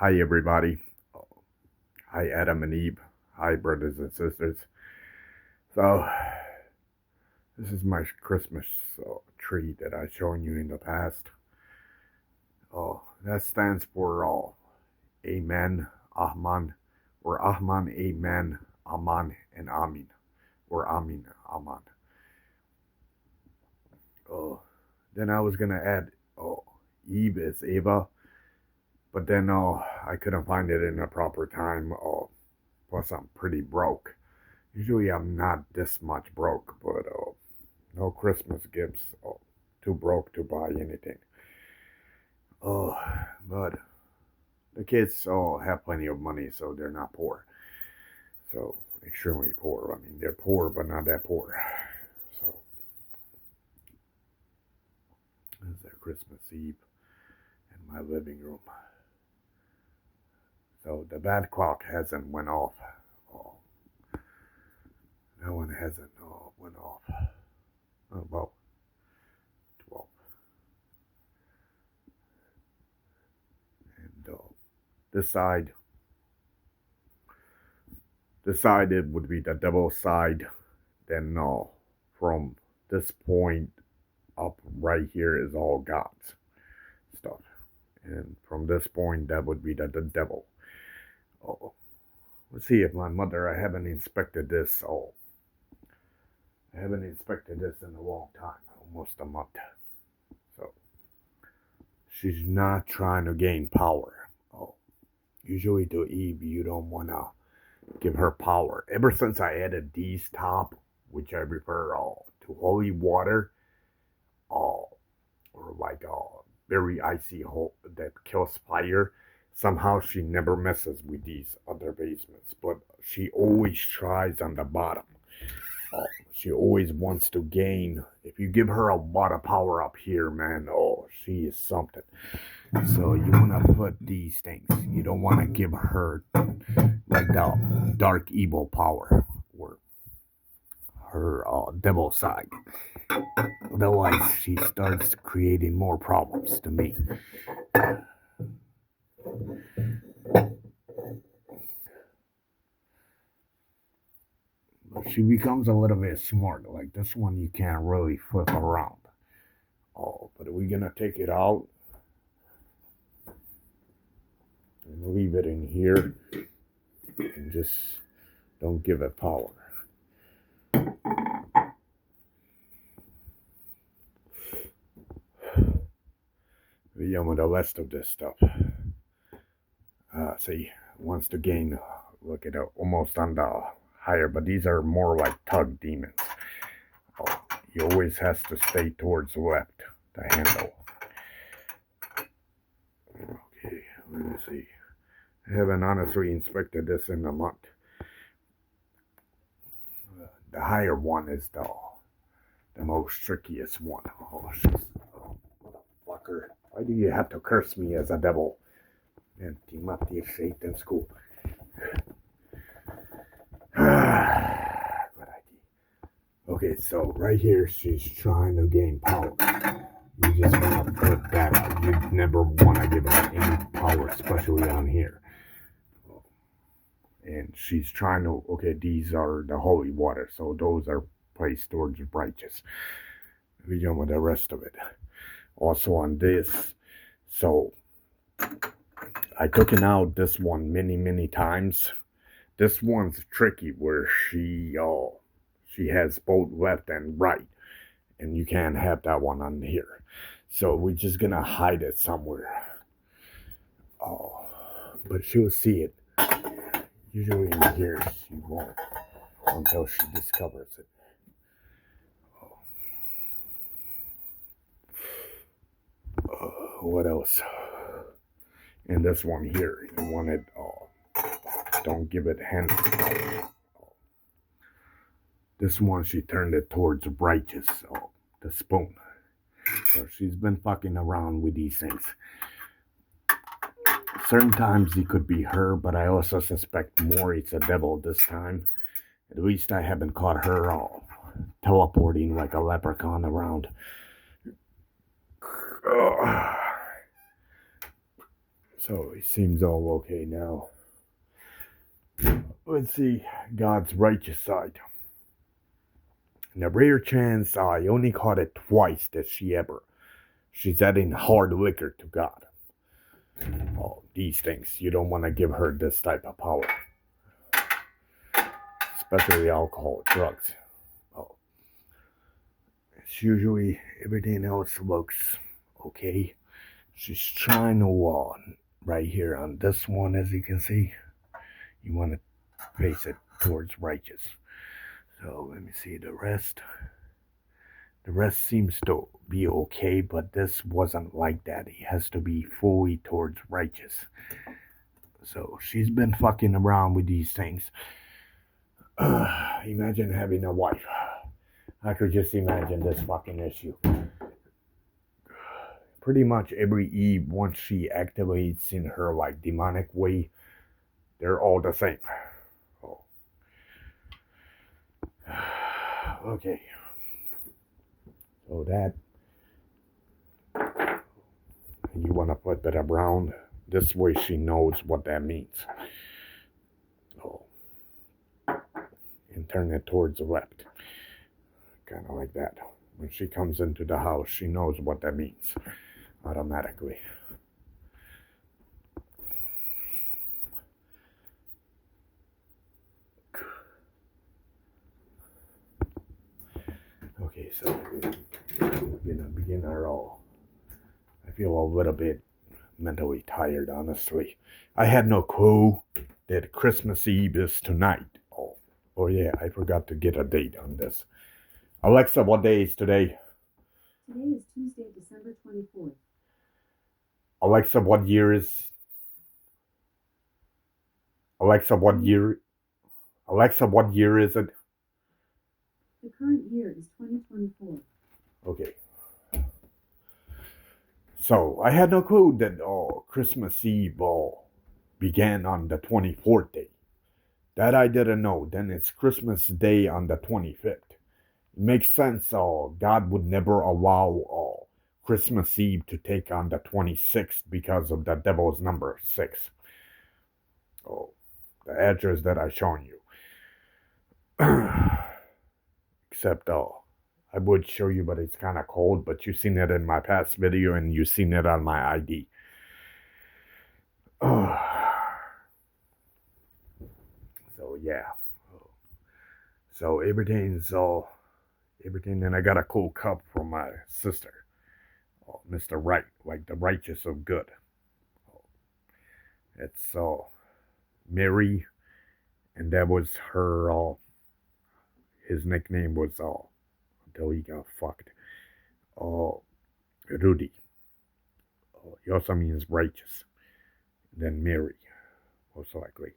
Hi, everybody. Hi, Adam and Eve. Hi, brothers and sisters. So, this is my Christmas tree that I've shown you in the past. That stands for Amen, Ahman, or Ahman, Amen, Aman, and Amin, or Amin, Aman. Oh, then I was gonna add Eve is Eva, but then I couldn't find it in a proper time. Plus I'm pretty broke. Usually I'm not this much broke, but no Christmas gifts. Too broke to buy anything. Oh, but the kids all have plenty of money, so they're not poor. So extremely poor. I mean, they're poor, but not that poor. So this is a Christmas Eve in my living room. So the bad clock hasn't went off. Oh, that one hasn't went off. About 12. And this side, it would be the devil side. Then from this point up right here is all God's stuff. And from this point, that would be the devil. Oh, let's see if my mother, I haven't inspected this. I haven't inspected this in a long time, almost a month. So she's not trying to gain power. Usually to Eve, you don't want to give her power. Ever since I added these top, which I refer to holy water, or like very icy hole that kills fire. Somehow she never messes with these other basements, but she always tries on the bottom. She always wants to gain. If you give her a lot of power up here, man, she is something. So you want to put these things. You don't want to give her like the dark evil power or her devil side. Otherwise, she starts creating more problems to me. But she becomes a little bit smart. Like this one, you can't really flip around. But we're gonna take it out and leave it in here and just don't give it power. We're done with the rest of this stuff. See, wants to gain, look at it, almost on the higher, but these are more like tug demons. He always has to stay towards the left, the handle. Okay, let me see. I haven't honestly inspected this in a month. The higher one is the most trickiest one. Motherfucker. Why do you have to curse me as a devil? And team up the Satan school. Good idea. Okay, so right here she's trying to gain power. You just want to put that out. You never want to give her any power, especially on here. And she's trying to, okay, these are the holy water, so those are placed towards righteous. We go with the rest of it. Also on this, so I took it out this one many times. This one's tricky where she has both left and right, and you can't have that one on here. So we're just gonna hide it somewhere. But she'll see it. Usually in here she won't until she discovers it. What else? And this one here, you want it. Don't give it hand. This one she turned it towards righteous. The spoon. So she's been fucking around with these things. Certain times it could be her, but I also suspect more it's a devil this time. At least I haven't caught her teleporting like a leprechaun around. So it seems all okay now. Let's see God's righteous side. In a rare chance, I only caught it twice that she's adding hard liquor to God. Oh, these things, you don't want to give her this type of power. Especially alcohol, drugs. Oh. It's usually everything else looks okay. She's trying to right here on this one, as you can see. You want to face it towards righteous. So let me see the rest. The rest seems to be okay, but this wasn't like that. He has to be fully towards righteous. So she's been fucking around with these things. Imagine having a wife. I could just imagine this fucking issue. Pretty much every Eve, once she activates in her like demonic way, they're all the same. Oh. Okay. So that you want to put that around this way, she knows what that means. Oh. And turn it towards the left. Kind of like that. When she comes into the house, she knows what that means automatically. Okay, so we're gonna begin our all. I feel a little bit mentally tired, honestly. I had no clue that Christmas Eve is tonight. Oh yeah, I forgot to get a date on this. Alexa, what day is today? Today is Tuesday, December 24th. Alexa, what year is... Alexa, what year... Alexa, what year is it? The current year is 2024. Okay. So, I had no clue that Christmas Eve began on the 24th day. That I didn't know. Then it's Christmas Day on the 25th. It makes sense. God would never allow Christmas Eve to take on the 26th because of the devil's number 6. Oh, the address that I shown you. Except I would show you, but it's kind of cold. But you've seen it in my past video, and you've seen it on my ID. So yeah. So everything's everything, and I got a cool cup from my sister, Mr. Right, like the righteous of good. It's Mary, and that was her. His nickname was until he got fucked. Rudy. He also means righteous. Then Mary, most likely.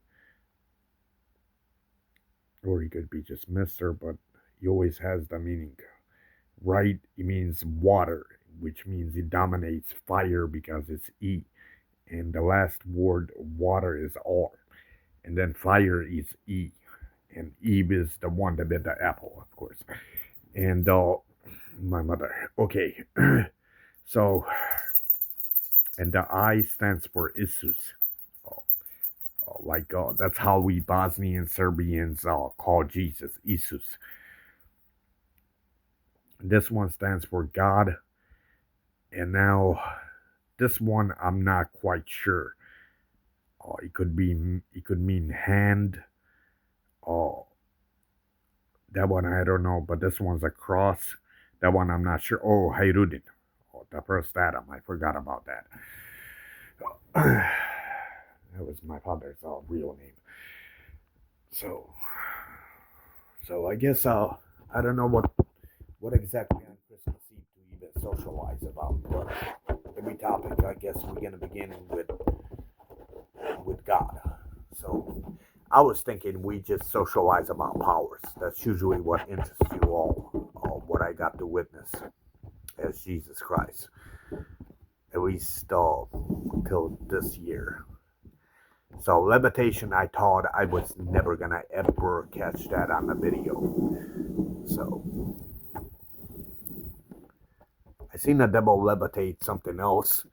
Or he could be just Mister, but he always has the meaning. Right, it means water, which means he dominates fire because it's E. And the last word, water, is R. And then fire is E. And Eve is the one that made the apple, of course. And my mother. Okay. So, and the I stands for Isus. That's how we Bosnian Serbians call Jesus, Isus. This one stands for God. And now, this one I'm not quite sure. It could mean hand. That one I don't know, but this one's a cross. That one I'm not sure. Oh, Hayrudin. The first Adam. I forgot about that. That was my father's real name. So I guess I don't know what exactly on Christmas Eve to even socialize about, but every topic I guess we're gonna begin with God. So I was thinking we just socialize about powers. That's usually what interests you all what I got to witness as Jesus Christ, at least till this year. So levitation, I thought I was never gonna ever catch that on the video. So I seen the devil levitate something else.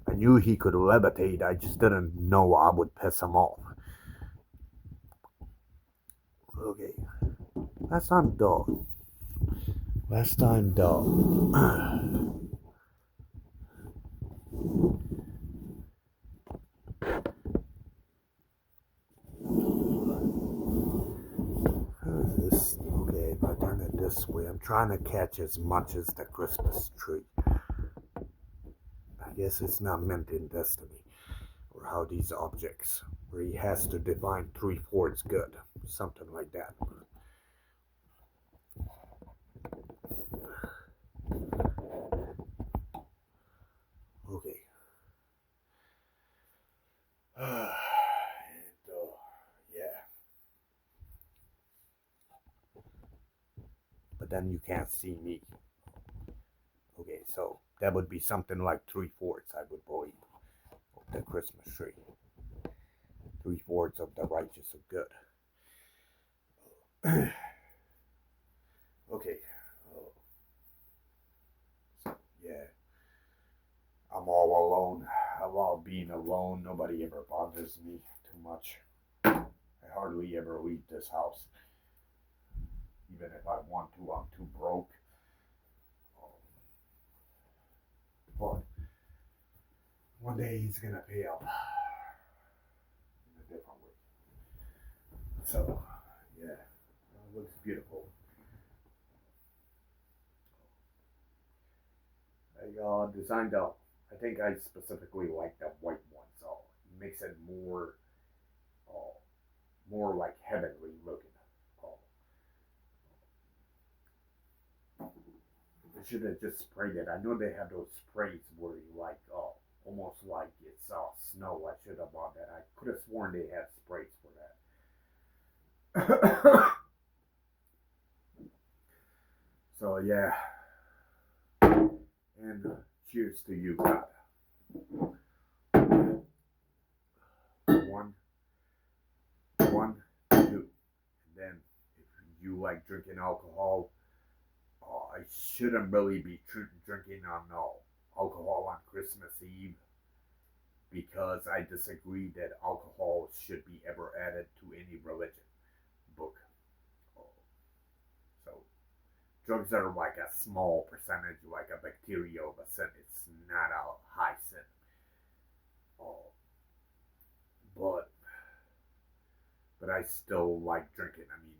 I knew he could levitate, I just didn't know I would piss him off. Okay. Last time dog. Last time dog. How is this? Okay, if I turn it this way, I'm trying to catch as much as the Christmas tree. I guess it's not meant in destiny, or how these objects, where he has to define 3/4 good, something like that. Okay. Yeah. But then you can't see me. Okay, so that would be something like 3/4, I would believe, of the Christmas tree. 3/4 of the righteous of good. Okay. So, yeah. I'm all alone. I love being alone. Nobody ever bothers me too much. I hardly ever leave this house. Even if I want to, I'm too broke. But one day he's gonna pay up in a different way. So, yeah, it looks beautiful. I designed up. I think I specifically like the white one, so it makes it uh, more like heavenly looking. I should have just sprayed it. I know they have those sprays where you like, almost like it's snow. I should have bought that. I could have sworn they had sprays for that. So yeah, and cheers to you, God. One, two, and then if you like drinking alcohol, I shouldn't really be drinking on alcohol on Christmas Eve because I disagree that alcohol should be ever added to any religion book. So drugs are like a small percentage, like a bacteria of a sin. It's not a high sin. Uh, but I still like drinking. I mean,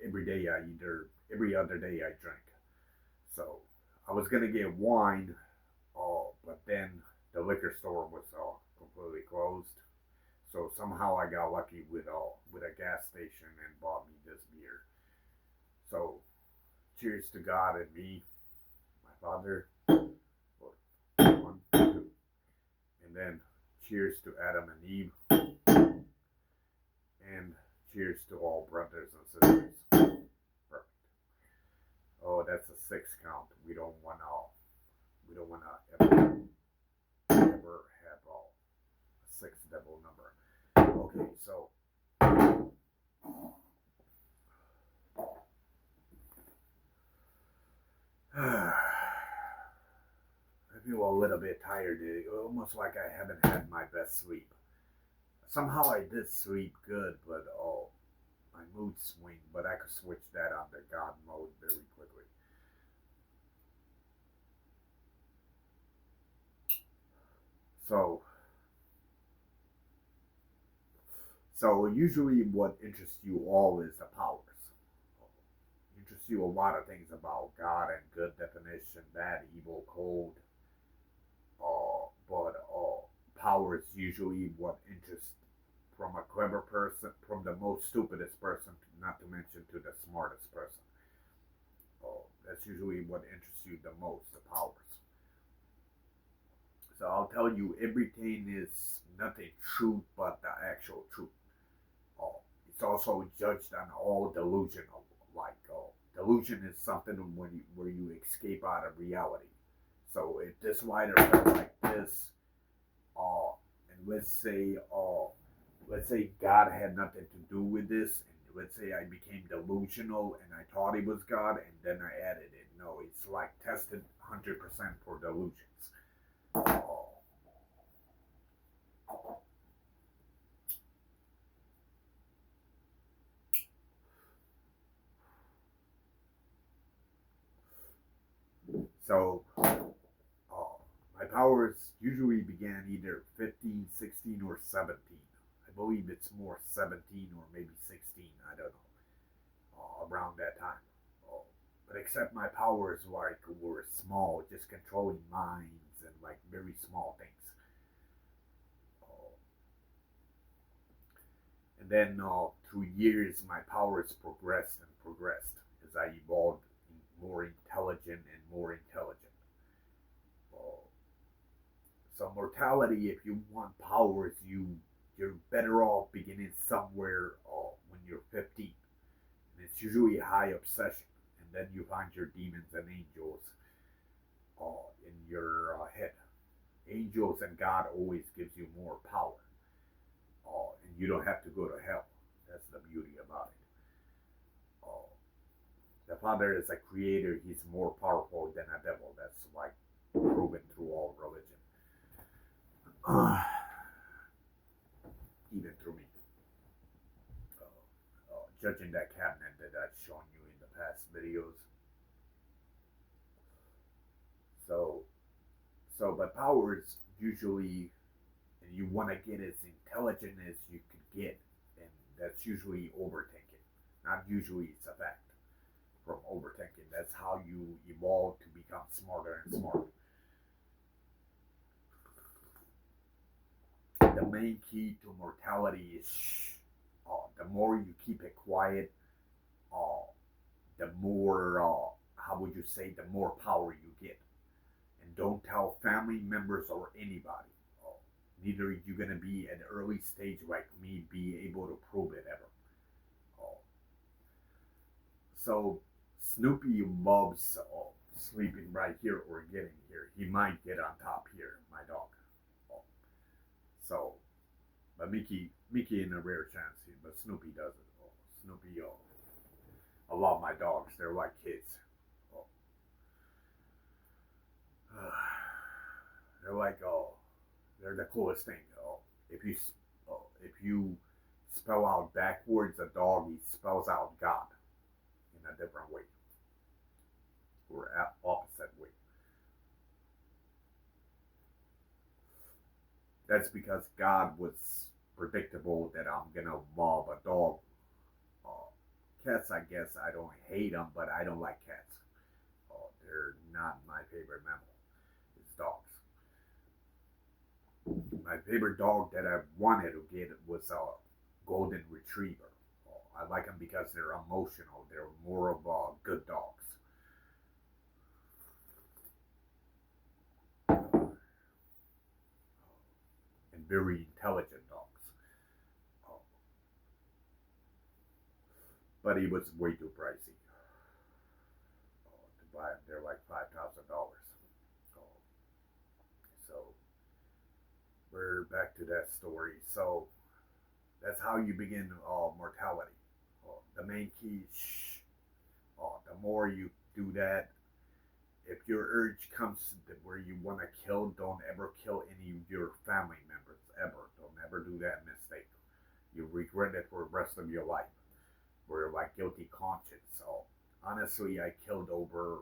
every day every other day I drink. So I was gonna get wine, but then the liquor store was completely closed. So somehow I got lucky with a gas station and bought me this beer. So cheers to God and me, my Father. One, two, and then cheers to Adam and Eve, and cheers to all brothers and sisters. Perfect. Oh, that's a 6 count. We don't wanna ever have a 6 double number. Okay, so I feel a little bit tired. Almost like I haven't had my best sleep. Somehow I did sleep good, but my mood swing. But I could switch that on to God mode very quickly. So, usually what interests you all is the powers. Interests you a lot of things about God and good definition, bad, evil, cold. But power is usually what interests from a clever person, from the most stupidest person, not to mention to the smartest person. That's usually what interests you the most, the powers. So I'll tell you, everything is nothing truth but the actual truth. Uh, it's also judged on all delusional. Like delusion is something where you escape out of reality. So if this writer felt like this, and let's say God had nothing to do with this, and let's say I became delusional and I thought he was God, and then I added it. No, it's like tested 100% for delusions. So my powers usually began either 15, 16, or 17. I believe it's more 17 or maybe 16. I don't know. Around that time. Uh, but except my powers like were small, just controlling minds and like very small things. Uh, and then through years, my powers progressed and progressed as I evolved more intelligent and more intelligent. Uh, so mortality, if you want powers, you're better off beginning somewhere when you're 15. And it's usually a high obsession, and then you find your demons and angels in your head. Angels and God always gives you more power, and you don't have to go to hell. That's the beauty about it. Uh, the Father is a creator; He's more powerful than a devil. That's like proven through all religion, even through me. Judging that cabinet that I've shown you in the past videos. So, but powers usually, and you want to get as intelligent as you could get, and that's usually overthinking. Not usually, it's a fact from overthinking. That's how you evolve to become smarter and smarter. The main key to mortality is the more you keep it quiet, uh, the more, how would you say, the more power you get. And don't tell family members or anybody. Uh, Neither are you going to be at an early stage like me be able to prove it ever. Uh, so Snoopy loves sleeping right here or getting here. He might get on top here, my dog. Uh, so, but Mickey in a rare chance, but Snoopy doesn't. Snoopy, I love my dogs. They're like kids. Oh, they're like they're the coolest thing. If you spell out backwards a dog, he spells out God in a different way or opposite way. That's because God was predictable that I'm gonna love a dog. Uh, Cats, I guess I don't hate them, but I don't like cats. They're not my favorite mammal. It's dogs. My favorite dog that I wanted to get was a golden retriever. I like them because they're emotional. They're more of good dogs and very intelligent dogs. Uh, but he was way too pricey to buy them. They're like $5,000. So we're back to that story. So that's how you begin mortality. The main key is the more you do that, if your urge comes where you want to kill, don't ever kill any of your family members ever. Don't ever do that mistake. You regret it for the rest of your life. We're like guilty conscience. So honestly, I killed over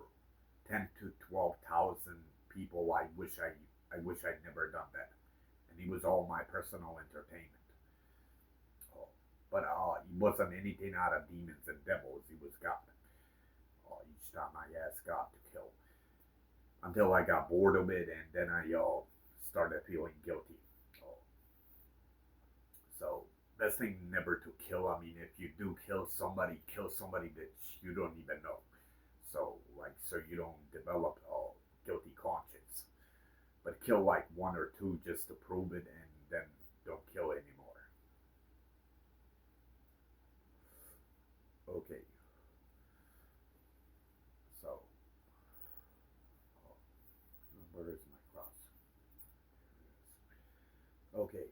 10 to 12,000 people. I wish I'd never done that. And he was all my personal entertainment. Oh, but he wasn't anything out of demons and devils. He was God. Each time I asked God to kill, until I got bored of it, and then I started feeling guilty. Uh, so best thing never to kill. I mean, if you do kill somebody that you don't even know. So you don't develop a guilty conscience. But kill like one or two just to prove it, and then don't kill anymore. Okay, so where is my cross? Okay,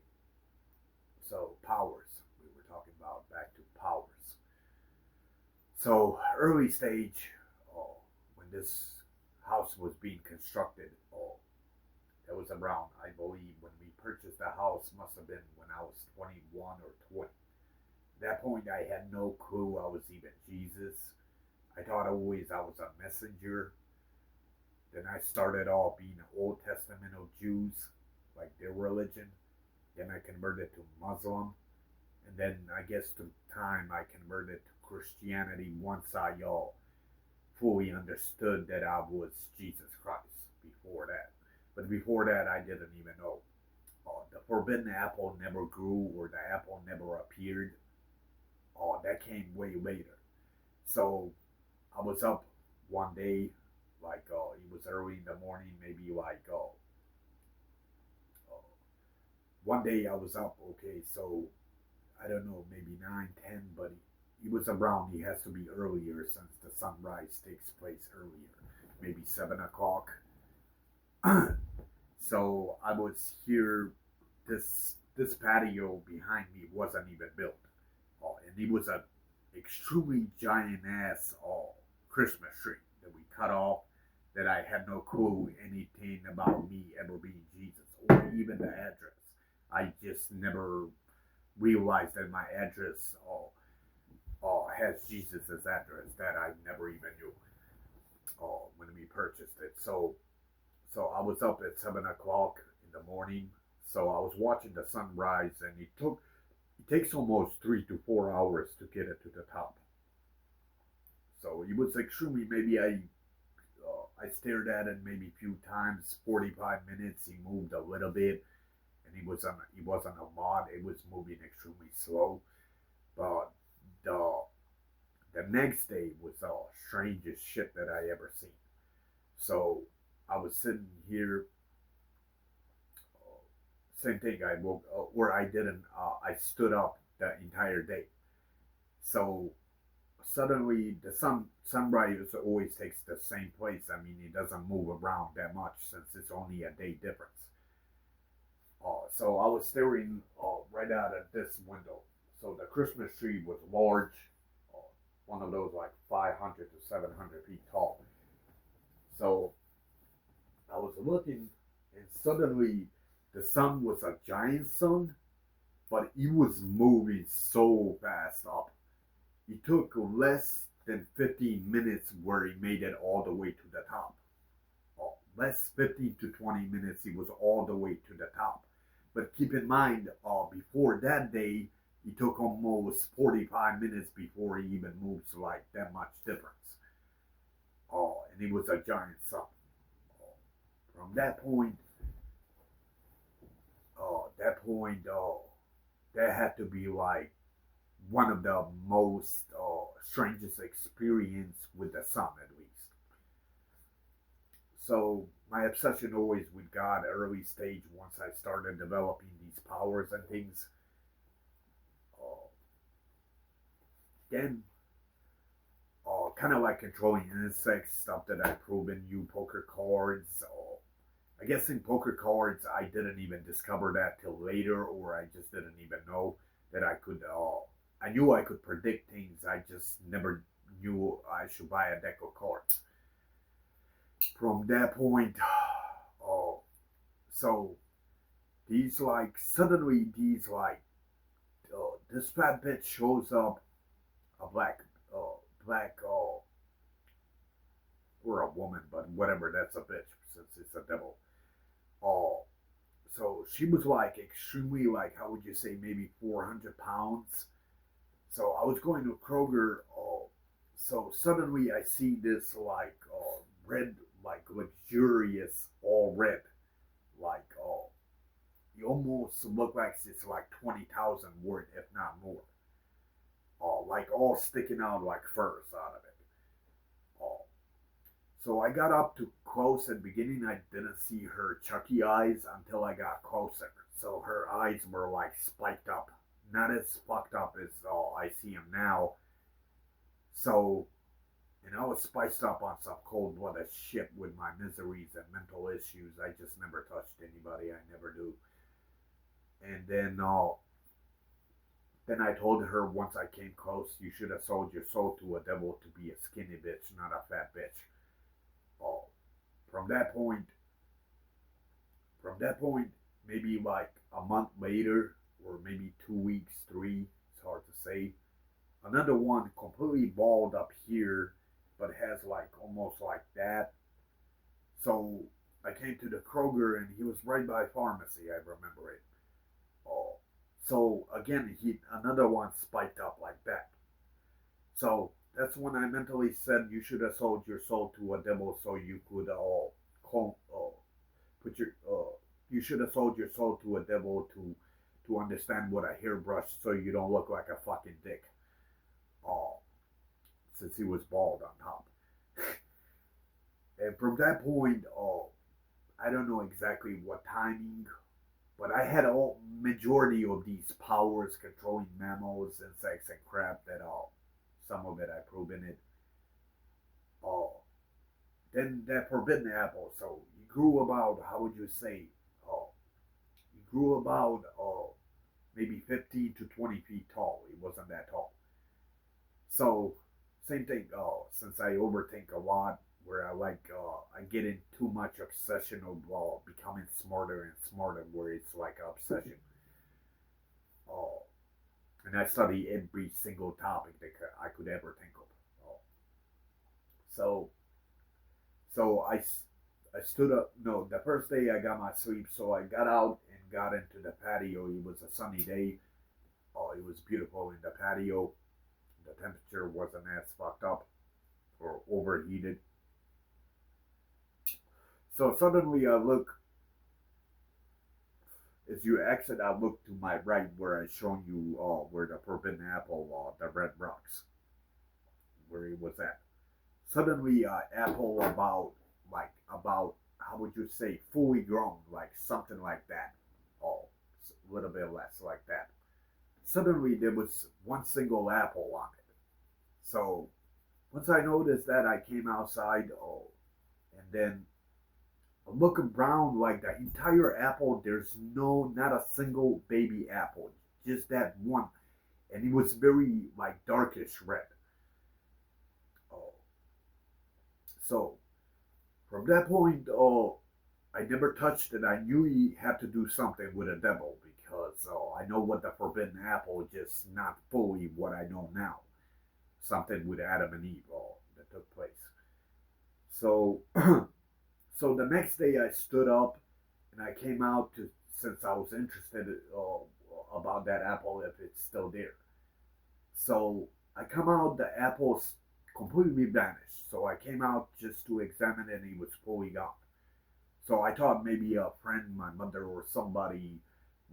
so powers. We were talking about back to powers. So early stage, when this house was being constructed, it was around, I believe, when we purchased the house, must have been when I was 21 or 20. At that point, I had no clue I was even Jesus. I thought always I was a messenger. Then I started off being Old Testament of Jews, like their religion. Then I converted to Muslim, and then I guess through time I converted to Christianity once I all fully understood that I was Jesus Christ. Before that, but before that I didn't even know. The forbidden apple never grew or the apple never appeared. That came way later. So I was up one day, like it was early in the morning, maybe like one day I was up. Okay, so I don't know, maybe 9, 10, but he was around. He has to be earlier since the sunrise takes place earlier, maybe 7 o'clock. So I was here. This patio behind me wasn't even built, and it was a extremely giant ass Christmas tree that we cut off. That I had no clue anything about me ever being Jesus or even the address. I just never realized that my address has Jesus's address that I never even knew when we purchased it. So I was up at 7 o'clock in the morning. So I was watching the sunrise, and it takes almost 3 to 4 hours to get it to the top. So it was extremely. Maybe I stared at it maybe a few times. 45 minutes. He moved a little bit, and he wasn't a mod. It was moving extremely slow. But the the next day was the strangest shit that I ever seen. So I was sitting here. Same thing. I woke, or I didn't. I stood up the entire day. So suddenly the sunrise always takes the same place. I mean, it doesn't move around that much since it's only a day difference. So I was staring right out at this window. So the Christmas tree was large, uh, one of those like 500 to 700 feet tall. So I was looking, and suddenly the sun was a giant sun, but it was moving so fast up. It took less than 15 minutes where he made it all the way to the top. Less 15 to 20 minutes, he was all the way to the top. But keep in mind, before that day, it took almost 45 minutes before he even moves like that much difference. And it was a giant sun. From that point, that had to be like one of the most strangest experience with the sun, at least. So my obsession always with God, early stage, once I started developing these powers and things, uh, then kind of like controlling insects, stuff that I've proven, you poker cards. I guess in poker cards, I didn't even discover that till later, or I just didn't even know that I could. I knew I could predict things. I just never knew I should buy a deck of cards. From that point, oh, so these like suddenly these like this fat bitch shows up, a black or a woman, but whatever, that's a bitch since it's a devil. Oh, so she was like extremely, like, how would you say, maybe 400 pounds. So I was going to Kroger. So suddenly I see this like red, like luxurious, all red, like you almost look like it's like 20,000 worth, if not more. Like all sticking out like furs out of it. Uh, so I got up to close. At the beginning, I didn't see her Chucky eyes until I got closer. So her eyes were like spiked up, not as fucked up as I see them now. So, and I was spiced up on some cold blooded shit with my miseries and mental issues. I just never touched anybody. I never do. And then I told her once I came close, you should have sold your soul to a devil to be a skinny bitch, not a fat bitch. Oh, from that point, from that point, maybe like a month later, or maybe 2 weeks, three, it's hard to say. Another one completely bald up here, but has like almost like that. So I came to the Kroger and he was right by pharmacy. I remember it. Oh, so again, he another one spiked up like that. So that's when I mentally said you should have sold your soul to a devil so you could put your you should have sold your soul to a devil to understand what a hairbrush so you don't look like a fucking dick. Oh, since he was bald on top. And from that point, I don't know exactly what timing, but I had all majority of these powers controlling mammals, insects, and crap. That all, some of it I proven it. Oh, then that forbidden apple. So he grew about, how would you say? Oh, he grew about maybe 15 to 20 feet tall. He wasn't that tall. So same thing. Since I overthink a lot, where I get in too much obsession of becoming smarter and smarter, where it's like an obsession. Uh, and I study every single topic that I could ever think of. So I stood up. No, the first day I got my sleep, so I got out and got into the patio. It was a sunny day. Oh, it was beautiful in the patio. The temperature wasn't as fucked up or overheated. So suddenly I look, as you exit, I look to my right where I shown you where the forbidden apple, the red rocks, where it was at. Suddenly, apple about how would you say fully grown, like something like that, oh, a little bit less like that. Suddenly, there was one single apple on it. So once I noticed that, I came outside, and then looking around like the entire apple. There's not a single baby apple, just that one, and it was very like darkish red. Oh, so from that point, I never touched it. I knew he had to do something with a devil because I know what the forbidden apple, just not fully what I know now. Something with Adam and Eve that took place. So, so the next day I stood up and I came out to, since I was interested about that apple if it's still there. So I come out, the apple's completely vanished. So I came out just to examine it, and he was fully gone. So I thought maybe a friend, my mother or somebody,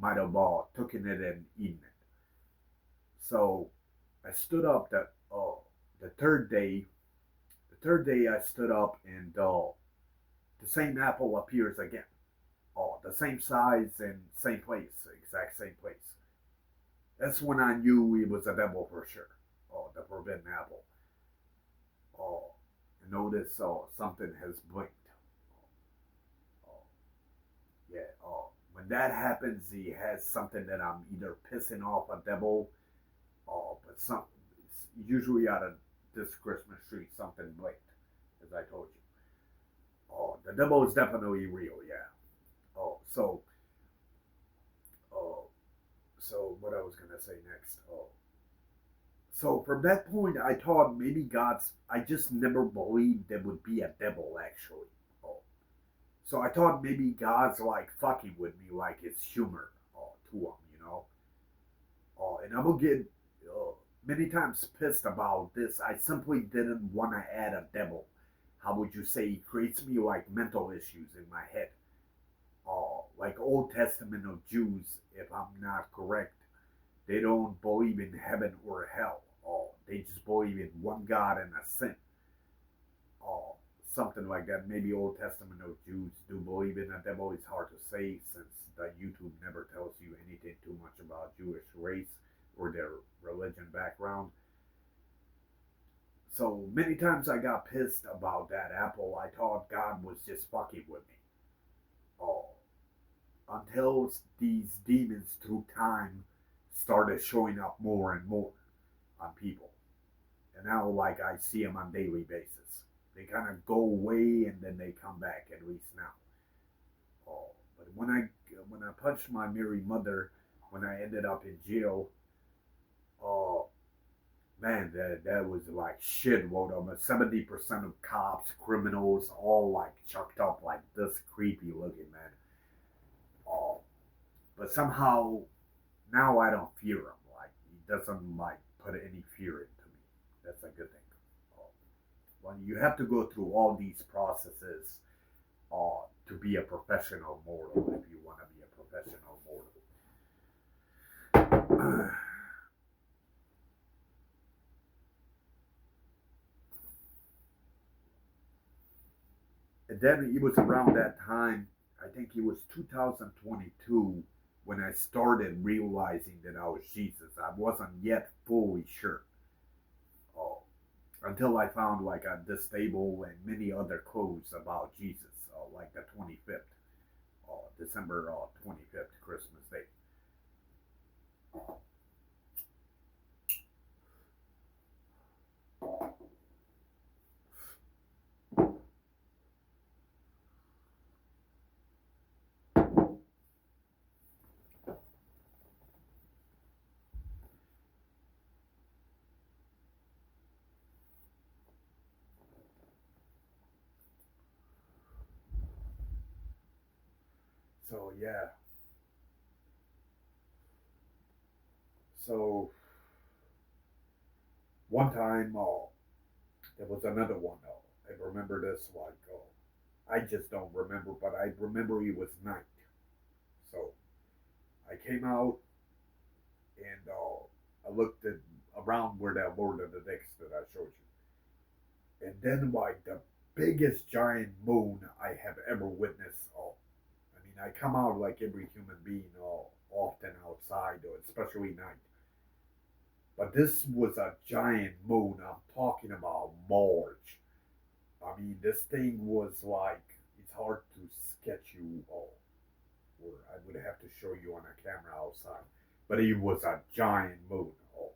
might have taken it and eaten it. So I stood up the third day. The third day I stood up and the same apple appears again. Oh, the same size and same place, exact same place. That's when I knew it was a devil for sure. Oh, the forbidden apple. Oh, I noticed something has blinked. Oh, yeah. Oh, when that happens, he has something that I'm either pissing off a devil. Oh, but some usually out of this Christmas tree, something blinked, as I told you. Oh, the devil is definitely real. Yeah. Oh, oh, so what I was gonna say next. Oh, so from that point, I thought maybe God's. I just never believed there would be a devil actually. Oh, so I thought maybe God's like fucking with me, like it's humor to him. And I will get uh, many times pissed about this. I simply didn't want to add a devil. How would you say? It creates me like mental issues in my head. Like Old Testament of Jews, if I'm not correct, they don't believe in heaven or hell. They just believe in one God and a sin. Uh, Something like that. Maybe Old Testament of Jews do believe in a devil. It's hard to say since the YouTube never tells you anything too much about Jewish race or their religion background. So many times I got pissed about that apple. I thought God was just fucking with me. Oh, until these demons through time started showing up more and more on people. And now, like, I see them on a daily basis. They kind of go away and then they come back, at least now. Oh, but when I punched my married mother, when I ended up in jail, uh, man, that was like shit. What 70% of cops, criminals, all like chucked up like this, creepy looking man. Oh, but somehow now I don't fear him. Like he doesn't like put any fear into me. That's a good thing. Oh, well, you have to go through all these processes to be a professional mortal if you want to be a professional mortal. And then it was around that time, I think it was 2022, when I started realizing that I was Jesus. I wasn't yet fully sure. Oh, until I found like this table and many other clues about Jesus, like the 25th, December 25th, Christmas Day. So yeah, so one time, there was another one. I remember this like, I just don't remember, but I remember it was night. So I came out and I looked at around where that Lord of the Dicks that I showed you, and then like the biggest giant moon I have ever witnessed. I mean, I come out like every human being, often outside, or especially night. But this was a giant moon. I'm talking about large. I mean, this thing was like, it's hard to sketch you all, or I would have to show you on a camera outside. But it was a giant moon. Oh,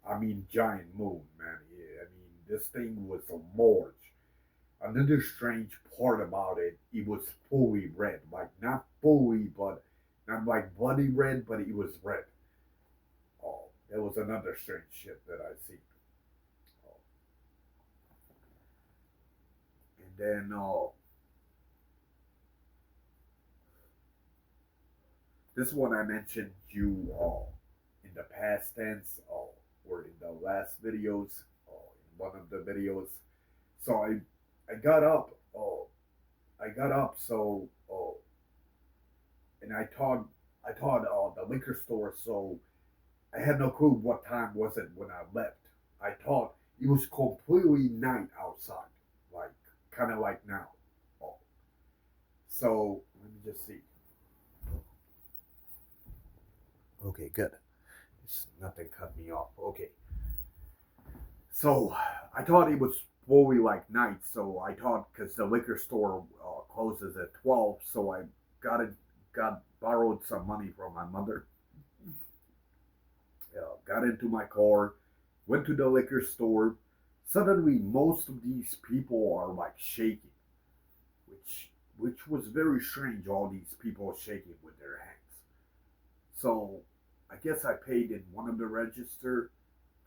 I mean, giant moon, man. Yeah, I mean, this thing was a large. Another strange part about it, it was fully red. Like, not fully, but not like bloody red, but it was red. Oh, that was another strange shit that I see. Oh, and then, this one I mentioned you in the past tense or in the last videos, in one of the videos. So I got up. I got up. So and I thought the liquor store. So I had no clue what time was it when I left. I thought it was completely night outside, like kind of like now. Oh, so let me just see. Okay, good. It's nothing cut me off. Okay. So I thought it was fully like night. So I thought because the liquor store closes at 12, so I got it, got borrowed some money from my mother. Got into my car, went to the liquor store. Suddenly, most of these people are like shaking, which was very strange. All these people shaking with their hands. So I guess I paid in one of the register,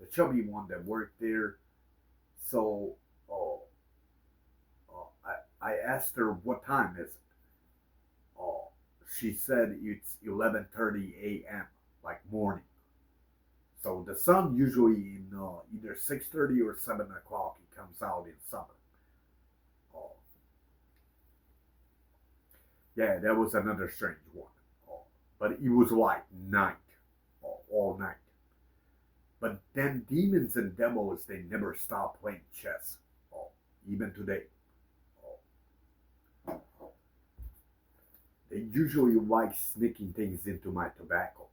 the chubby one that worked there. So uh, I asked her what time is it. Uh, she said it's 11:30 a.m. like morning. So the sun usually in either 6:30 or 7 o'clock it comes out in summer. Uh, yeah, that was another strange one. But it was like night, all night. But then demons and devils they never stop playing chess, uh, even today. Uh, They usually like sneaking things into my tobacco.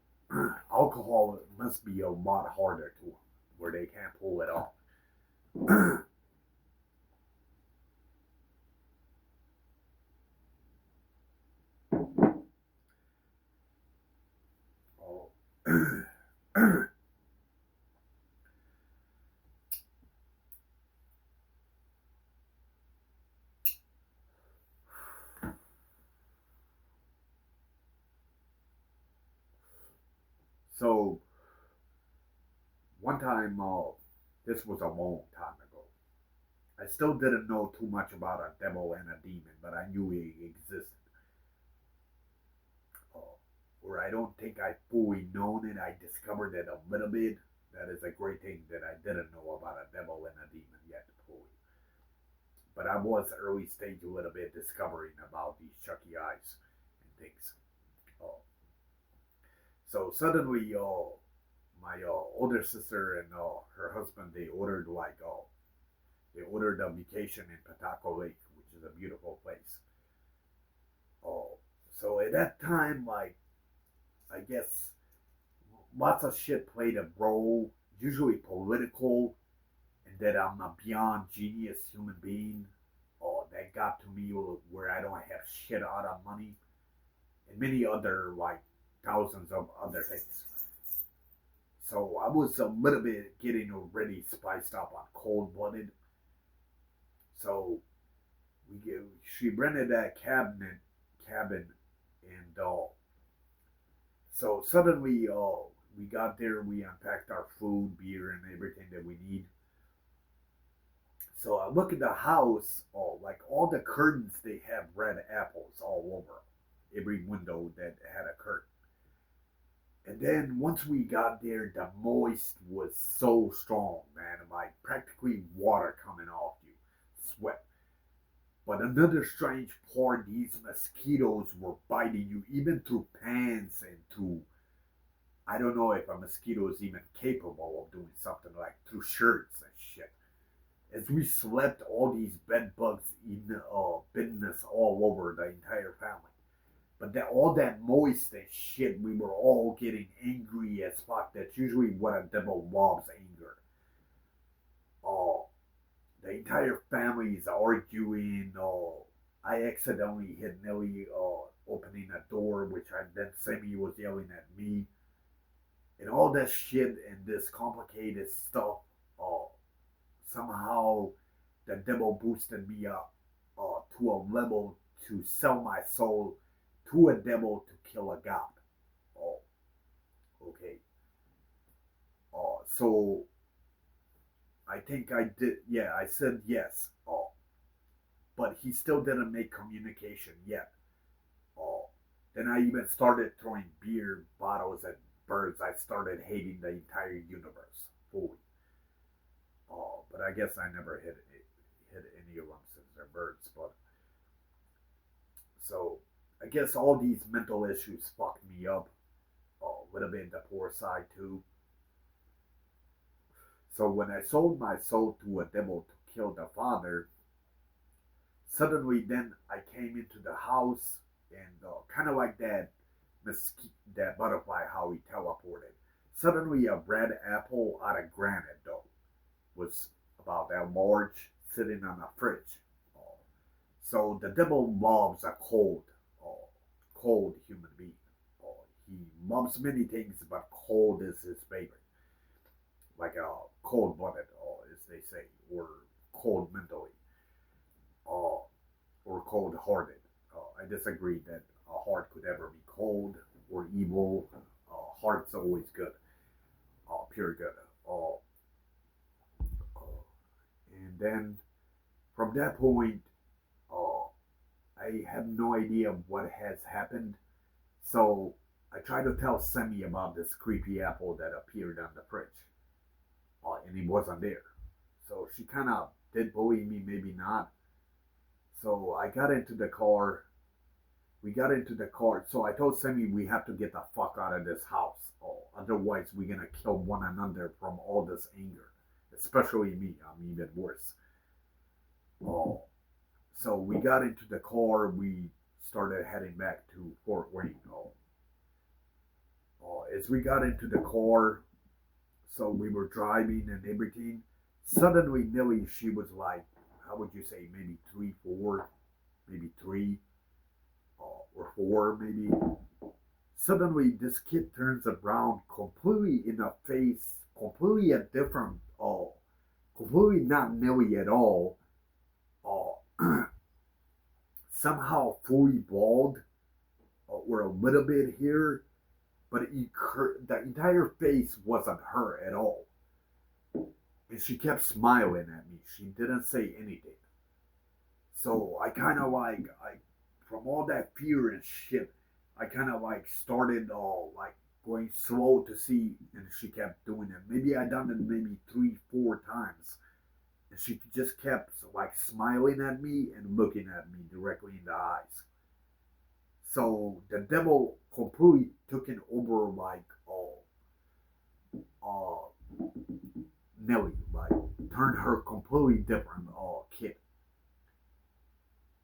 Alcohol must be a lot harder to them, where they can't pull it off. Oh. So one time, This was a long time ago. I still didn't know too much about a devil and a demon, but I knew he existed. Uh, or I don't think I fully known it. I discovered it a little bit. That is a great thing that I didn't know about a devil and a demon yet fully. But I was early stage a little bit discovering about these Chucky eyes and things. Uh, so suddenly, my older sister and her husband they ordered a vacation in Pataco Lake, which is a beautiful place. Oh, so at that time, like I guess lots of shit played a role, usually political, and that I'm a beyond genius human being. Oh, that got to me where I don't have shit out of money, and many other like thousands of other things. So I was a little bit getting already spiced up on cold blooded. So she rented that cabin, and so suddenly we got there. We unpacked our food, beer, and everything that we need. So I look at the house. Oh, like all the curtains, they have red apples all over every window that had a curtain. And then once we got there, the moist was so strong, man. Like practically water coming off you, sweat. But another strange part, these mosquitoes were biting you even through pants and through, I don't know if a mosquito is even capable of doing something like through shirts and shit. As we slept, all these bed bugs eating, bitten us all over the entire family. But that all that moist and shit, we were all getting angry as fuck. That's usually what a devil loves, anger. Oh, the entire family is arguing. Oh, I accidentally hit Nelly opening a door, which I then Sammy was yelling at me, and all that shit and this complicated stuff. Uh, Somehow the devil boosted me up to a level to sell my soul to a devil to kill a god. Oh, okay. So I think I did. Yeah, I said yes. But he still didn't make communication yet. Oh, then I even started throwing beer bottles at birds. I started hating the entire universe fully. But I guess I never hit any of them since they're birds. But so I guess all these mental issues fucked me up a little bit in the poor side too. So when I sold my soul to a devil to kill the father, suddenly then I came into the house and kind of like that butterfly how he teleported. Suddenly a red apple out of granite though was about that large sitting on a fridge. Uh, so the devil loves a cold human being. He loves many things, but cold is his favorite. Like a cold blooded, as they say, or cold mentally, uh, or cold hearted. I disagree that a heart could ever be cold or evil. Heart's always good, pure good. And then from that point, uh, I have no idea what has happened. So I tried to tell Semi about this creepy apple that appeared on the fridge, and he wasn't there. So she kind of did believe me, maybe not. So I got into the car. We got into the car. So I told Semi we have to get the fuck out of this house. Otherwise, we're gonna kill one another from all this anger. Especially me. I'm even worse. Oh, so we got into the car. We started heading back to Fort Wayne. As we got into the car, so we were driving and everything. Suddenly, Millie, she was like, how would you say, maybe 3, 4, maybe 3, or 4, maybe. Suddenly, this kid turns around completely in the face, completely a different, completely not Millie at all. Somehow fully bald, or a little bit here, but the entire face wasn't her at all. and she kept smiling at me. She didn't say anything. So I kind of like, from all that fear and shit, I kind of like started like going slow to see, and she kept doing it. Maybe I done it maybe 3, 4 times, and she just kept like smiling at me and looking at me directly in the eyes. So the devil completely took it over like Nelly, like turned her completely different kid.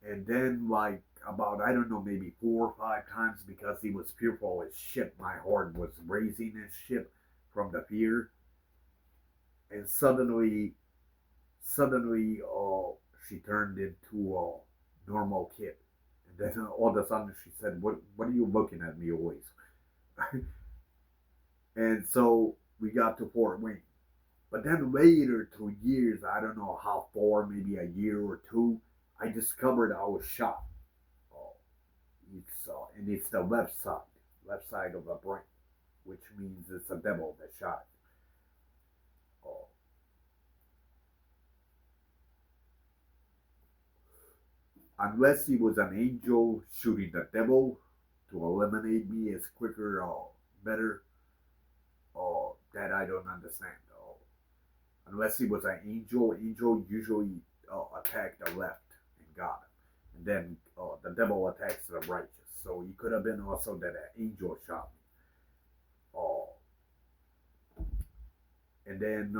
And then like about I don't know maybe 4 or 5 times because he was fearful as shit. My heart was raising as shit from the fear, and suddenly, she turned into a normal kid. And then all of a sudden she said, "What are you looking at me always?" And so we got to Fort Wayne. But then later, through years, I don't know how far, maybe a year or two, I discovered I was shot. Oh, and it's the left side of the brain, which means it's a devil that shot. Oh, unless he was an angel shooting the devil to eliminate me as quicker or better, that I don't understand. Unless he was an angel usually attacked the left and got him, and then the devil attacks the righteous. So he could have been also that an angel shot me. Uh, and then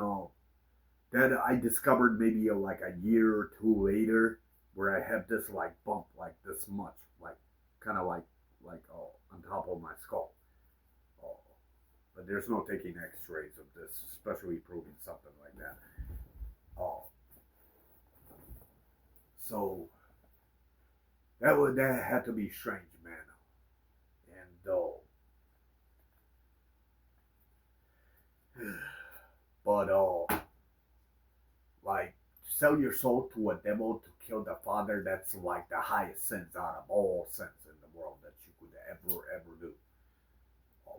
that I discovered maybe like a year or two later, where I had this like bump like this much, like kind of like on top of my skull. Uh, but there's no taking X-rays of this, especially proving something like that. Uh, so that had to be strange, man. And but like sell your soul to a devil to kill the father, that's like the highest sins out of all sins in the world that you could ever do.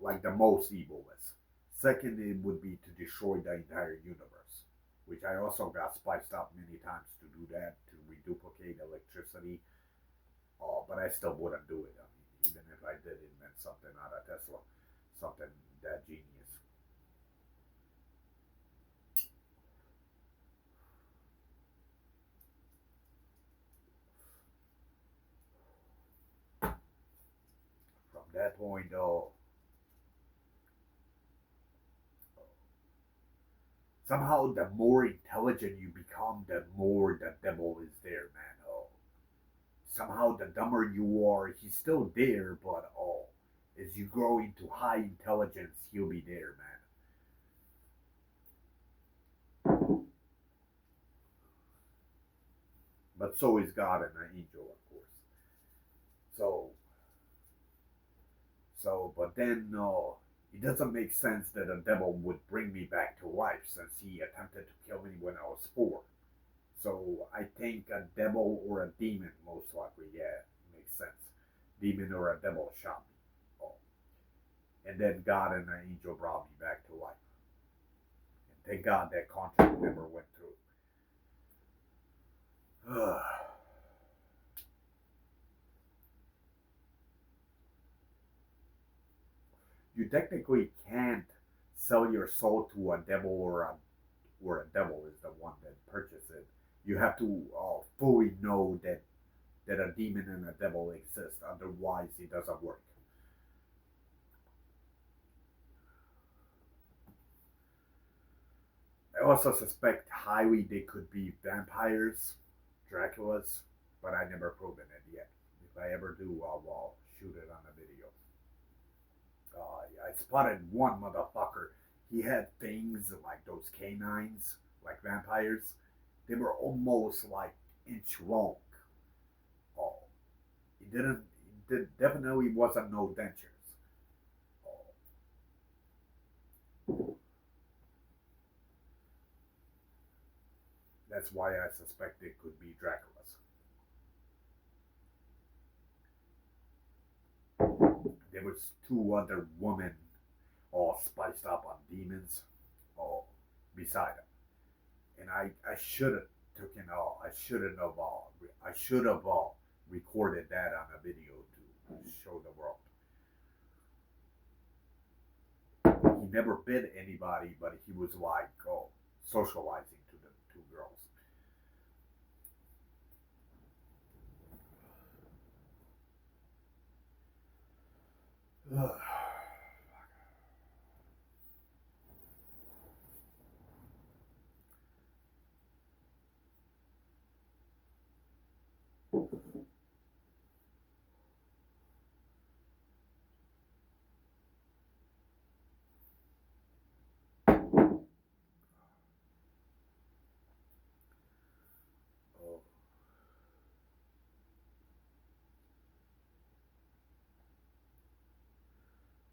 Like the most evilest. Second, it would be to destroy the entire universe, which I also got spiced up many times to do that, to reduplicate electricity. But I still wouldn't do it. I mean, even if I did invent something out of Tesla, something that genius. From that point, somehow the more intelligent you become, the more the devil is there, man. Somehow the dumber you are, he's still there, but as you grow into high intelligence, he'll be there, man. But so is God and an angel, of course. So, but then it doesn't make sense that a devil would bring me back to life since he attempted to kill me when I was 4. So I think a devil or a demon, most likely, yeah, makes sense. Demon or a devil shot me. Oh. And then God and an angel brought me back to life. And thank God that contract never went through. You technically can't sell your soul to a devil, or a devil is the one that purchases it. You have to fully know that a demon and a devil exist. Otherwise, it doesn't work. I also suspect highly they could be vampires, Draculas, but I never proven it yet. If I ever do, I'll shoot it on a video. I spotted one motherfucker. He had things like those canines, like vampires. They were almost like inch long. Oh, it didn't. Definitely wasn't no dentures. Oh, that's why I suspect it could be Dracula's. There was 2 other women all spiced up on demons, all beside him. and I should have taken all. I should have recorded that on a video to show the world. He never bit anybody, but he was like socializing to the two girls. Oh.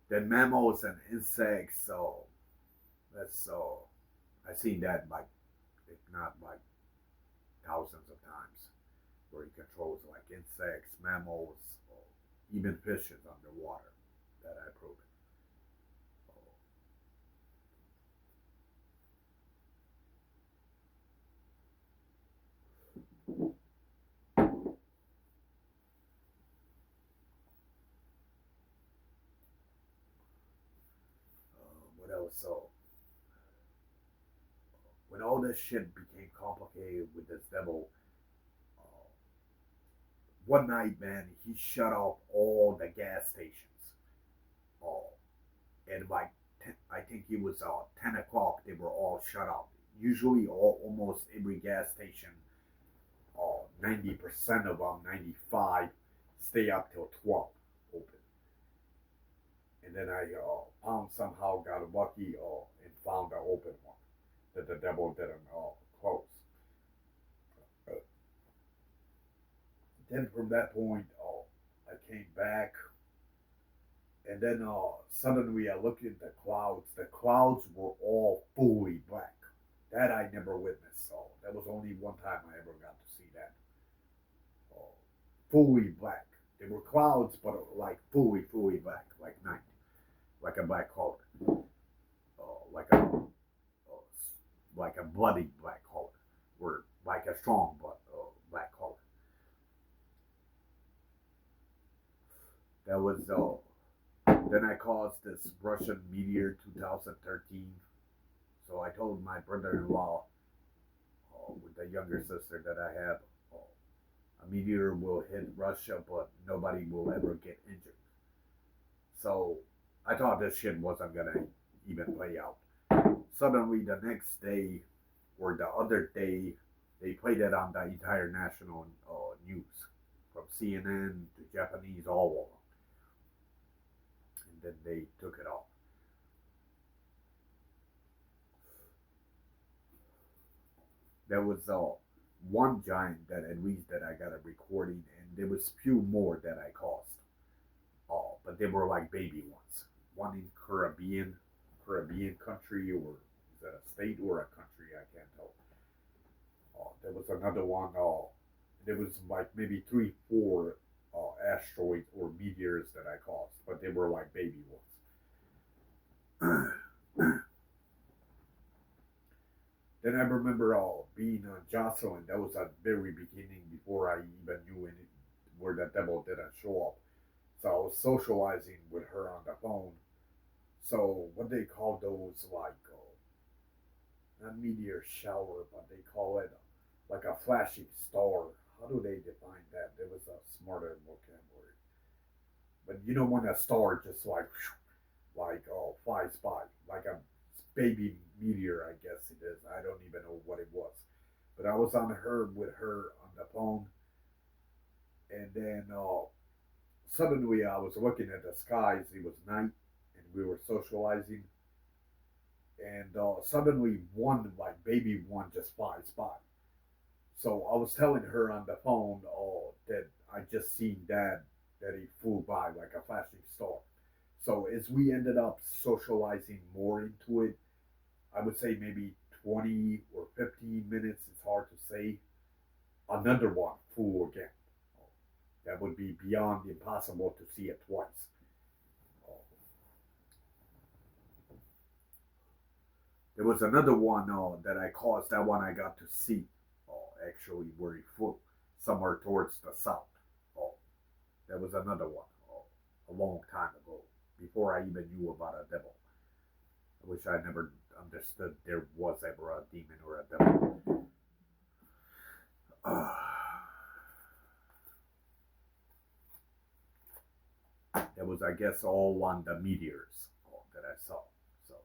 Then mammals and insects, so that's so I've seen that like if not like thousands of times where he controls like insects, mammals, or even fishes underwater that I proven. What else? So when all this shit became complicated with this devil, uh, one night, man, he shut off all the gas stations. All and like I think it was 10 o'clock. They were all shut off. Usually, almost every gas station, 90% of them, 95, stay up till 12 open. And then I found somehow got lucky and found an open one that the devil didn't close. Uh, then from that point, I came back, and then suddenly I looked at the clouds. The clouds were all fully black. That I never witnessed. So that was only one time I ever got to see that. Uh, Fully black. They were clouds, but like fully black, like night, like a black color, like a bloody black color, or like a strong black color. That was then I caused this Russian meteor 2013. So I told my brother-in-law with the younger sister that I have, a meteor will hit Russia, but nobody will ever get injured. So I thought this shit wasn't gonna even play out. Suddenly, the next day or the other day, they played it on the entire national news, from CNN to Japanese, all of them, and then they took it off. There was one giant that at least that I got a recording, and there was few more that I caused. But they were like baby ones. One in Caribbean country, or is that a state or a country? I can't tell. There was another one. There was like maybe three, four asteroids or meteors that I caused, but they were like baby ones. Then I remember being on Jocelyn. That was at the very beginning before I even knew any, where the devil didn't show up. So I was socializing with her on the phone. So what they call those like not meteor shower, but they call it like a flashing star. How do they define that? There was a smarter vocabulary. But you know when a star just like flies by, like a baby meteor, I guess it is. I don't even know what it was. But I was on her with her on the phone, and then suddenly I was looking at the skies. It was night, and we were socializing, and suddenly one like baby one just flies by. So I was telling her on the phone, that I just seen that he flew by like a flashing star. So as we ended up socializing more into it, I would say maybe 20 or 15 minutes. It's hard to say. Another one flew again. That would be beyond impossible to see it twice. There was another one that I caused. That one I got to see. Actually, where he flew somewhere towards the south. Oh, there was another one. A long time ago, before I even knew about a devil. I wish I never understood there was ever a demon or a devil. Uh, that was, I guess, all on the meteors that I saw. So,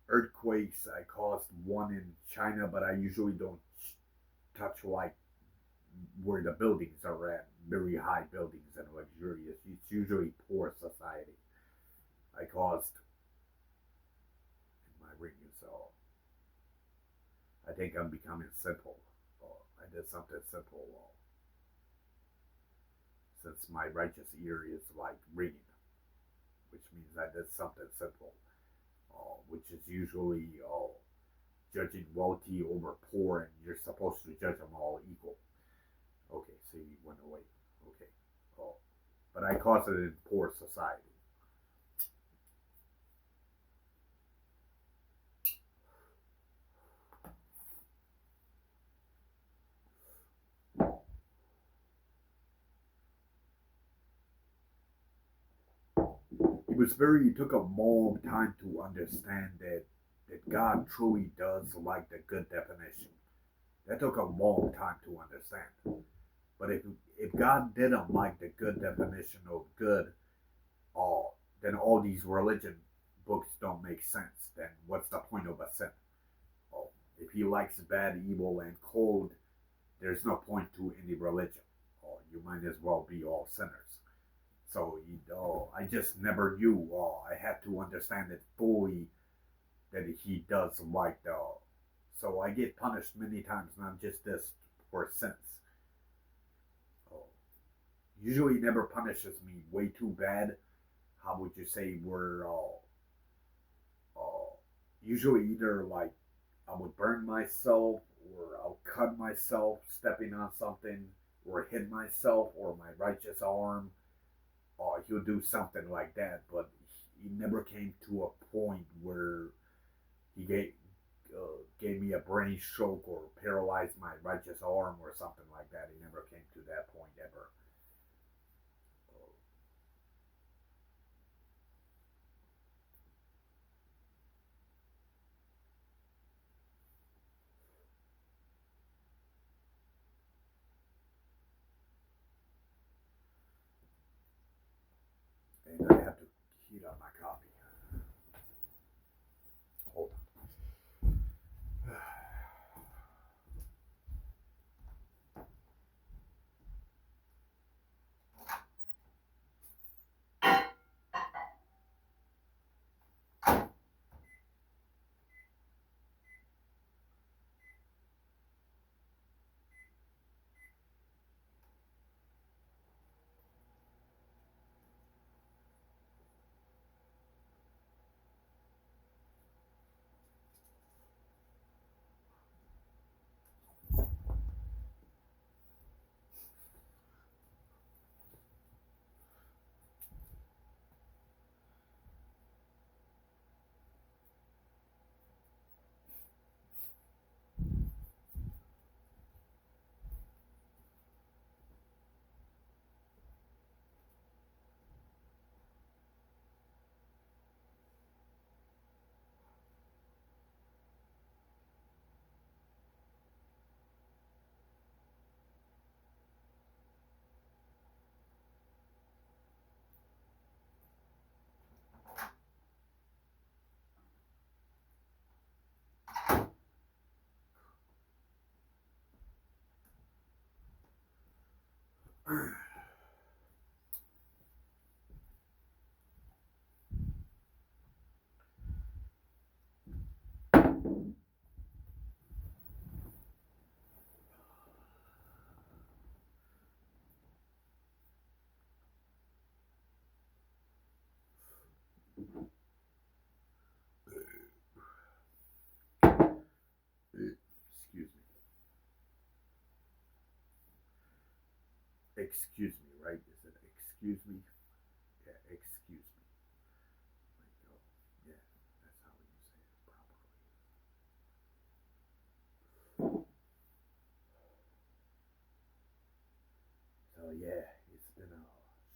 earthquakes, I caused one in China, but I usually don't touch like where the buildings are at, very high buildings and luxurious. It's usually poor society. I caused in my ring, so I think I'm becoming simple. I did something simple since my righteous ear is like ringing, which means I did something simple, which is usually judging wealthy over poor, and you're supposed to judge them all equal. Okay, so he went away. Okay, oh, but I caused it in poor society. It took a long time to understand that God truly does like the good definition. That took a long time to understand. But if God didn't like the good definition of good, then all these religion books don't make sense. Then what's the point of a sin? Oh, if He likes bad, evil, and cold, there's no point to any religion. Oh, you might as well be all sinners. So I just never knew. I had to understand it fully that He does like the. So I get punished many times, not just this for sins. Oh, usually never punishes me way too bad. How would you say we're usually either like I would burn myself or I'll cut myself stepping on something or hit myself or my righteous arm. He'll do something like that, but he never came to a point where he gave me a brain stroke or paralyzed my righteous arm or something like that. He never came to that point ever. And I have to heat up my coffee. Hold on. Excuse me. Excuse me, right? Is it excuse me? Yeah, excuse me. Like, yeah, that's how you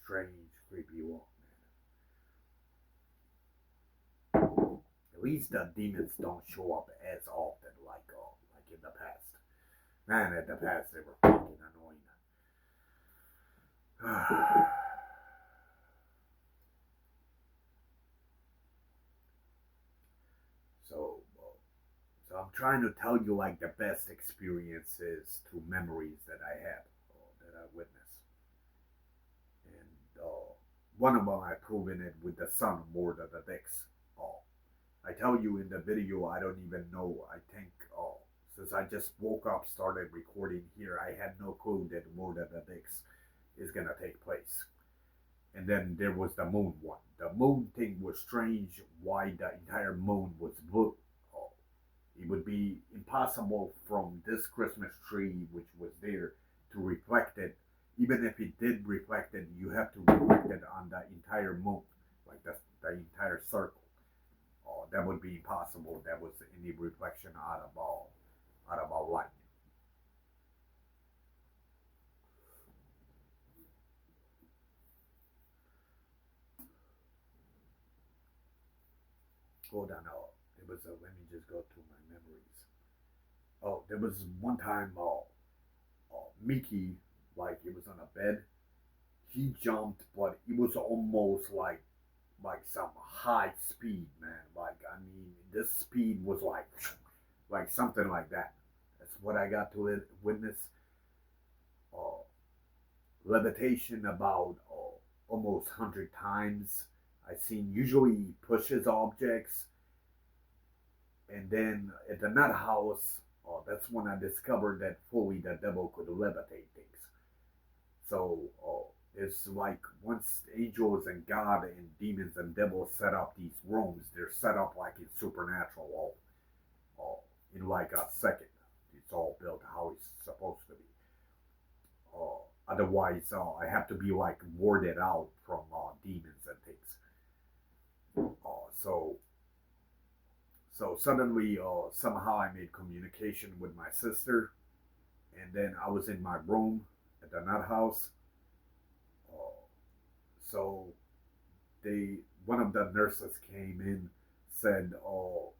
strange, creepy walk, man. At least the demons don't show up as often like in the past. Man, in the past they were fucking annoying. So, so I'm trying to tell you like the best experiences through memories that I had, that I witnessed, and one of them I proven it with the sun more than the dicks. Oh, I tell you in the video, I don't even know. I think, since I just woke up, started recording here, I had no clue that more than the dicks is gonna take place. And then there was the moon one. The moon thing was strange. Why the entire moon was blue? Oh, it would be impossible from this Christmas tree, which was there, to reflect it. Even if it did reflect it, you have to reflect it on the entire moon, like the entire circle. Oh, that would be impossible. That was any reflection out of all light. Hold on. Oh, it was. Let me just go through my memories. Oh, there was one time. Mickey, like it was on a bed. He jumped, but it was almost like some high speed, man. Like I mean, this speed was like something like that. That's what I got to witness. Uh, Levitation about almost 100 times. I seen usually he pushes objects, and then at the nut house, that's when I discovered that fully the devil could levitate things. So it's like once angels and God and demons and devils set up these rooms, they're set up like in supernatural, in like a second. It's all built how it's supposed to be. Otherwise, I have to be like warded out from demons and things. So suddenly, somehow I made communication with my sister, and then I was in my room at the nut house. Uh, so they one of the nurses came in, said, "Oh,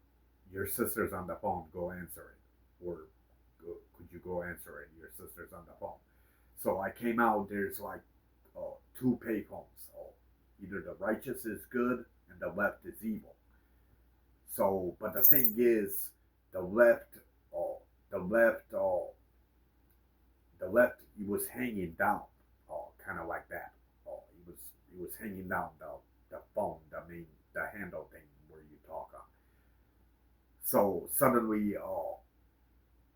your sister's on the phone. Go answer it, or could you go answer it? Your sister's on the phone." So I came out. There's like two payphones. Either the righteous is good and the left is evil. So, but the thing is, the left, uh, the left, the left, he was hanging down, kind of like that. He was hanging down the phone, the handle thing where you talk on. So suddenly,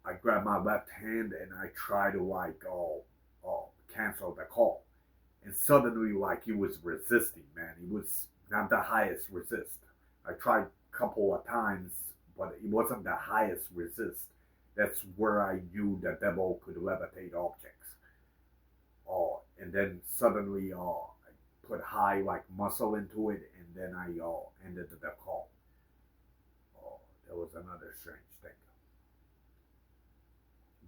I grabbed my left hand and I try to like, cancel the call. And suddenly, like he was resisting, man. He was not the highest resist. I tried a couple of times, but it wasn't the highest resist. That's where I knew the devil could levitate objects. And then suddenly, I put high like muscle into it, and then I ended the call. That was another strange thing.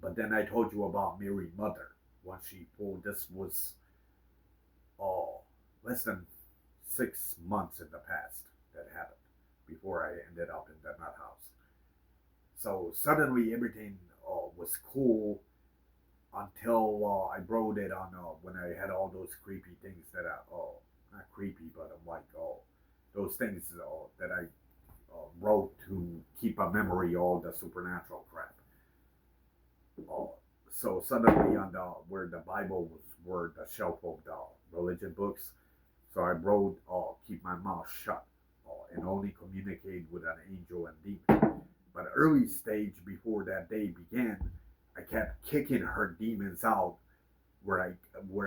But then I told you about Mary Mother. Once she pulled, this was uh, less than 6 months in the past that happened before I ended up in the nut house. So suddenly everything was cool until I wrote it on when I had all those creepy things that I not creepy, but I'm like those things that I wrote to keep a memory all the supernatural crap. Uh, so suddenly on the where the Bible was, where the shelf of the religion books, so I wrote, keep my mouth shut and only communicate with an angel and demon. But early stage before that day began, I kept kicking her demons out where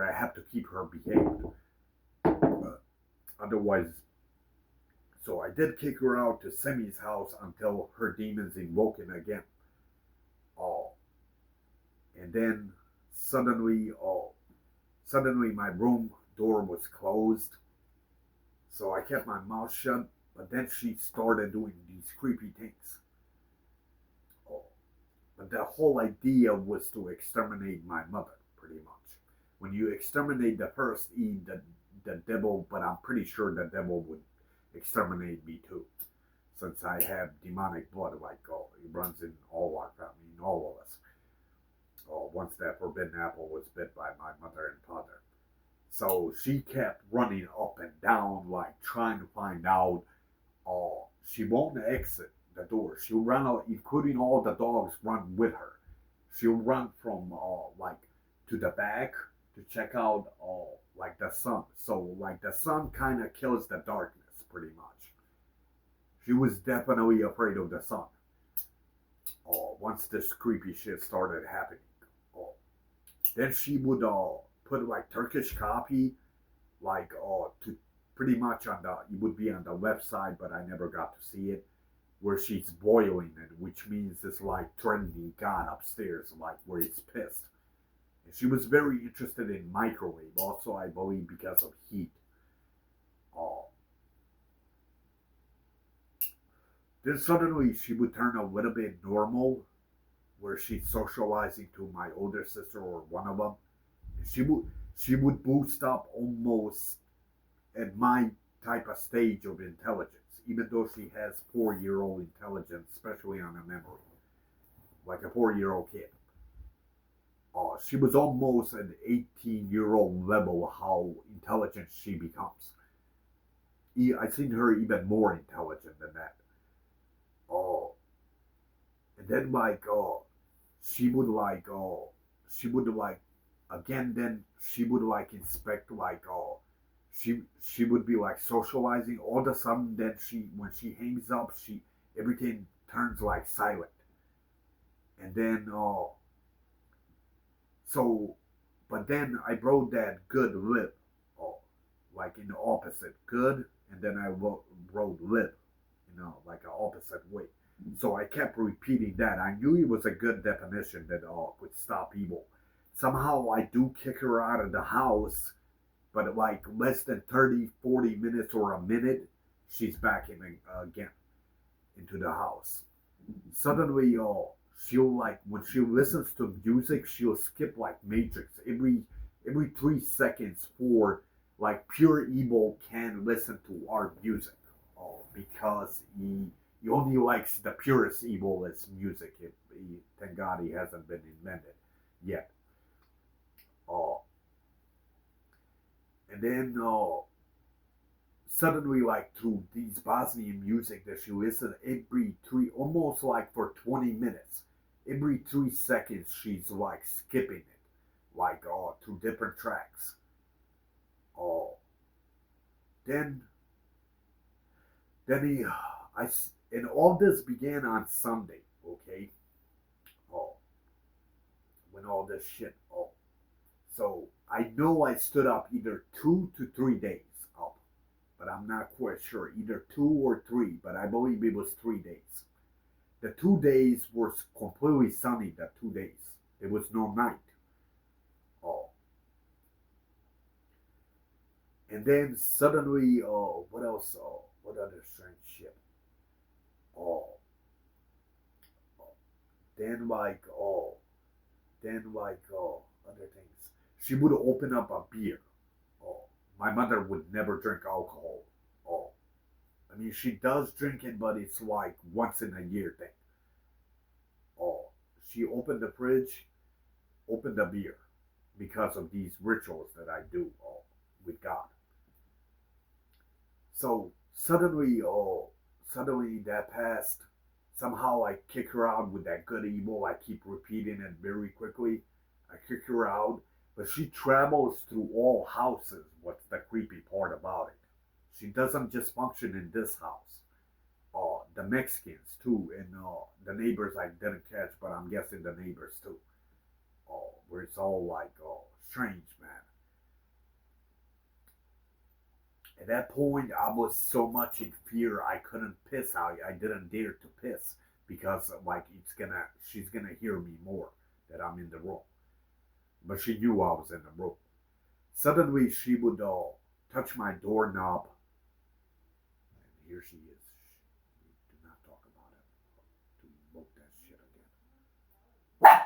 I have to keep her behaved. Otherwise, so I did kick her out to Semi's house until her demons invoking again. Oh, and then suddenly, suddenly my room door was closed. So I kept my mouth shut, but then she started doing these creepy things. Oh, but the whole idea was to exterminate my mother, pretty much. When you exterminate the first Eve, the devil, but I'm pretty sure the devil would exterminate me too, since I have demonic blood. Like, oh, it runs in all our family, in all of us. Oh, once that forbidden apple was bit by my mother and father. So she kept running up and down, like trying to find out. Oh, she won't exit the door. She'll run out, including all the dogs run with her. She'll run from like to the back to check out like the sun. So like the sun kind of kills the darkness pretty much. She was definitely afraid of the sun. Once this creepy shit started happening, oh, then she would put like Turkish coffee like to pretty much on the it would be on the website, but I never got to see it, where she's boiling it, which means it's like threatening God upstairs, like where he's pissed. And she was very interested in microwave, also I believe because of heat. Uh, then suddenly she would turn a little bit normal, where she's socializing to my older sister or one of them. And she would boost up almost at my type of stage of intelligence, even though she has 4-year-old intelligence, especially on a memory, like a 4-year-old kid. She was almost an 18-year-old level how intelligent she becomes. I seen her even more intelligent than that. Oh, and then like she would like she would like again then she would like inspect like she would be like socializing. All of a sudden, then she when she hangs up, she everything turns like silent, and then so, but then I wrote that good lip, oh, like in the opposite good, and then I wrote lip, like an opposite way. So I kept repeating that. I knew it was a good definition that would stop evil. Somehow I do kick her out of the house, but like less than 30, 40 minutes or a minute, she's back in again into the house. Suddenly, she'll like when she listens to music, she'll skip like Matrix every 3 seconds for like pure evil can listen to our music. Because he only likes the purest evil as music. Thank God he hasn't been invented yet. Uh, and then suddenly like through these Bosnian music that she listens every three, almost like for 20 minutes, every 3 seconds she's like skipping it, like to different tracks. Oh, then then he, I and all this began on Sunday. Okay, oh, when all this shit. Oh, so I know I stood up either 2 to 3 days up, but I'm not quite sure. Either 2 or 3, but I believe it was 3 days. The 2 days were completely sunny. The 2 days, there was no night. Oh, and then suddenly, what else? What other strange shit? Oh, oh. then like, oh, then like, other things. She would open up a beer. Oh, my mother would never drink alcohol. Oh, I mean, she does drink it, but it's like once in a year thing. Oh, she opened the fridge, opened the beer because of these rituals that I do with God. So suddenly that passed. Somehow I kick her out with that good evil. I keep repeating it very quickly. I kick her out, but she travels through all houses. What's the creepy part about it? She doesn't just function in this house. The Mexicans too, and the neighbors I didn't catch, but I'm guessing the neighbors too. Where it's all like, strange, man. At that point, I was so much in fear I couldn't piss. I didn't dare to piss because like she's gonna hear me more that I'm in the room. But she knew I was in the room. Suddenly, she would touch my doorknob, and here she is. Do not talk about it. To invoke that shit again.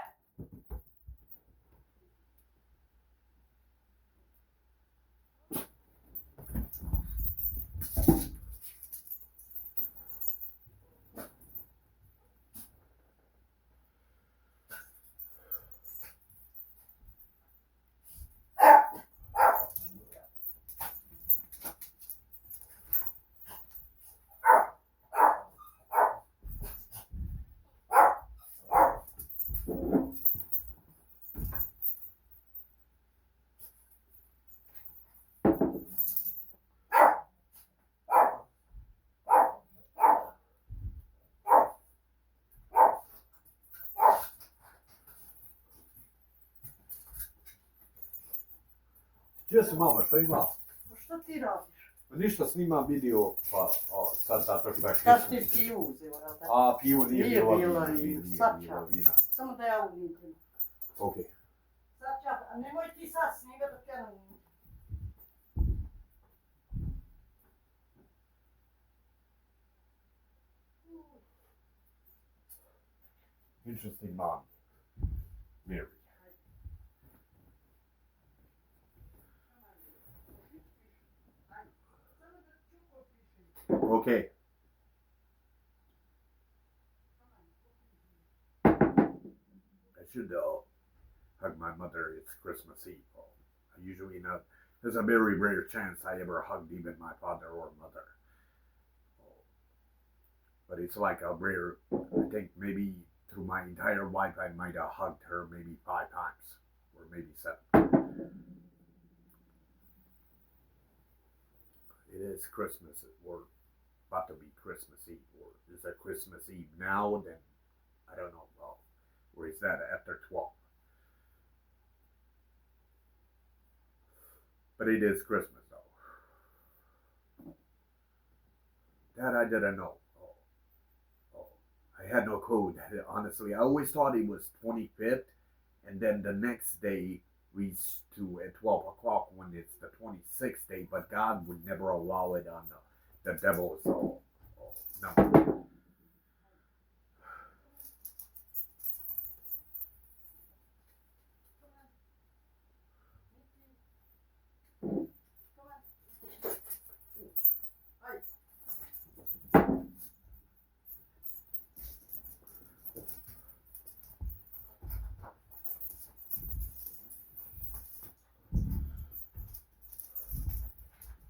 Gdje si mama, šta ima? Pa šta ti radiš? Ništa, snimam video, pa sad zato što je Šta si ti pivu uzela, jel da? A, pivo nije bilo bilo vina. vino, Nije sad bilo ću. vina. Samo da ja uvidim. Ok. Sad ću, a nemoj ti sad snima dok ja ne uvidim. Interesting mom. Mary. Okay. I should hug my mother. It's Christmas Eve. I usually not. There's a very rare chance I ever hugged even my father or mother. But it's like a rare. I think maybe through my entire life I might have hugged her maybe 5 times or maybe 7. It is Christmas. We're about to be Christmas Eve. Or is it Christmas Eve now? Then I don't know. Well, or is that after 12? But it is Christmas though. That I didn't know. I had no clue. Honestly, I always thought it was 25th, and then the next day reached to at 12 o'clock when it's the 26th day. But God would never allow it on the devil's number.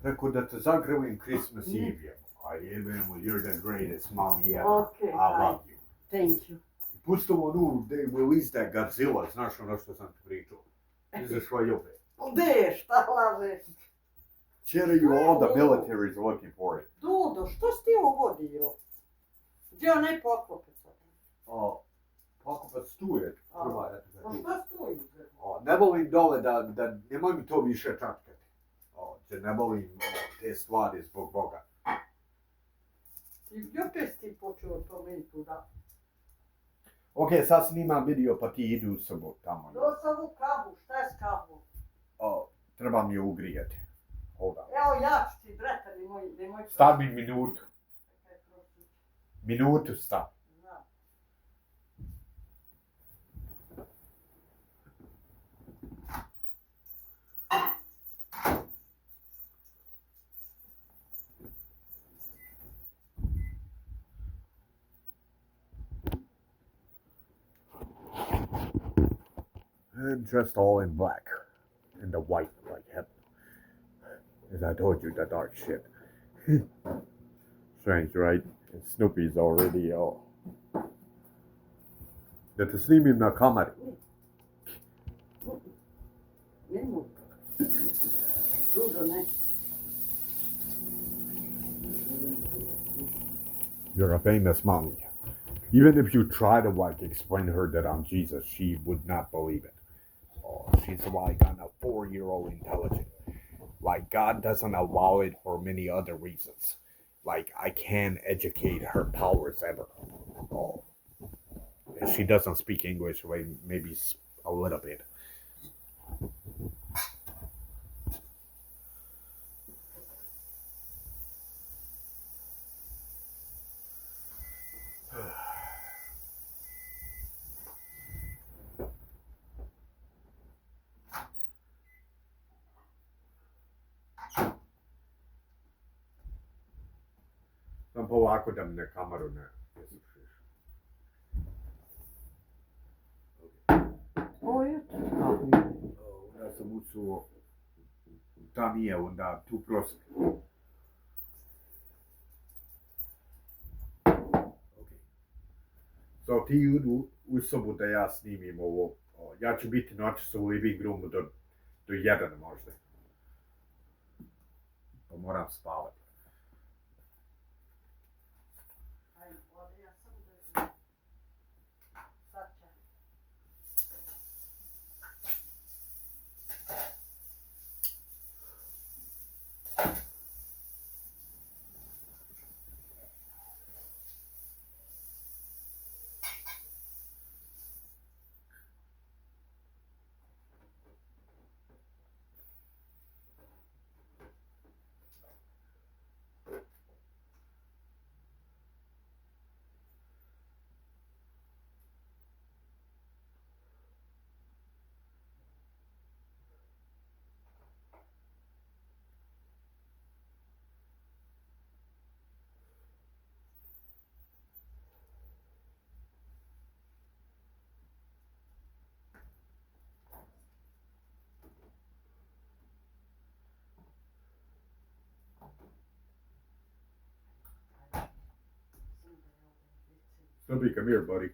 Rekao da te zagrlim Christmas Eve. I even when you're the greatest mommy ever. Okay, I love you. Thank you. Pustimo onu, they released that Godzilla, znaš ono što sam ti pričao. Izašla je opet. Gde, šta lažeš? Cherry, all the military is looking for it. Dudo, što si ti uvodio? Gdje onaj poklopac? Pokupac tu je. Pa šta stoji? Ne volim dole da nemoj mi to više čačkati. Ne volim te stvari zbog Boga. I opet si počeo to meni tu da. Ok, sad snimam video pa ti idu u sobu tamo. Do sam u kahu, šta je s kahom? Trebam je ugrijati. Hold on. Evo ja ću ti, brete, nemoj... Stavi minutu. Minutu stavi. Znam. And dressed all in black. And the white, like heaven. As I told you, the dark shit. Strange, right? And Snoopy's already Da te snimim na kameri. Nemoj. Dudo, ne. You're a famous mommy. Even if you try to explain to her that I'm Jesus, she would not believe it. She's like on a 4-year-old intelligent. Like God doesn't allow it for many other reasons. Like I can't educate her powers ever. If she doesn't speak English, maybe a little bit. Sam polako da mi na kameru ne ispušiš. Ovo je to. Onda sam usuo, ta nije, onda tu prosek. So ti idu u sobu da ja snimim ovo. Ja ću biti noćas u living roomu do 1 možda. Pa moram spavati. Snoopy, come here, buddy.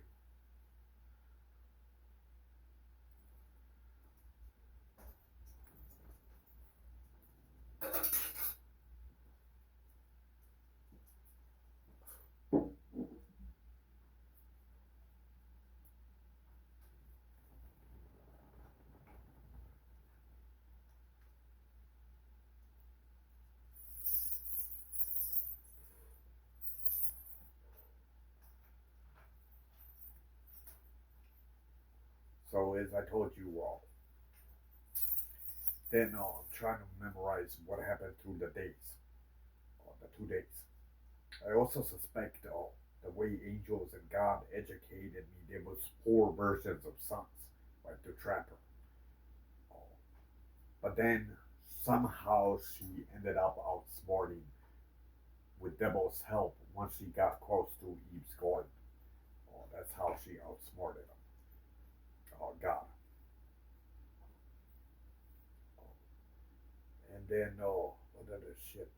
So as I told you all, then I'm trying to memorize what happened through the days, the 2 days. I also suspect the way angels and God educated me, there was 4 versions of sons, like the trapper. Uh, but then somehow she ended up outsmarting with Devil's help once she got close to Eve's garden. That's how she outsmarted him. God. And then, what other shit?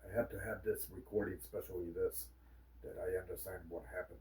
I had to have this recording, especially this, that I understand what happened.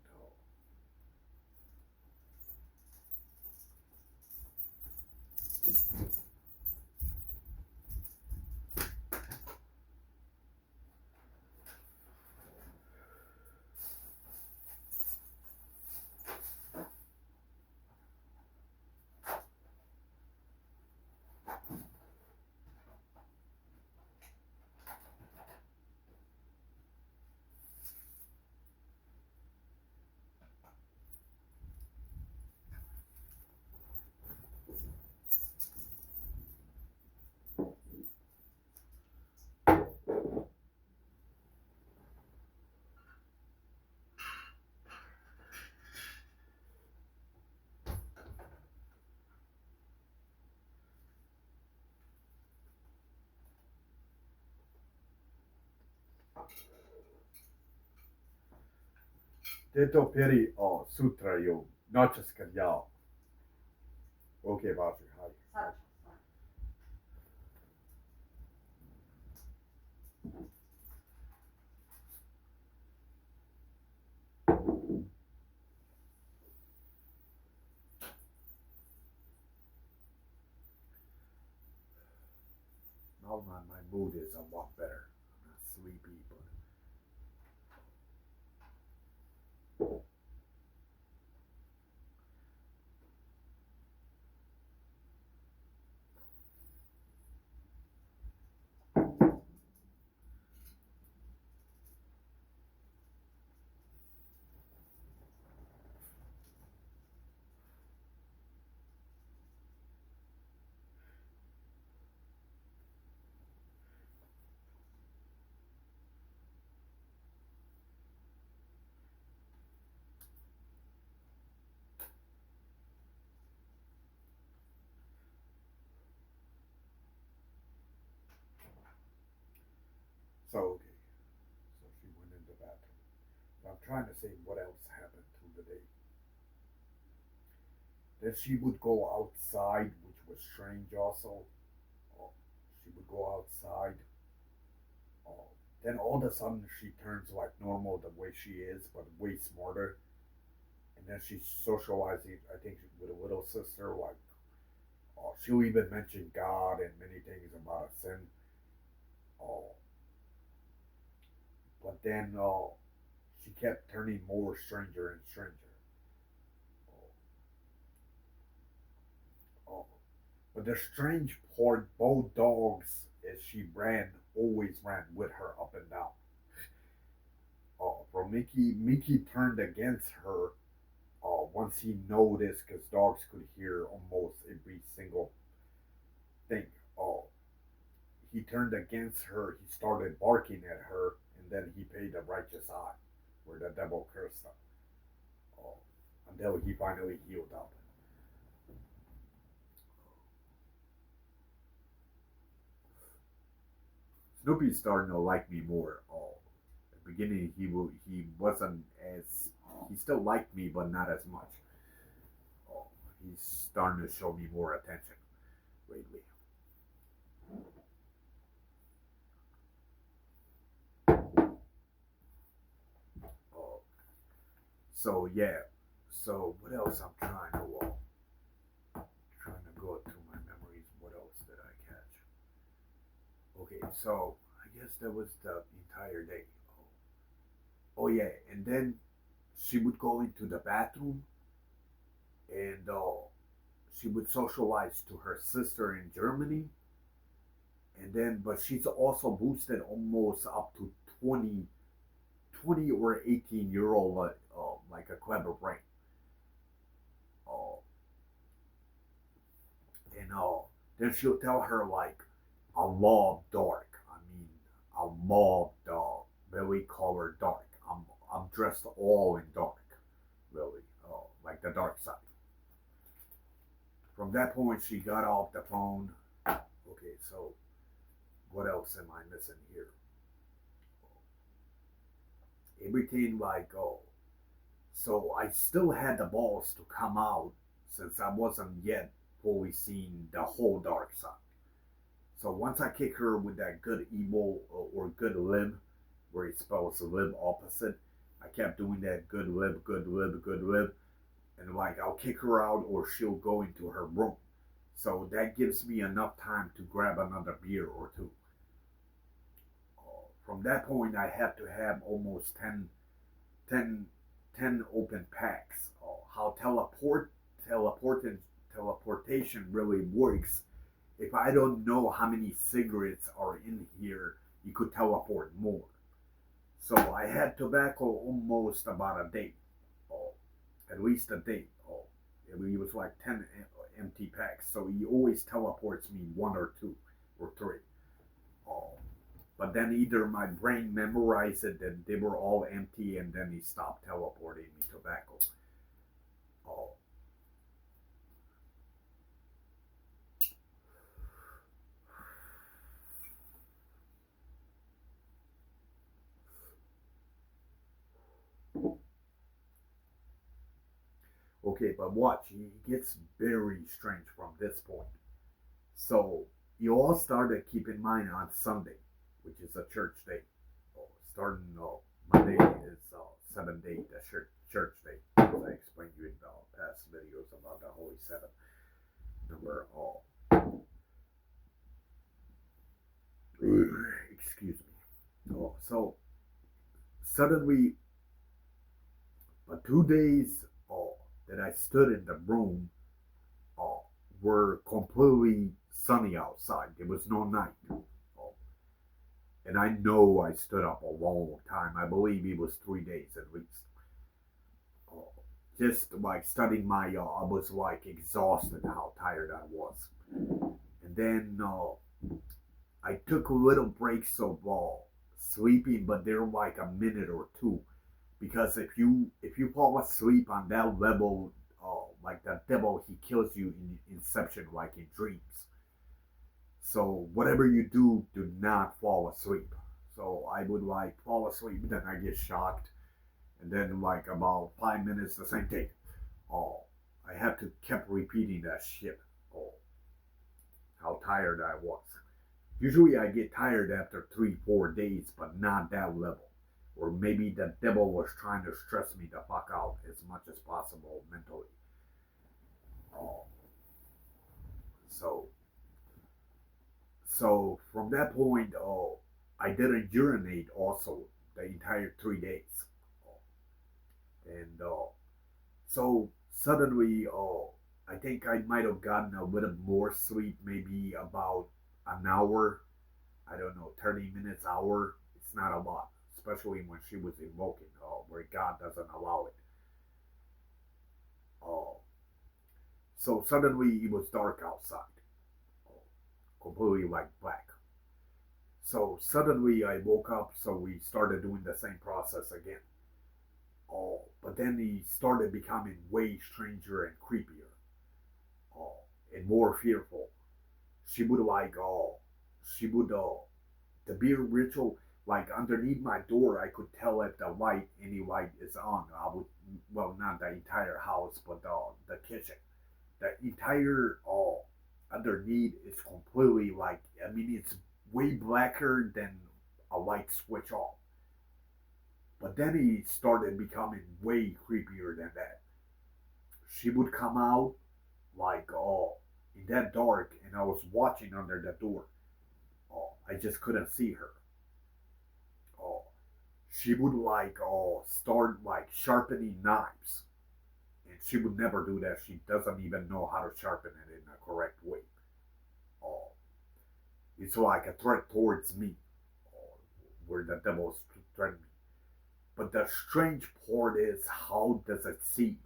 Detto peri sutra io, noches cagliao. Okay, Vajri, hi. Sä. Now my mood is a lot better. I'm not sleepy, but so okay. So she went in the bathroom. So I'm trying to say what else happened through the day. Then she would go outside, which was strange also. Oh, she would go outside. Oh, then all of a sudden she turns like normal the way she is, but way smarter. And then she's socializing, I think, with a little sister. Like, she'll even mention God and many things about a sin. Oh, but then she kept turning more stranger and stranger. Oh, but the strange part, both dogs, as she ran, always ran with her up and down. From Mickey turned against her once he noticed, because dogs could hear almost every single thing. Uh, he turned against her. He started barking at her, and then he paid a righteous eye, where the devil cursed him. Uh, until he finally healed up. Snoopy's starting to like me more. At the beginning, he wasn't as he still liked me, but not as much. Oh, he's starting to show me more attention lately. Oh, So yeah. So what else I'm trying to go through my memories. What else did I catch? Okay, so I guess that was the entire day. Oh yeah, and then she would go into the bathroom and she would socialize to her sister in Germany, and then but she's also boosted almost up to 20 or 18-year old like a clever brain. Uh, and then she'll tell her like a law of dark. I mean, a law of very color dark. I'm dressed all in dark, really, like the dark side. From that point, she got off the phone. Okay, so what else am I missing here? Everything like so I still had the balls to come out since I wasn't yet fully seeing the whole dark side. So once I kick her with that good evil or good lib, where it spells lib opposite, I kept doing that good lib, good lib, good lib, and like I'll kick her out or she'll go into her room. So that gives me enough time to grab another beer or two. From that point, I have to have almost 10, 10 open packs. How teleportation really works. If I don't know how many cigarettes are in here, you could teleport more. So I had tobacco almost about a day, oh, at least a day. Oh, it was like 10 empty packs. So he always teleports me one or two or three. Oh, but then either my brain memorized it that they were all empty, and then he stopped teleporting me tobacco. Oh, okay, but watch, he gets very strange from this point. So you all started keep in mind on Sunday, which is a church day. Oh, starting Monday is 7 day, the church day. As I explained to you in the past videos about the Holy Seven number. Oh, excuse me. Oh, so suddenly, 2 days that I stood in the room uh, were completely sunny outside. There was no night. Oh, and I know I stood up a long time. I believe it was 3 days at least. Oh, just like studying I was like exhausted how tired I was. And then I took little breaks of sleeping, but they're like a minute or two. Because if you fall asleep on that level, like the devil, he kills you in Inception, like in dreams. So whatever you do, do not fall asleep. So I would like fall asleep, then I get shocked, and then like about 5 minutes, the same thing. Oh, I have to kept repeating that shit. Oh, how tired I was. Usually I get tired after 3, 4 days, but not that level. Or maybe the devil was trying to stress me the fuck out as much as possible mentally. Oh, so so from that point, I didn't urinate also the entire 3 days, and so suddenly, I think I might have gotten a little more sleep, maybe about an hour. I don't know, 30 minutes, hour. It's not a lot, especially when she was invoking, where God doesn't allow it. Uh, so suddenly it was dark outside, uh, completely like black. So suddenly I woke up, so we started doing the same process again. But then he started becoming way stranger and creepier, and more fearful. She would like, she would, the beer ritual, like underneath my door, I could tell if the light, any light is on. I would, well, not the entire house, but the kitchen. The entire, underneath is completely like, I mean, it's way blacker than a light switch off. But then he started becoming way creepier than that. She would come out like, oh, in that dark, and I was watching under the door. Oh, I just couldn't see her. Oh, she would like, oh, start like sharpening knives, and she would never do that. She doesn't even know how to sharpen it in a correct way. Oh, it's like a threat towards me, oh, where the devil's threatening me. But the strange part is, how does it see?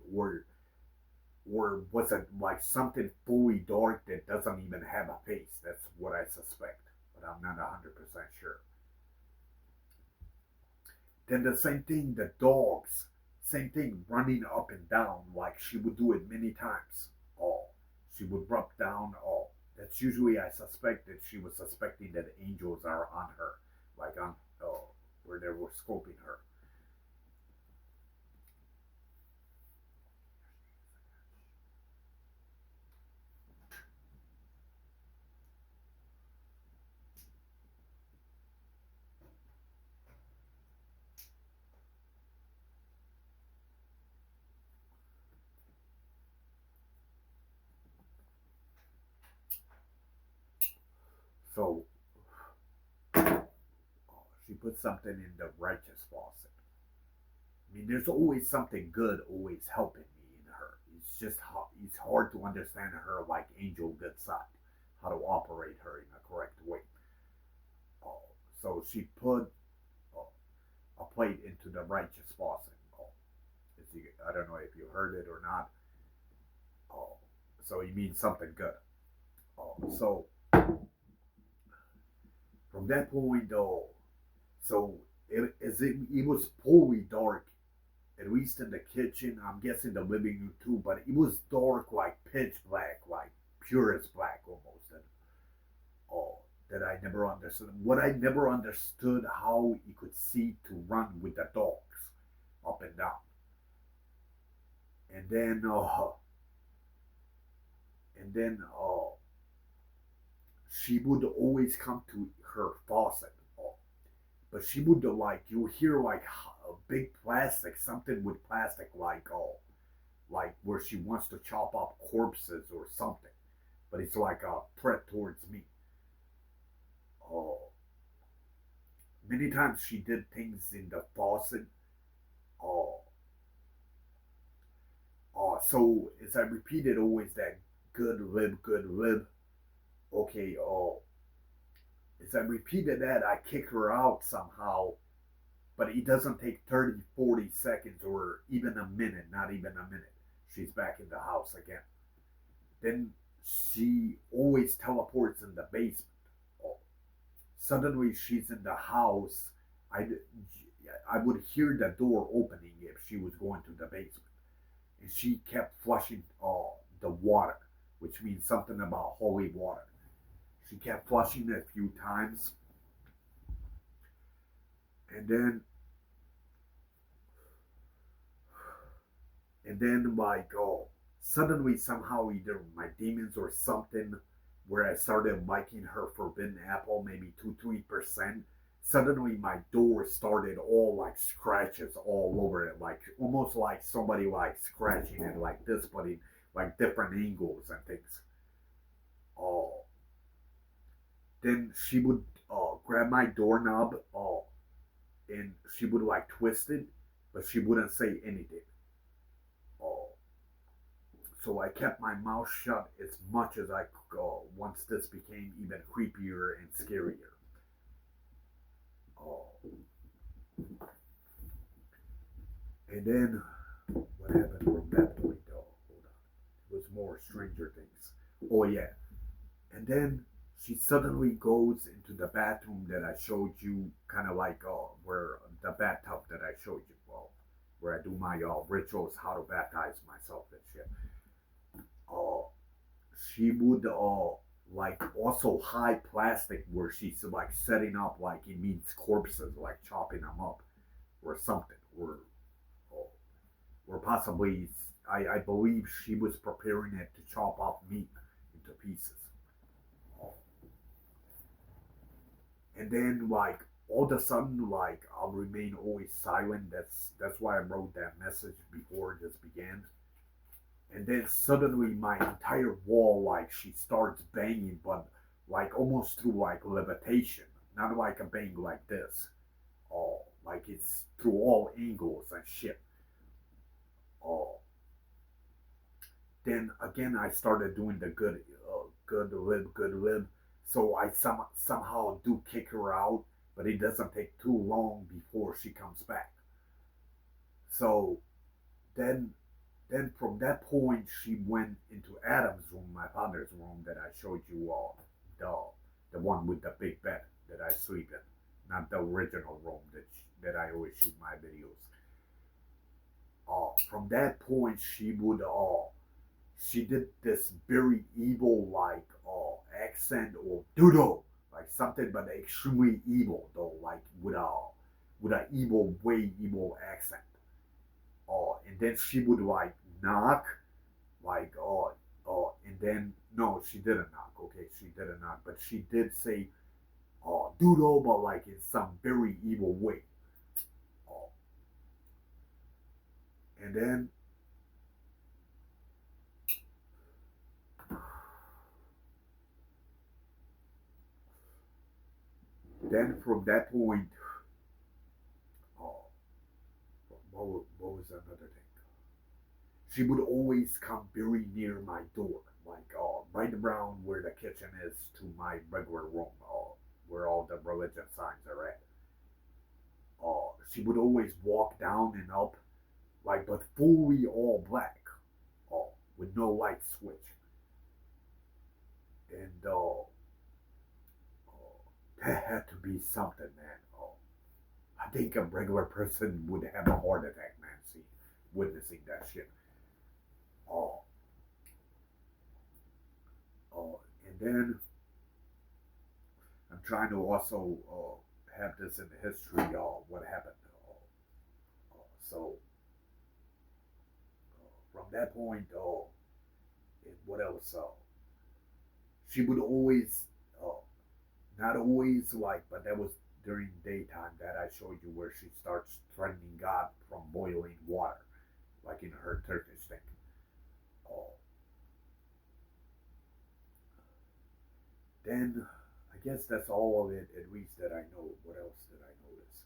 Or was it like something fully dark that doesn't even have a face? That's what I suspect, but I'm not 100% sure. Then the same thing, the dogs, same thing, running up and down, like she would do it many times. Oh, she would rub down. Oh, that's usually, I suspect that she was suspecting that angels are on her, like on, oh, where they were scoping her. So, oh, she put something in the righteous faucet. I mean, there's always something good always helping me in her. It's just it's hard to understand her like angel good side, how to operate her in a correct way. Oh, so she put oh, a plate into the righteous faucet. Oh, I don't know if you heard it or not. Oh, so it means something good. Oh, so from that point though, so it was fully dark, at least in the kitchen. I'm guessing the living room too, but it was dark, like pitch black, like purest black almost. And oh, that I never understood. What I never understood, how he could see to run with the dogs up and down. And then, she would always come to her faucet, but she would like, you hear like a big plastic, something with plastic, like where she wants to chop up corpses or something, but it's like a threat towards me. Oh, many times she did things in the faucet. Oh, so as I repeated always that good live. Okay, as I repeated that, I kick her out somehow, but it doesn't take 30, 40 seconds or even a minute, not even a minute. She's back in the house again. Then she always teleports in the basement. Oh, suddenly she's in the house. I, I would hear the door opening if she was going to the basement. And she kept flushing the water, which means something about holy water. She kept flushing it a few times. And then like, oh, suddenly somehow either my demons or something, where I started liking her forbidden apple, maybe 2-3%. Suddenly my door started all like scratches all over it, like almost like somebody like scratching it like this, but in like different angles and things. Oh, then she would grab my doorknob, and she would like twist it, but she wouldn't say anything. Oh, so I kept my mouth shut as much as I could go once this became even creepier and scarier. Oh, and then what happened from that point? Oh, hold on. It was more Stranger Things. Oh yeah, and then she suddenly goes into the bathroom that I showed you, kind of like where the bathtub that I showed you, well, where I do my rituals, how to baptize myself and shit. Uh, she would like also hide plastic where she's like setting up, like it means corpses, like chopping them up or something, or, or possibly I believe she was preparing it to chop up meat into pieces. And then like all of a sudden, like I'll remain always silent. That's why I wrote that message before this began. And then suddenly my entire wall, like she starts banging, but like almost through like levitation, not like a bang like this. Oh, like it's through all angles and shit. Oh, then again I started doing the good lib. So I somehow do kick her out, but it doesn't take too long before she comes back. So then then from that point she went into Adam's room, my father's room that I showed you all, the one with the big bed that I sleep in, not the original room that I always shoot my videos. From that point she did this very evil like accent or doodle like something but extremely evil though like with a evil way evil accent. And then she would like knock like and then no she didn't knock, okay, she didn't knock, but she did say doodle but like in some very evil way. uh, and then from that point uh, what was another thing? She would always come very near my door, like right around where the kitchen is to my regular room, where all the religion signs are at. She would always walk down and up, like but fully all black, with no light switch, and that had to be something, man. I think a regular person would have a heart attack, man. See, witnessing that shit. Oh, and then I'm trying to also have this in the history, what happened. So from that point, what else? She would always, uh, not always like, but that was during daytime that I showed you where she starts threatening God from boiling water, like in her Turkish thing. Uh, then I guess that's all of it, at least that I know. What else did I notice?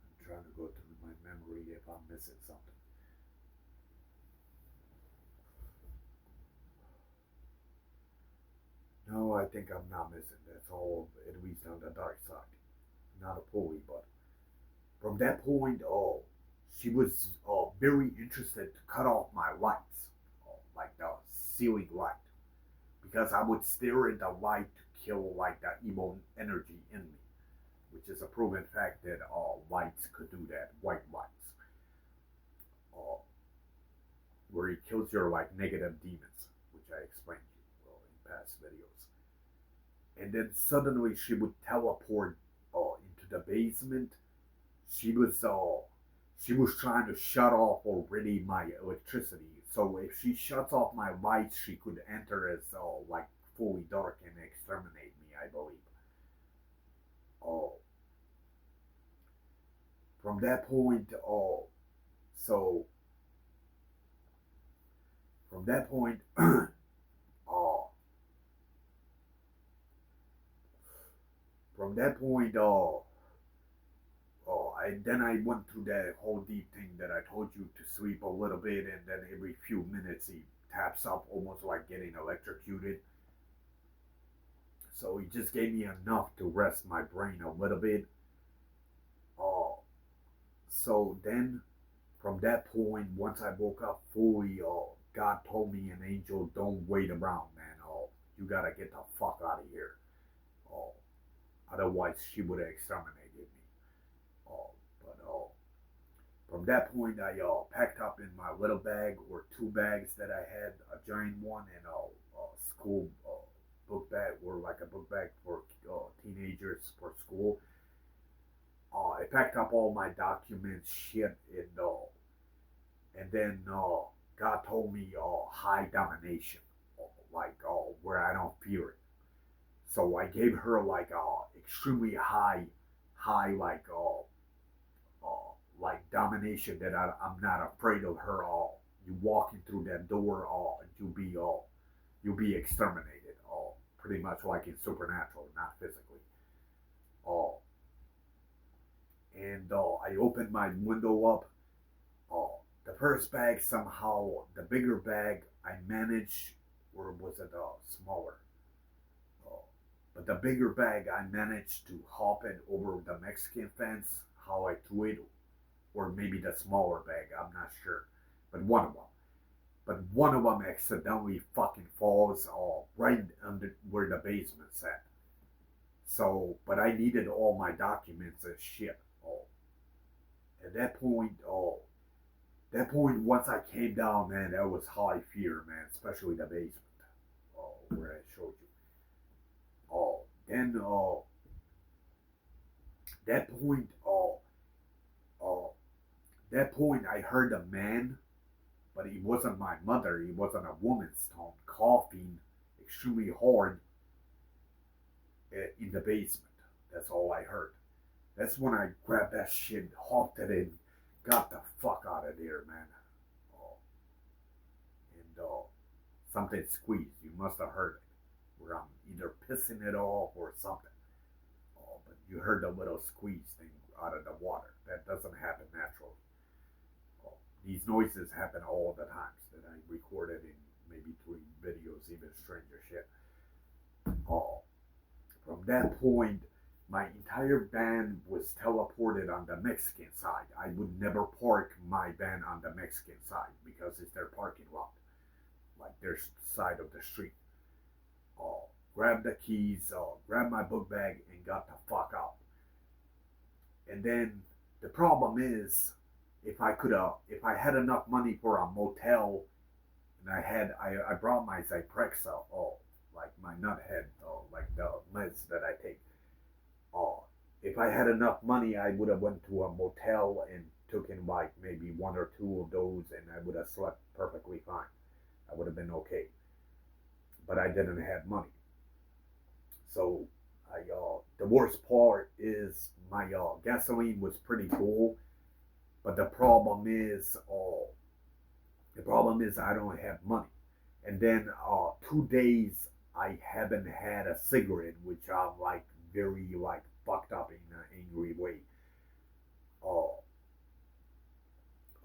I'm trying to go through my memory if I'm missing something. No, I think I'm not missing. That's all, at least on the dark side. Not a fully, but from that point, she was very interested to cut off my lights, like the ceiling light, because I would stare at the light to kill like the evil energy in me, which is a proven fact that lights could do that. White lights, uh, where it kills your like negative demons, which I explained to you in past videos. And then suddenly she would teleport into the basement. She was uh, she was trying to shut off already my electricity. So if she shuts off my lights, she could enter as like fully dark and exterminate me, I believe. Oh, from that point, so from that point, from that point, I went through that whole deep thing that I told you to sleep a little bit, and then every few minutes he taps up, almost like getting electrocuted. So he just gave me enough to rest my brain a little bit. Uh, so then, from that point, once I woke up fully, God told me, an angel, don't wait around, man. You gotta get the fuck out of here. Uh, Otherwise, she would have exterminated me. But from that point, I packed up in my little bag or two bags that I had, a giant one and a school book bag, or like a book bag for teenagers for school. I packed up all my documents, shit, and then God told me high domination, like where I don't fear it. So I gave her like extremely high like domination that I'm not afraid of her all. You walking through that door all, you'll be exterminated all, pretty much like in Supernatural, not physically all. And I opened my window up. The first bag somehow, the bigger bag, I managed, or was it smaller? Uh, but the bigger bag, I managed to hop it over the Mexican fence. How I threw it, or maybe the smaller bag, I'm not sure. But one of them. But one of them accidentally fucking falls right under where the basement's at. So, but I needed all my documents and shit. At that point, once I came down, man, that was high fear, man, especially the basement, where I showed you. Then, that point, that point, I heard a man, but he wasn't my mother. He wasn't a woman's tone, coughing extremely hard in the basement. That's all I heard. That's when I grabbed that shit, hopped it in, got the fuck out of there, man. Oh, and something squeezed. You must have heard it. Where I'm either pissing it off or something. Oh, but you heard the little squeeze thing out of the water. That doesn't happen naturally. Oh, these noises happen all the times that I recorded in maybe 3 videos, even stranger shit. Oh, from that point, my entire van was teleported on the Mexican side. I would never park my van on the Mexican side because it's their parking lot, like their side of the street. Grabbed the keys, grabbed my book bag, and got the fuck out. And then the problem is, if I had enough money for a motel, and I brought my Zyprexa, like my nuthead, like the meds that I take. Uh, if I had enough money, I would have went to a motel and took in like maybe 1 or 2 of those, and I would have slept perfectly fine. I would have been okay. But I didn't have money. So the worst part is my gasoline was pretty cool, but the problem is I don't have money. And then 2 days I haven't had a cigarette, which I'm like very like fucked up in an angry way. Uh,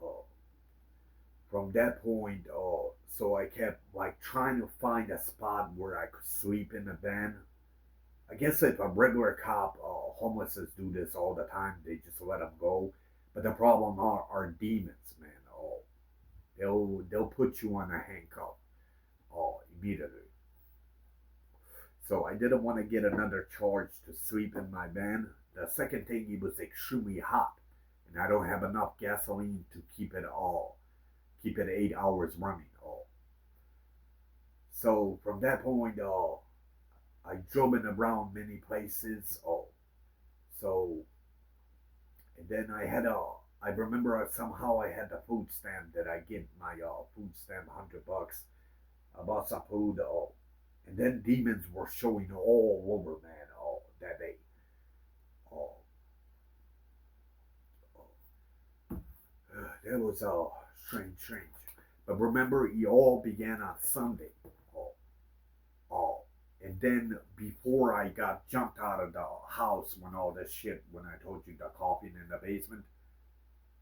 uh, from that point, so I kept like trying to find a spot where I could sleep in the van. I guess if a regular cop, homelesses do this all the time, they just let them go. But the problem are demons, man. They'll put you on a handcuff, immediately. So I didn't want to get another charge to sleep in my van. The second thing, it was extremely hot, and I don't have enough gasoline to keep it 8 hours running. So from that point, I drove in around many places. So and then I remember somehow I had the food stamp that I get my food stamp $100. I bought some food. And then demons were showing all over, man. That day. Oh, that was strange. But remember, it all began on Sunday. Oh, oh. And then before I got jumped out of the house when I told you the coffin in the basement,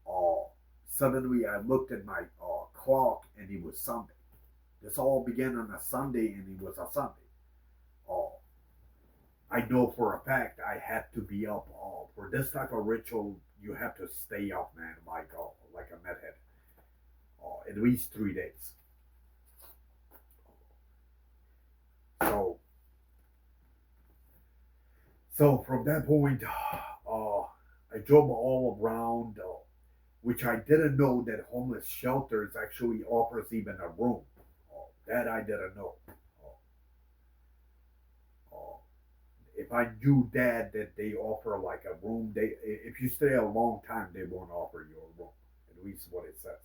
oh, suddenly I looked at my clock and it was Sunday. This all began on a Sunday and it was a Sunday. Oh, I know for a fact I had to be up. For this type of ritual, you have to stay up, man, like a medhead. At least 3 days. So, so from that point, I drove all around, which I didn't know that homeless shelters actually offers even a room. That I didn't know. Uh, if I knew that they offer like a room, they if you stay a long time, they won't offer you a room. At least what it says.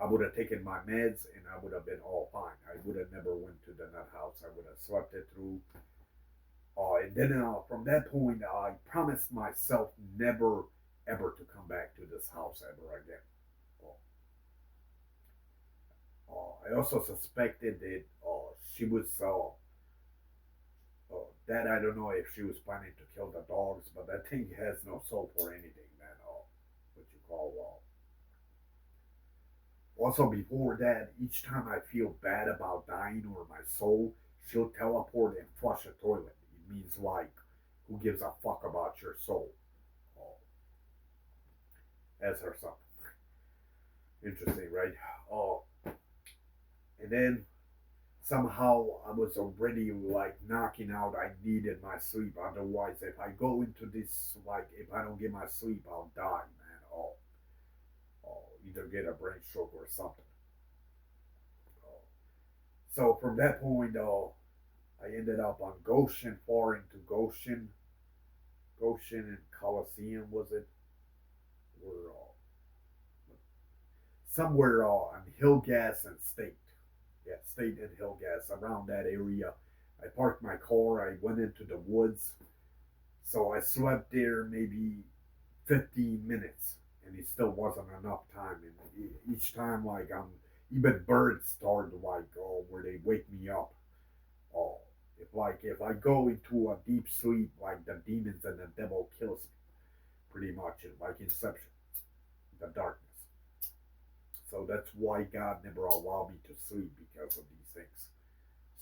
I would have taken my meds and I would have been all fine. I would have never went to the nut house. I would have slept it through, And then from that point, I promised myself never ever to come back to this house ever again. I also suspected that she was that I don't know if she was planning to kill the dogs, but that thing has no soul for anything, man. What you call Also, before that, each time I feel bad about dying or my soul, she'll teleport and flush a toilet. It means like, who gives a fuck about your soul? Oh, as her son. Interesting, right? Oh, and then somehow I was already like knocking out. I needed my sleep. Otherwise, if I go into this, like, if I don't get my sleep, I'll die, man. Either get a brain stroke or something. Oh. So from that point, I ended up on Goshen, far into Goshen and Coliseum, was it? Or somewhere on Hillgas and State. Yeah, State and Hillgas, around that area. I parked my car. I went into the woods. So I slept there maybe 15 minutes, and it still wasn't enough time. And each time, like, even birds started like, where they wake me up. Oh, if I go into a deep sleep, like the demons and the devil kills me, pretty much, like Inception, the darkness. So that's why God never allowed me to sleep because of these things.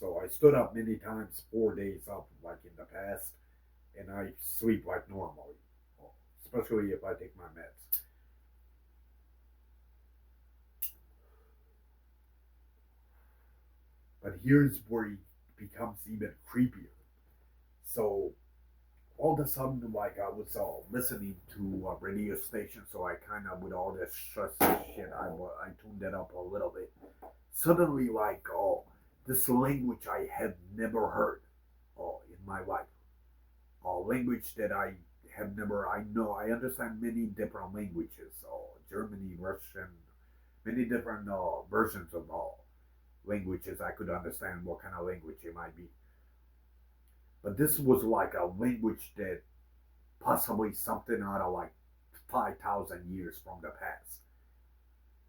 So I stood up many times, 4 days up, like in the past, and I sleep like normally, especially if I take my meds. But here's where it becomes even creepier. So all of a sudden, like I was listening to a radio station, so I kind of, with all this stress and shit, I tuned it up a little bit. Suddenly, like, this language I had never heard, in my life, language that I have never. I understand many different languages, Germany, Russian, many different versions of languages. I could understand what kind of language it might be, but this was like a language that possibly something out of like 5,000 years from the past.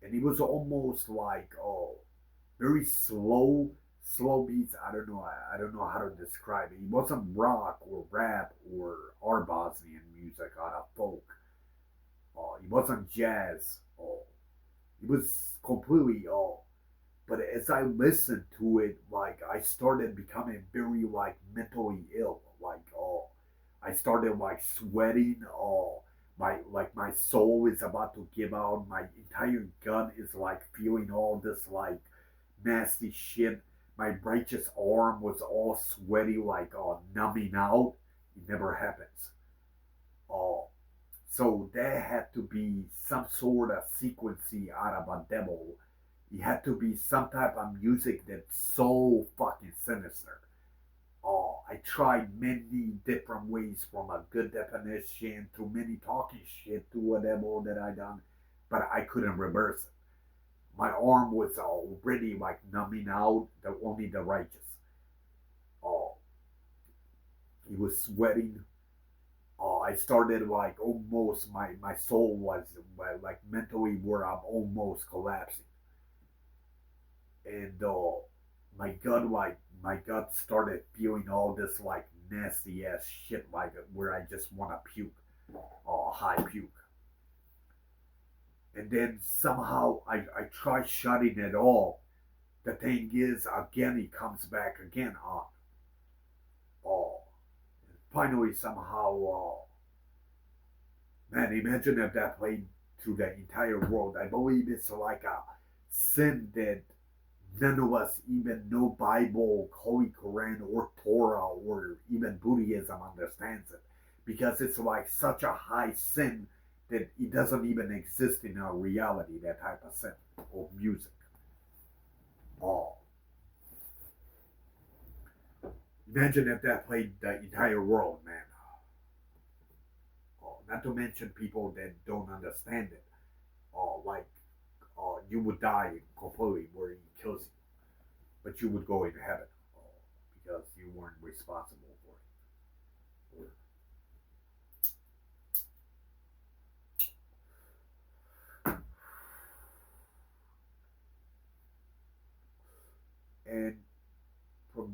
And it was almost like, very slow beats. I don't know how to describe it. It wasn't rock or rap or our Bosnian music out of folk. It wasn't jazz. It was completely but as I listened to it, like I started becoming very like mentally ill. Like I started like sweating. My soul is about to give out. My entire gut is like feeling all this like nasty shit. My righteous arm was all sweaty, like numbing out. It never happens. Uh, so there had to be some sort of sequency out of a devil. It had to be some type of music that's so fucking sinister. I tried many different ways, from a good definition to many talking shit to whatever that I done, but I couldn't reverse it. My arm was already like numbing out. Only the righteous. Oh, he was sweating. I started like almost my soul was like mentally where I'm almost collapsing, and my gut started feeling all this like nasty ass shit, like where I just want to puke, high puke. And then somehow I try shutting it off. The thing is, again, he comes back again on. Oh, and finally, somehow, man, imagine if that played through the entire world. I believe it's like a sin that none of us even know Bible, Holy Quran, or Torah, or even Buddhism understands it. Because it's like such a high sin that it doesn't even exist in our reality, that type of sin of music. Oh, imagine if that played the entire world, man. Not to mention people that don't understand it. Like, you would die completely where he kills you, but you would go into heaven because you weren't responsible for it.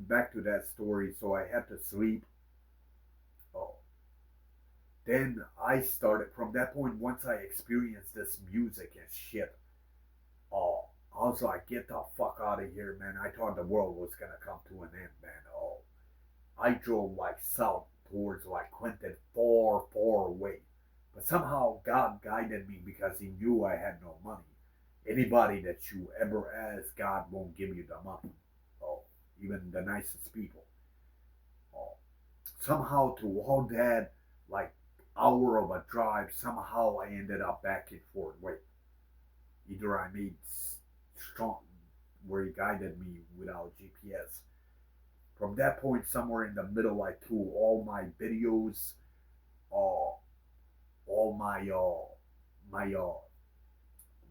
back to that story. So I had to sleep. Oh, then I started from that point. Once I experienced this music and shit, oh, I was like, get the fuck out of here, man. I thought the world was gonna come to an end, man. Oh, I drove like south towards like Quentin, far, far away. But somehow God guided me because He knew I had no money. Anybody that you ever ask, God won't give you the money. Oh, even the nicest people. Oh, somehow through all that, like hour of a drive, somehow I ended up back in Fort Wayne. Either I made strong where He guided me without GPS. From that point, somewhere in the middle, I threw all my videos, uh, all my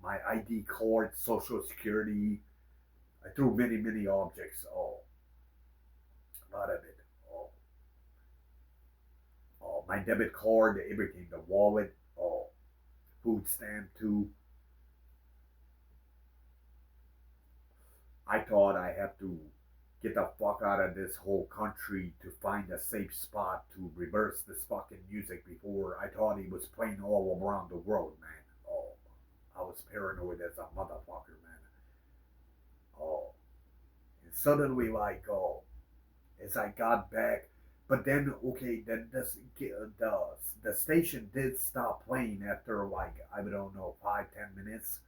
my ID card, social security. I threw many objects, out of it. My debit card, everything, the wallet, food stamp too. I thought I have to get the fuck out of this whole country to find a safe spot to reverse this fucking music before I thought he was playing all around the world, man. Oh, I was paranoid as a motherfucker, man. Oh, and suddenly, like, as I got back, but then okay, then the station did stop playing after like I don't know 5-10 minutes,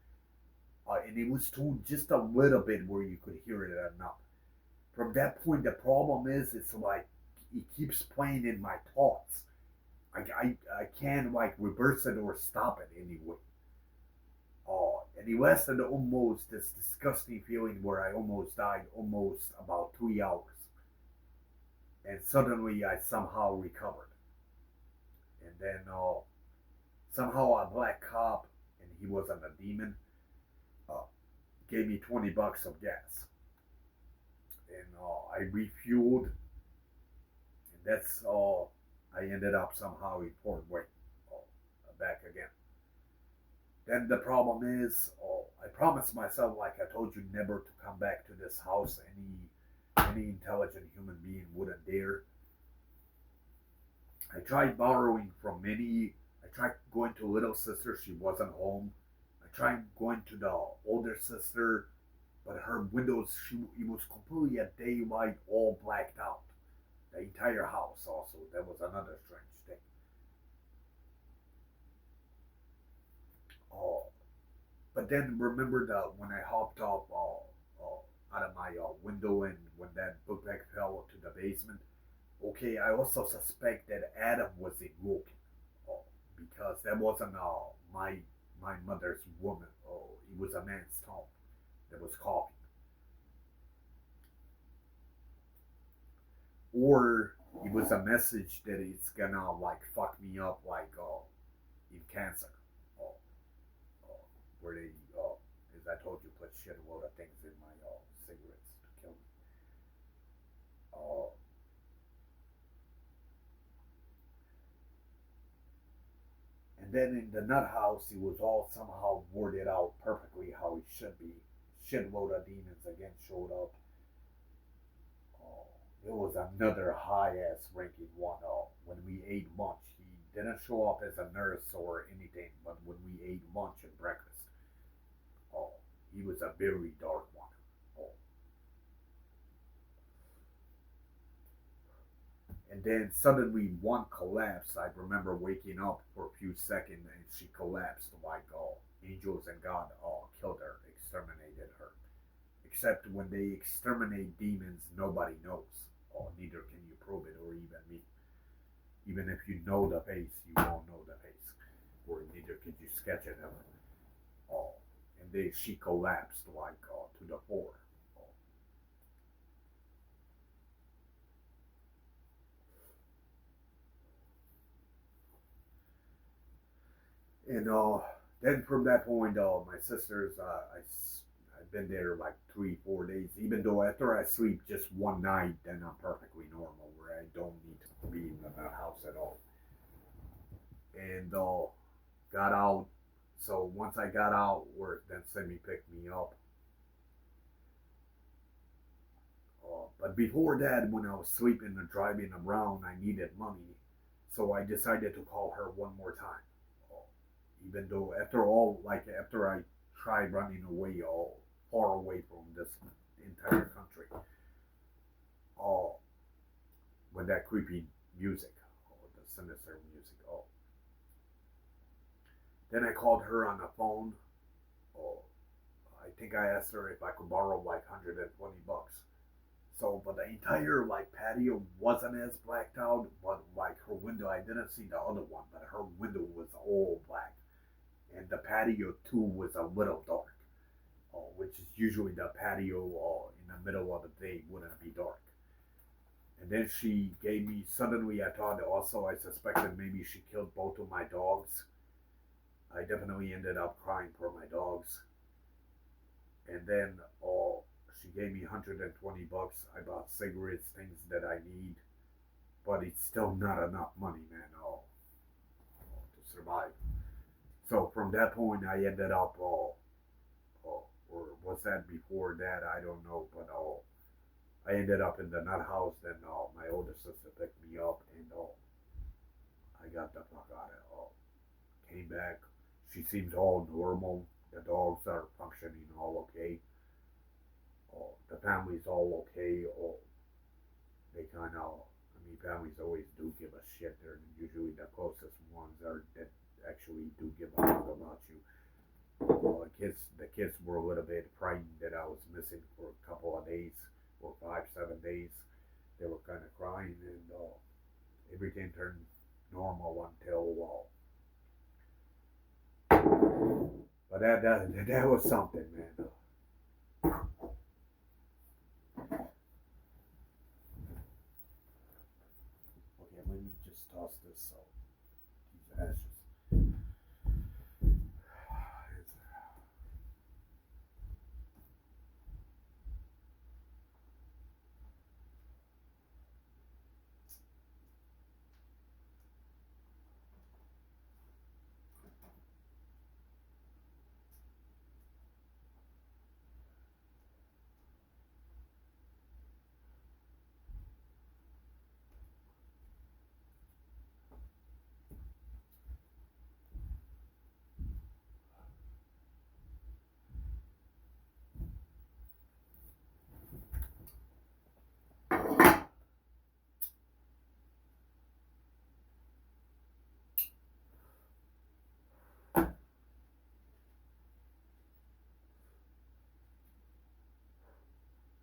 and it was tuned just a little bit where you could hear it enough. From that point, the problem is it's like it keeps playing in my thoughts. I can't like reverse it or stop it anyway. Oh, and it lasted almost this disgusting feeling where I almost died, almost about 3 hours, and suddenly I somehow recovered. And then somehow a black cop, and he wasn't a demon, uh, gave me $20 of gas, and I refueled, and that's all. I ended up somehow in Port Wayne, back again. Then the problem is, I promised myself, like I told you, never to come back to this house. Any intelligent human being wouldn't dare. I tried borrowing from many. I tried going to little sister. She wasn't home. I tried going to the older sister, but her windows, it was completely a daylight, all blacked out. The entire house also. That was another strange thing. Oh, but then remember that when I hopped off out of my window and when that book bag fell to the basement, okay, I also suspect that Adam was invoking, uh, because that wasn't my mother's woman. Oh, it was a man's tone that was coughing, or it was a message that it's gonna like fuck me up like in cancer. Oh, uh, where they, as I told you, put shit a load of things in my cigarettes to kill me. Uh, and then in the nut house, it was all somehow worded out perfectly how it should be. Shitload of demons again showed up. Uh, it was another high ass ranking one. When we ate lunch, he didn't show up as a nurse or anything, but when we ate lunch and breakfast, uh, he was a very dark one. Uh, and then suddenly one collapsed. I remember waking up for a few seconds and she collapsed like angels and God killed her, exterminated her. Except when they exterminate demons, nobody knows. Neither can you prove it or even me. Even if you know the face, you won't know the face. Or neither could you sketch it ever. Oh, and then she collapsed like to the floor. Oh, and then from that point, my sisters, I've been there like 3-4 days. Even though after I sleep just one night, then I'm perfectly normal, where I don't need to be in that house at all. And got out. So once I got out, work then Semi picked me up. But before that, when I was sleeping and driving around, I needed money, so I decided to call her one more time. Even though, after all, like after I tried running away, all far away from this entire country, all with that creepy music, the sinister music. Then I called her on the phone. Oh, I think I asked her if I could borrow like $120. So, but the entire like patio wasn't as blacked out, but like her window, I didn't see the other one, but her window was all black, and the patio too was a little dark, which is usually the patio in the middle of the day wouldn't be dark. And then she gave me, suddenly I thought also, I suspected maybe she killed both of my dogs. I definitely ended up crying for my dogs. And then she gave me $120. I bought cigarettes, things that I need, but it's still not enough money, man, to survive. So from that point, I ended up, or was that before that? I don't know, but I ended up in the nut house. Then my older sister picked me up, and I got the fuck out of it. Came back. She seems all normal. The dogs are functioning all okay. The family's all okay. They kind of, I mean, families always do give a shit. They're usually the closest ones are that actually do give a fuck about you. The kids were a little bit frightened that I was missing for a couple of days, or 5, 7 days. They were kind of crying, and everything turned normal until. But that was something, man. Okay, let me just toss this out. These ashes.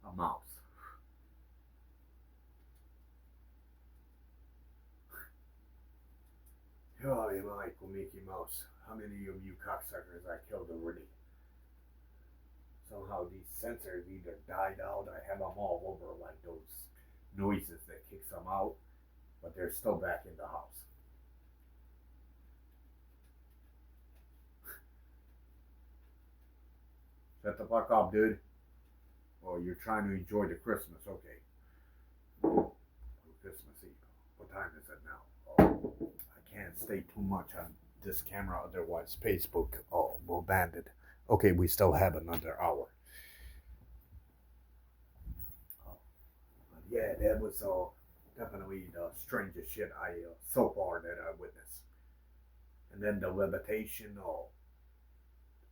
A mouse. Oh, you Michael Mickey Mouse. How many of you cocksuckers I killed already? Somehow these sensors either died out. I have them all over, like those noises that kicks them out, but they're still back in the house. Shut the fuck up, dude. Oh, you're trying to enjoy the Christmas, okay. Christmas Eve. What time is it now? Oh, I can't stay too much on this camera, otherwise Facebook will ban it. Okay, we still have another hour. But yeah, that was definitely the strangest shit I so far that I witnessed. And then the levitation.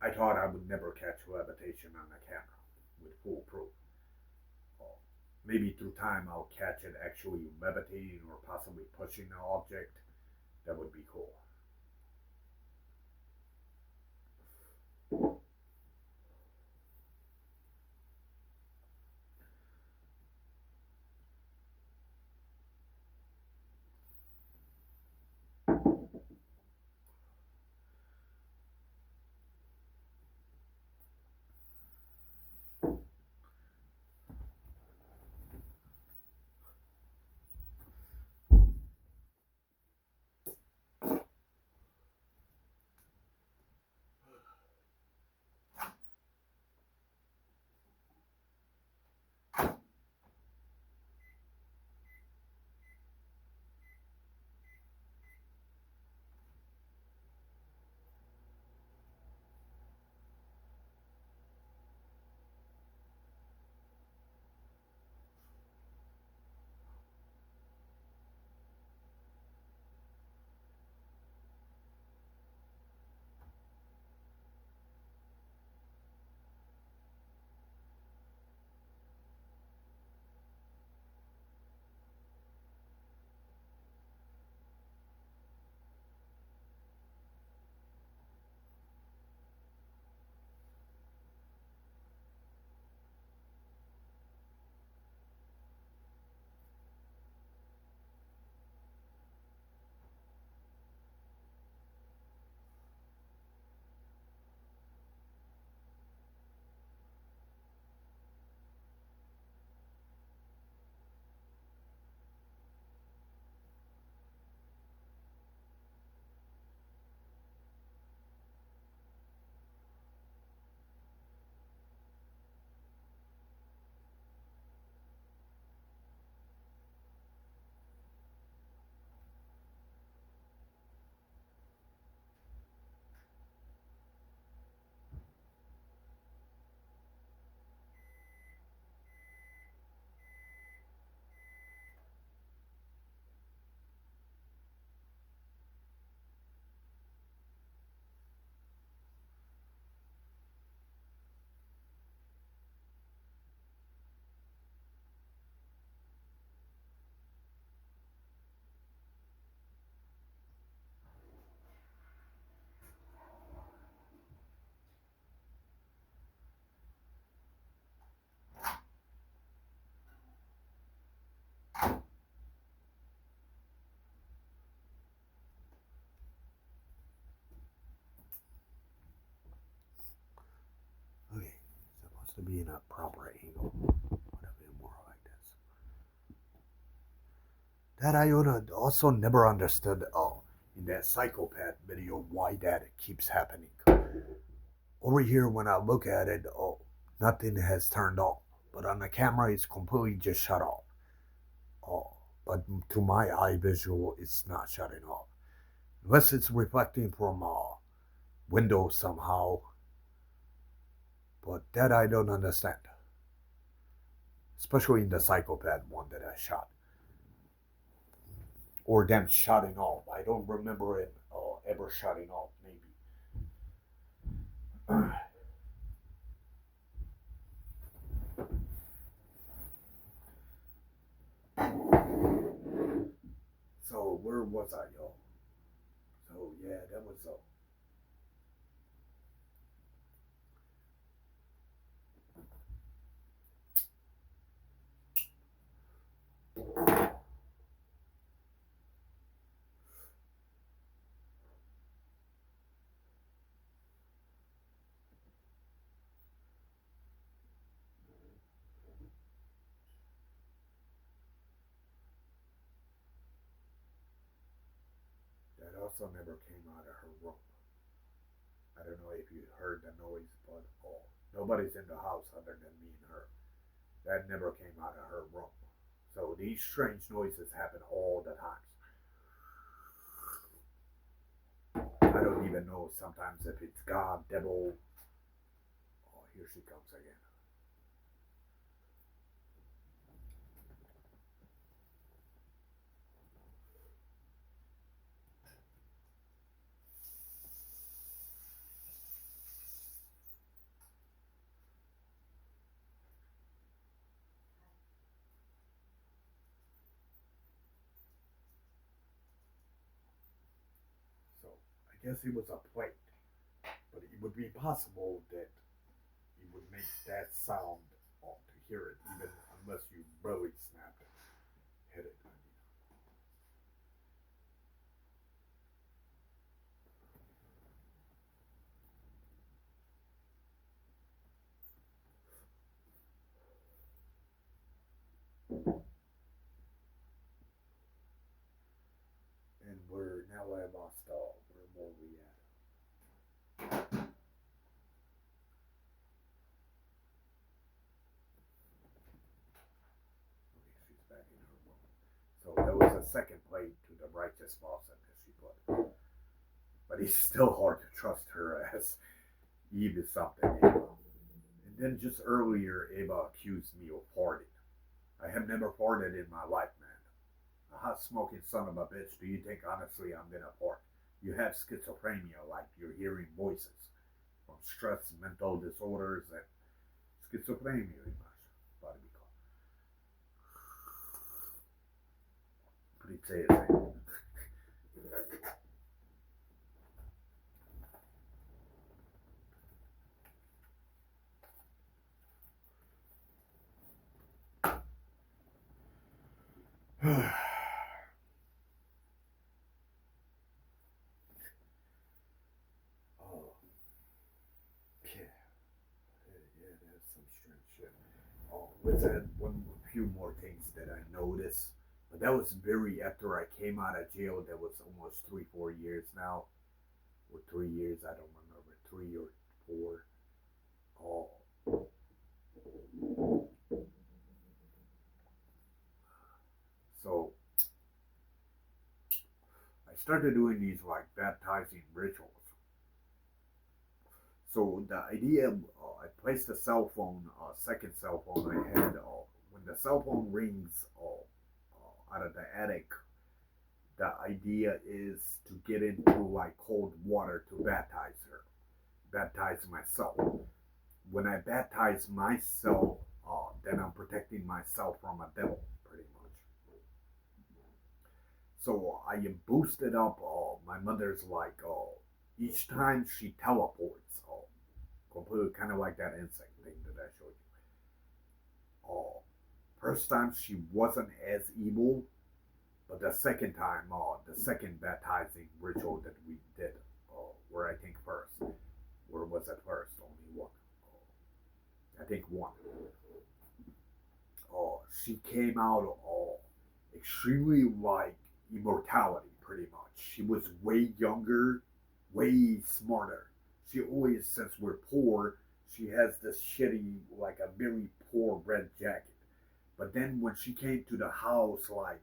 I thought I would never catch levitation on the camera with full proof. Maybe through time I'll catch it actually levitating or possibly pushing the object. That would be cool. to be in a proper angle. Would have been more like this. That I also never understood in that psychopath video why that keeps happening. Over here, when I look at it, nothing has turned off. But on the camera, it's completely just shut off. Oh, but to my eye visual, it's not shutting off. Unless it's reflecting from a window somehow. But that I don't understand. Especially in the psychopath one that I shot. Or them shutting off. I don't remember it ever shutting off, maybe. So where was I, y'all? So yeah, that was that also never came out of her room. I don't know if you heard the noise, but nobody's in the house other than me and her. That never came out of her room. So these strange noises happen all the time. I don't even know sometimes if it's God, devil. Oh, here she comes again. So I guess it was a plate, but it would be possible that it would make that sound to hear it, even unless you really snapped it, hit it. And we're now I lost all. Where were we at? Okay, she's back in her room. So there was a second plate to the righteous faucet that she put. But it's still hard to trust her as Eve is something, Ava. And then just earlier, Ava accused me of farting. I have never farted in my life, man. A hot smoking son of a bitch, do you think honestly I'm gonna fart? You have schizophrenia, like you're hearing voices. From stress, mental disorders, and schizophrenia, Pretty Oh, yeah. Yeah, that's some strange shit. Oh, let's add a few more things that I noticed. But that was very after I came out of jail. That was almost 3-4 years now, or 3 years. I don't remember 3 or 4. Oh, so I started doing these like baptizing rituals. So the idea, I placed a cell phone, second cell phone I had. When the cell phone rings out of the attic, the idea is to get into like cold water to baptize myself. When I baptize myself, then I'm protecting myself from a devil, pretty much. So I am boosted up. My mother's like, each time she teleports, completely kind of like that insect thing that I showed you. First time she wasn't as evil, but the second time, the second baptizing ritual that we did, where I think first, where was it first? Only one. I think one. She came out extremely like immortality, pretty much. She was way younger, way smarter. She always, since we're poor, she has this shitty, like a very poor red jacket. But then when she came to the house, like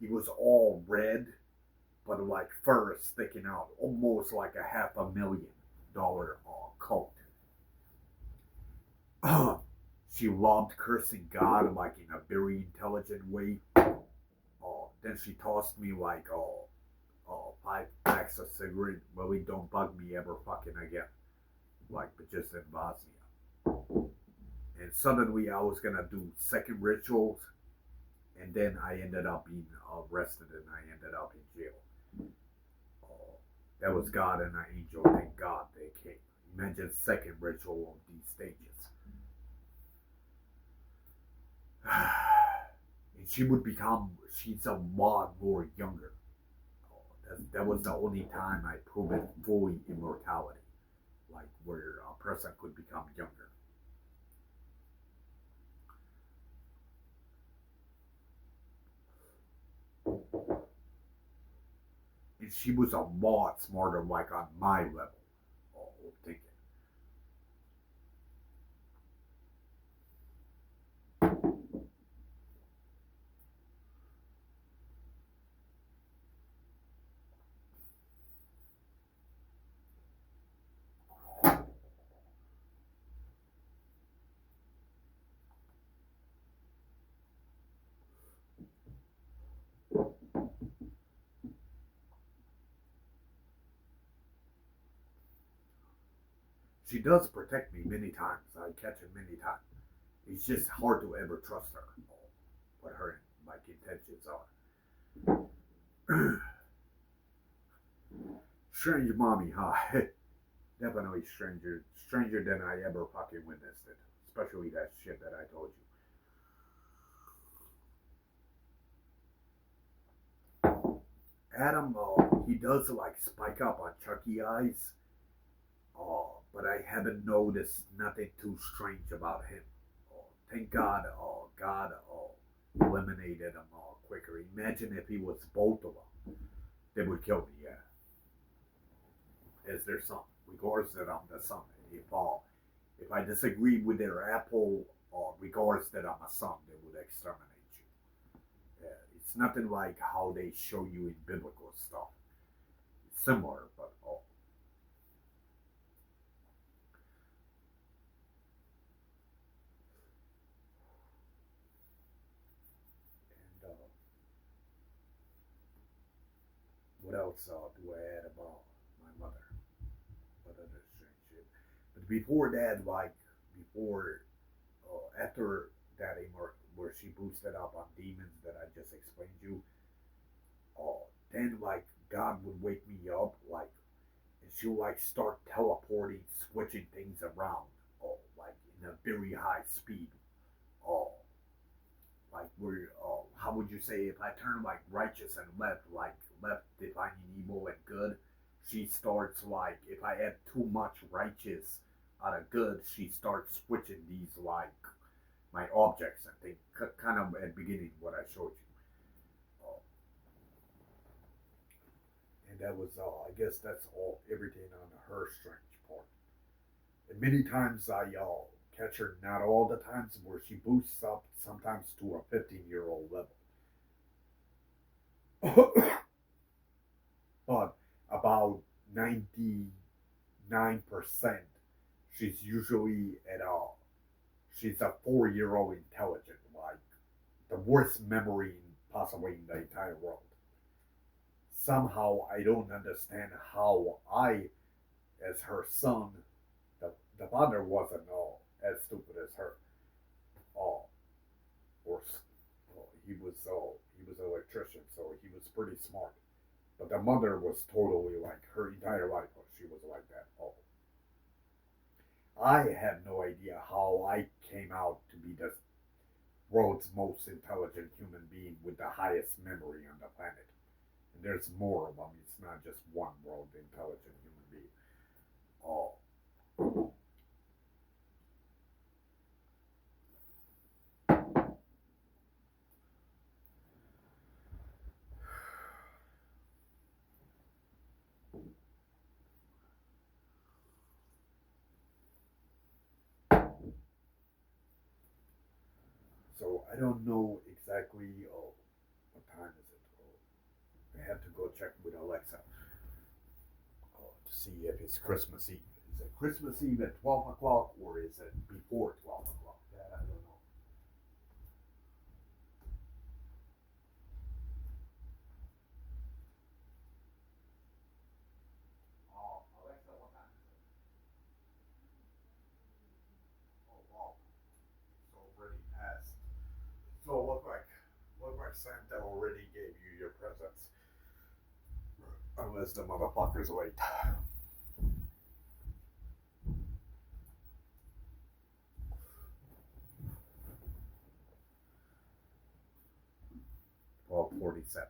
it was all red, but like fur sticking out, almost like a $500,000 coat. She loved cursing God like in a very intelligent way. Then she tossed me like 5 packs of cigarette. Really, don't bug me ever fucking again. Like, but just in Bosnia. And suddenly I was gonna do second rituals, and then I ended up being arrested and I ended up in jail. That was God and an angel. Thank God they came. Imagine second ritual of these stages. And she would become, she's a lot more younger. That was the only time I proved fully immortality, like where a person could become younger. And she was a lot smarter, like on my level of thinking. She does protect me many times. I catch her many times. It's just hard to ever trust her. What her like intentions are. Strange mommy, huh? Definitely stranger than I ever fucking witnessed it. Especially that shit that I told you. Adam, he does like spike up on Chucky eyes. But I haven't noticed nothing too strange about him. Thank God, God eliminated him quicker. Imagine if he was both of them. They would kill me, yeah. As their son. Regards that I'm the son. If I disagree with their apple, regards that I'm a son, they would exterminate you. It's nothing like how they show you in biblical stuff. It's similar, but and what else do I add about my mother? What other strange shit? But before that, like before, after that, where she boosted up on demons that I just explained to you, then like God would wake me up, like, and she'll like start teleporting, switching things around, like in a very high speed, oh, like where, how would you say if I turn like righteous and left, like left defining evil and good, she starts like if I add too much righteous out of good, she starts switching these like my objects and things, kind of at the beginning what I showed you. And that was all. I guess that's all, everything on her strange part. And many times I catch her, not all the times, where she boosts up sometimes to a 15-year-old level. But about 99%, she's usually at all. She's a 4-year-old intelligent, like the worst memory possibly in the entire world. Somehow I don't understand how I, as her son, the father wasn't all as stupid as her. All, or he was an electrician, so he was pretty smart. But the mother was totally like her entire life. She was like that. Oh, I have no idea how I came out to be the world's most intelligent human being with the highest memory on the planet. And there's more of them. It's not just one world intelligent human being. Oh. I don't know exactly. Oh, what time is it? Oh, I have to go check with Alexa. Oh, to see if it's Christmas Eve. Is it Christmas Eve at 12 o'clock or is it before 12 o'clock? That I don't know. Oh, Alexa, what time is it? Oh, wow. So already passed. So look like Santa already gave you your presents. Unless the motherfuckers wait. 12:47.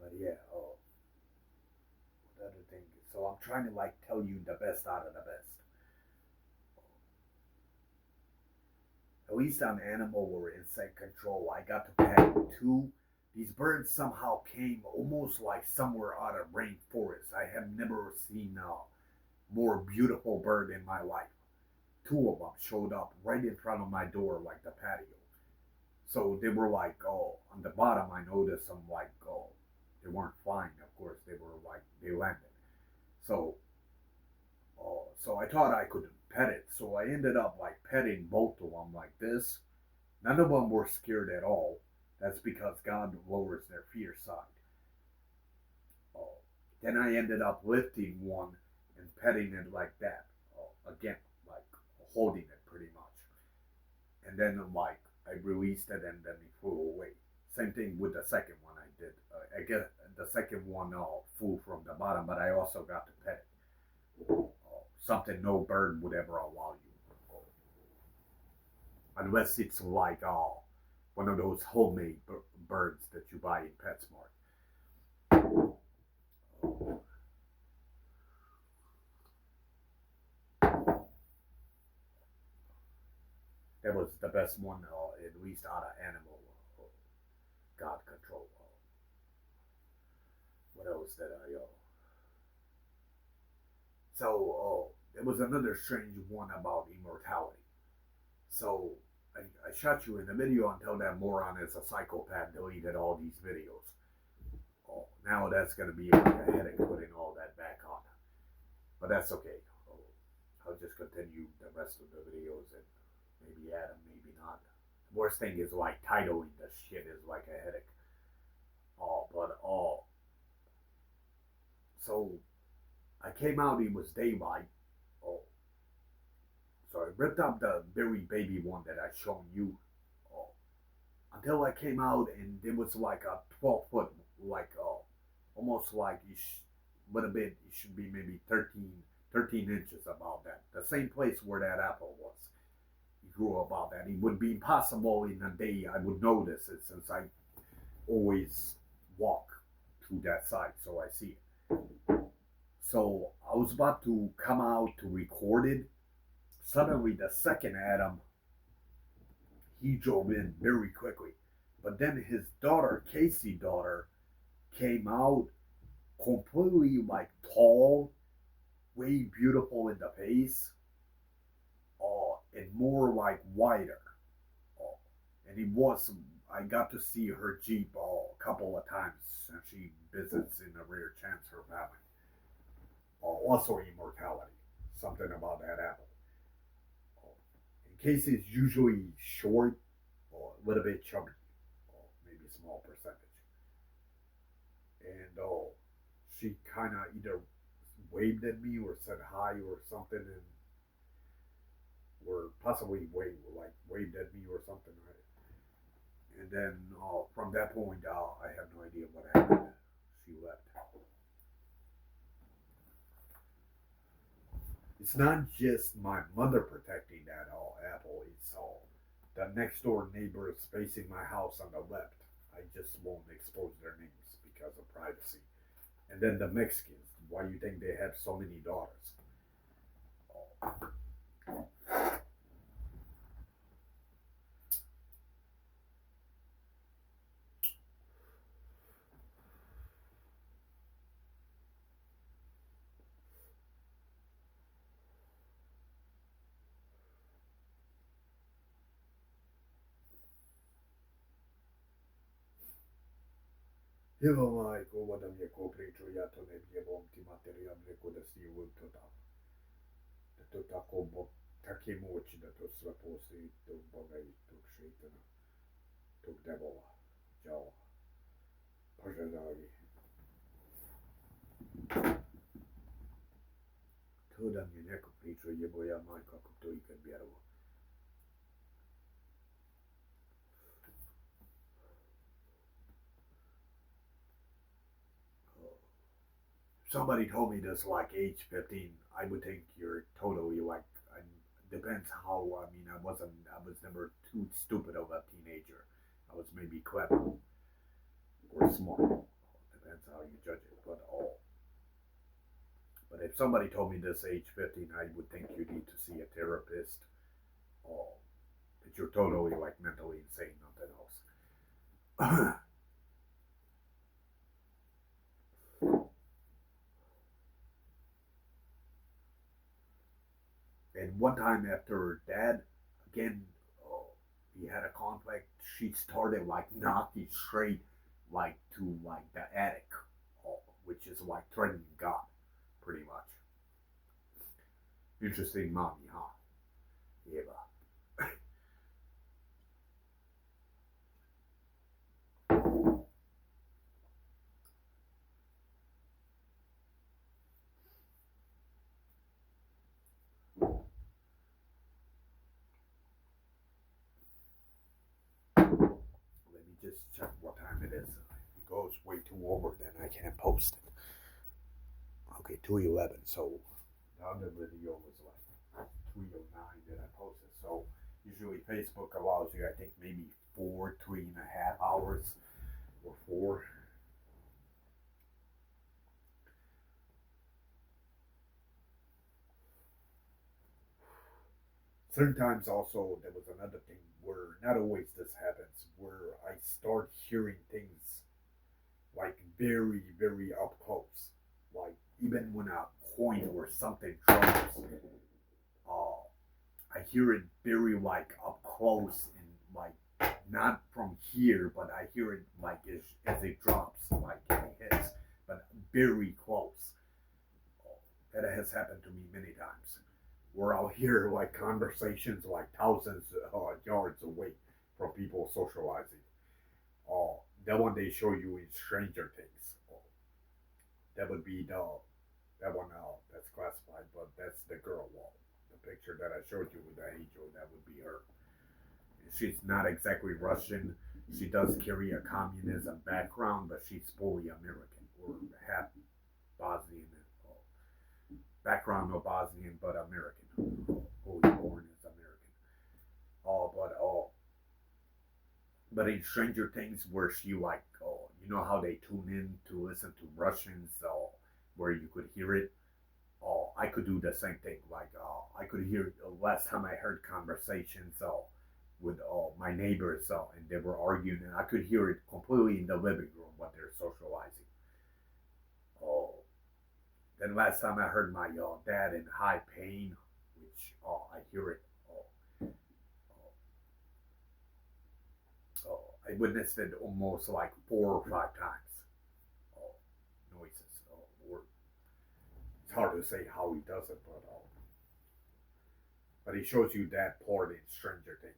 But yeah, oh, what other thing? So I'm trying to like tell you the best out of the best. At least on animal or insect control, I got to pet two. These birds somehow came almost like somewhere out of rainforest. I have never seen a more beautiful bird in my life. Two of them showed up right in front of my door, like the patio. So they were like, oh, on the bottom, I noticed some like, oh, they weren't flying, of course. They were like, they landed. So, oh, so I thought I could pet it. So I ended up like petting both of them like this. None of them were scared at all. That's because God lowers their fear side. Oh, then I ended up lifting one and petting it like that. Oh, again, like holding it pretty much. And then like I released it and then he flew away. Same thing with the second one I did. I guess the second one flew from the bottom, but I also got to pet it. Something no bird would ever allow you, unless it's like one of those homemade birds that you buy in PetSmart. That was the best one, at least out of animal God control. What else did I? There was another strange one about immortality. So I shot you in the video until that moron is a psychopath deleted all these videos. Oh, now that's going to be like a headache putting all that back on. But that's okay. I'll just continue the rest of the videos and maybe add them, maybe not. The worst thing is like titling the shit is like a headache. So I came out, it was daylight. Oh, so I ripped up the very baby one that I shown you. Oh, until I came out and it was like a 12 foot, like almost like would have been, it should be maybe 13 inches about that. The same place where that apple was. He grew about that. It would be impossible in a day I would notice it since I always walk to that side, so I see it. So I was about to come out to record it. Suddenly, the second Adam, he drove in very quickly. But then his daughter, Casey daughter, came out completely like tall, way beautiful in the face, and more like wider. And I got to see her Jeep a couple of times, and she visits in a rare chance her family. Also immortality, something about that apple. And Casey's usually short or a little bit chubby, maybe a small percentage. And she kind of either waved at me or said hi or something, and or possibly waved at me or something. Right? And then from that point, I have no idea what happened. She left. It's not just my mother protecting that apple. It's all the next door neighbors facing my house on the left. I just won't expose their names because of privacy. And then the Mexicans. Why do you think they have so many daughters? Evo majko, vodam je ko priču, ja to ne bjevom ti materijal, neko da si u to da. Da to tako, take moći da to sve postoji, tog Boga i tog šeitana, tog devola, đava. Bože dragi. To da mi je neko pričao, jebo ja majko, ako to ikad vjerovo. Somebody told me this like age 15. I would think you're totally like, depends how, I mean, I was never too stupid of a teenager. I was maybe clever or smart. Depends how you judge it. But if somebody told me this age 15, I would think you need to see a therapist. Oh, that you're totally like mentally insane, nothing else. And one time after dad, again, oh, he had a conflict. She started like knocking straight, like to like the attic, oh, which is like threatening God, pretty much. Interesting mommy, huh? Eva. Let me just check what time it is. If it goes way too over, then I can't post it. Okay, 2:11. So the other video was like 3:09 that I posted. So usually Facebook allows you, I think maybe 3.5 hours or 4. Certain times also there was another thing where not always this happens, where I start hearing things like very, very up close. Like even when a coin or something drops, uh, I hear it very like up close and like not from here, but I hear it like as it drops, like it hits, but very close. That has happened to me many times, where I'll hear like conversations like thousands yards away from people socializing. That one they show you in Stranger Things. That would be that one that's classified, but that's the girl wall. The picture that I showed you with the angel, that would be her. She's not exactly Russian. She does carry a communism background, but she's fully American or half Bosnian. Background no Bosnian, but American. Fully born as American. But in Stranger Things, where she like, you know how they tune in to listen to Russians, where you could hear it. I could do the same thing. Like, I could hear last time I heard conversations, with my neighbors, and they were arguing, and I could hear it completely in the living room when they're socializing. Oh, then last time I heard my dad in high pain, which I hear it. I witnessed it almost like 4 or 5 times. Noises. It's hard to say how he does it, but he shows you that part in Stranger Things.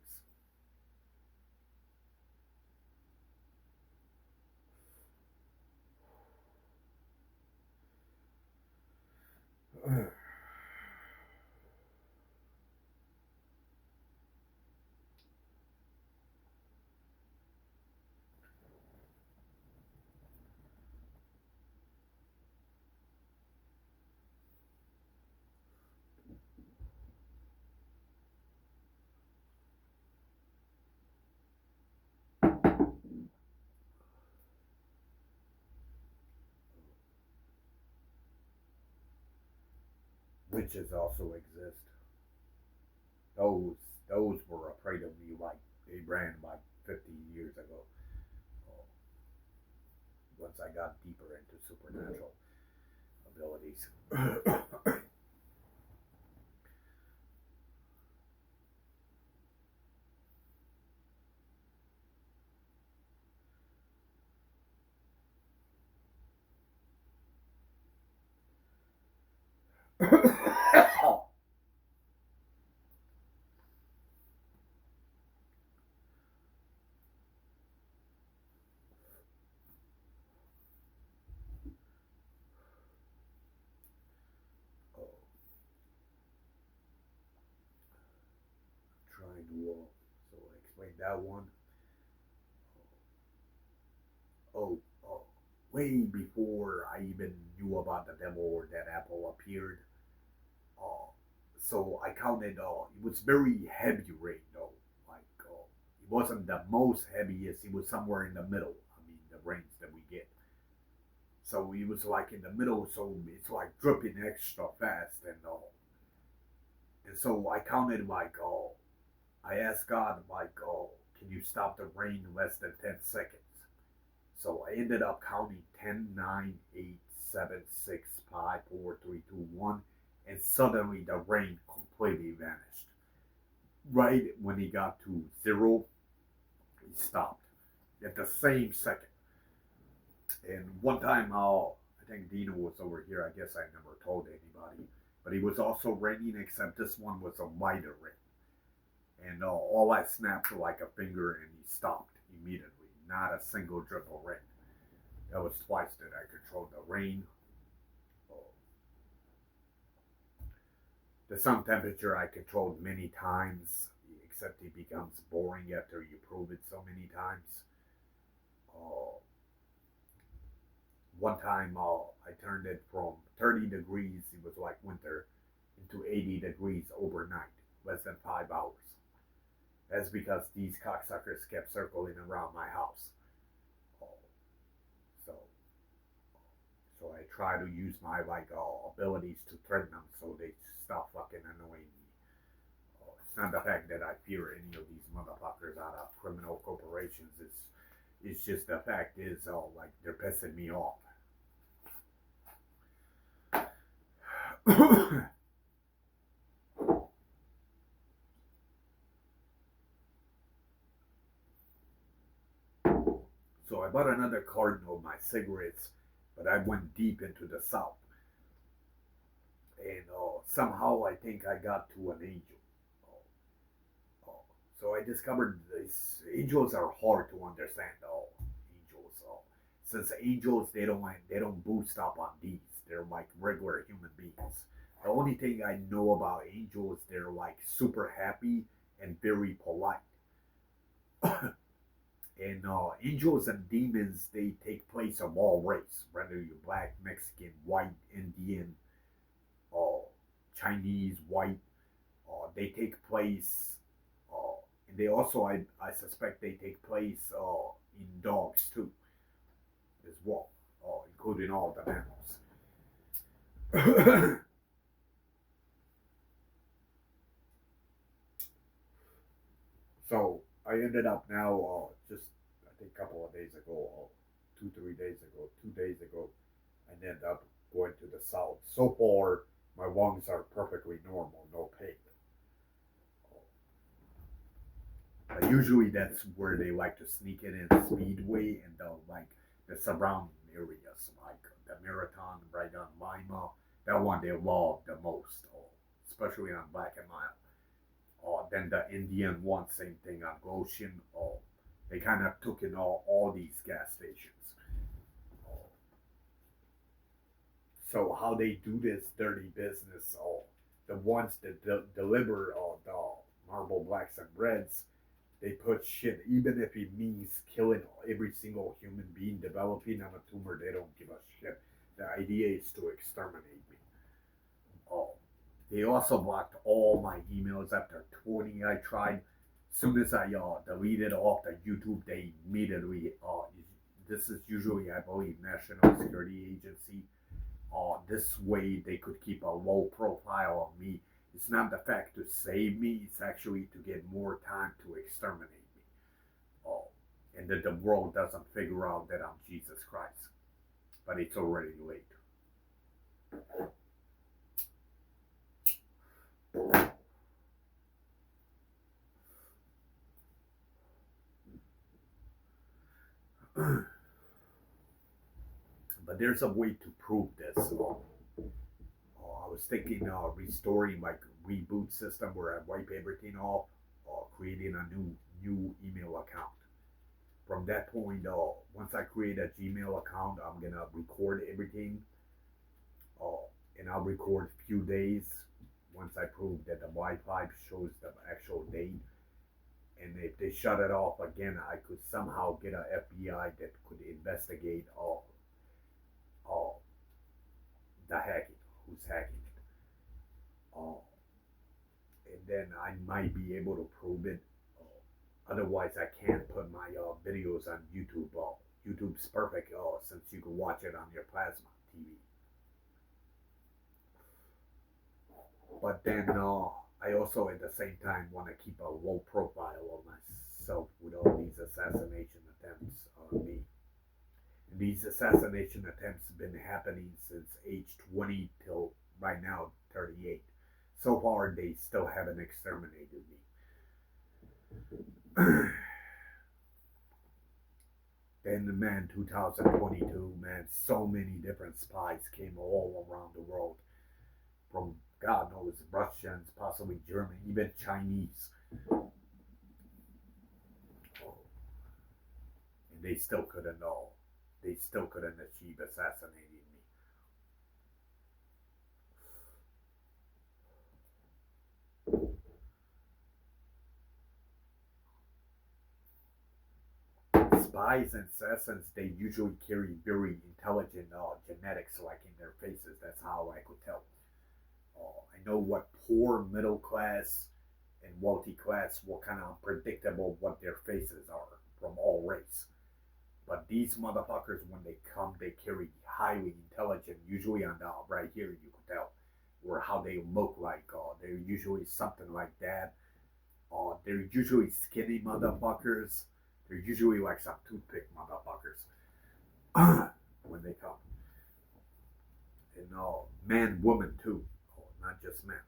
Witches also exist. Those those were afraid of me like they ran like 15 years ago. Uh, Once I got deeper into supernatural abilities. Trying to so I explained that one. Oh, oh, way before I even knew about the demo or that Apple appeared. Uh, so I counted. It was very heavy rain though. Like it wasn't the most heaviest. It was somewhere in the middle. I mean, the rains that we get. So it was like in the middle. So it's like dripping extra fast and so I counted like I asked God like can you stop the rain in less than 10 seconds? So I ended up counting 10, 9, 8, 7, 6, 5, 4, 3, 2, 1, and suddenly the rain completely vanished. Right when he got to zero, he stopped at the same second. And one time, I think Dino was over here. I guess I never told anybody, but it was also raining, except this one was a lighter rain. And all I snapped like a finger, and he stopped immediately. Not a single drip of rain. That was twice that I controlled the rain. Oh. The sun temperature I controlled many times, except it becomes boring after you prove it so many times. Uh, One time I turned it from 30 degrees, it was like winter, into 80 degrees overnight, less than 5 hours. That's because these cocksuckers kept circling around my house. Oh, so So I try to use my abilities to threaten them so they stop fucking annoying me. It's not the fact that I fear any of these motherfuckers out of criminal corporations. It's just the fact is like they're pissing me off. So I bought another carton of my cigarettes, but I went deep into the south, and somehow I think I got to an angel. Uh, so I discovered these angels are hard to understand. Angels. Since angels they don't boost up on these. They're like regular human beings. The only thing I know about angels, they're like super happy and very polite. And angels and demons, they take place of all race, whether you're black, Mexican, white, Indian, uh, Chinese, white. They take place, and they also, I suspect, they take place in dogs too, as well, including all the mammals. So I ended up now, just I think a couple of days ago, 2, 3 days ago, 2 days ago, I ended up going to the south. So far, my lungs are perfectly normal, no pain. But usually that's where they like to sneak it in Speedway and the surrounding areas, like the Marathon right on Lima. That one they love the most, especially on Black and Mile. Then the Indian one, same thing on Goshen. They kind of took in all these gas stations. So how they do this dirty business, the ones that deliver the marble blacks and reds, they put shit, even if it means killing every single human being developing on a tumor, they don't give a shit. The idea is to exterminate me. Oh, they also blocked all my emails after 20 I tried. As soon as I deleted off the YouTube, they immediately, this is usually, I believe, National Security Agency. This way they could keep a low profile of me. It's not the fact to save me, it's actually to get more time to exterminate me. Oh, and that the world doesn't figure out that I'm Jesus Christ. But it's already late. But there's a way to prove this. I was thinking restoring like reboot system where I wipe everything off, or creating a new email account. From that point, once I create a Gmail account, I'm gonna record everything, and I'll record few days. Once I prove that the Wi-Fi shows the actual date, and if they shut it off again, I could somehow get a FBI that could investigate all the hacking, who's hacking it. And then I might be able to prove it. Otherwise, I can't put my videos on YouTube. YouTube's perfect since you can watch it on your plasma TV. But then I also at the same time want to keep a low profile of myself with all these assassination attempts on me. And these assassination attempts have been happening since age 20 till right now 38. So far, they still haven't exterminated me. Then, man, 2022, man, so many different spies came all around the world. From God knows, Russians, possibly German, even Chinese. And they still couldn't know. They still couldn't achieve assassinating me. Spies and assassins, they usually carry very intelligent genetics like in their faces. That's how I could tell. I know what poor middle class and wealthy class, what kind of unpredictable what their faces are from all race. But these motherfuckers, when they come, they carry highly intelligent, usually on the right here you could tell, or how they look like. They're usually something like that. They're usually skinny motherfuckers. They're usually like some toothpick motherfuckers when they come. And man, woman too, not just men.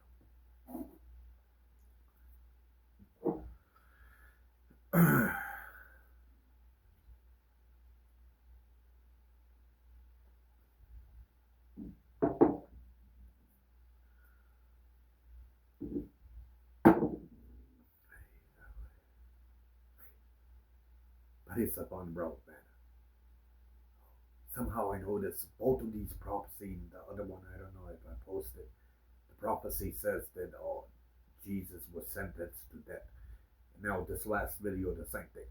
But it's a fun road, man. Somehow I noticed both of these prophecies, the other one, I don't know if I posted. The prophecy says that Jesus was sentenced to death. And now this last video, the same thing.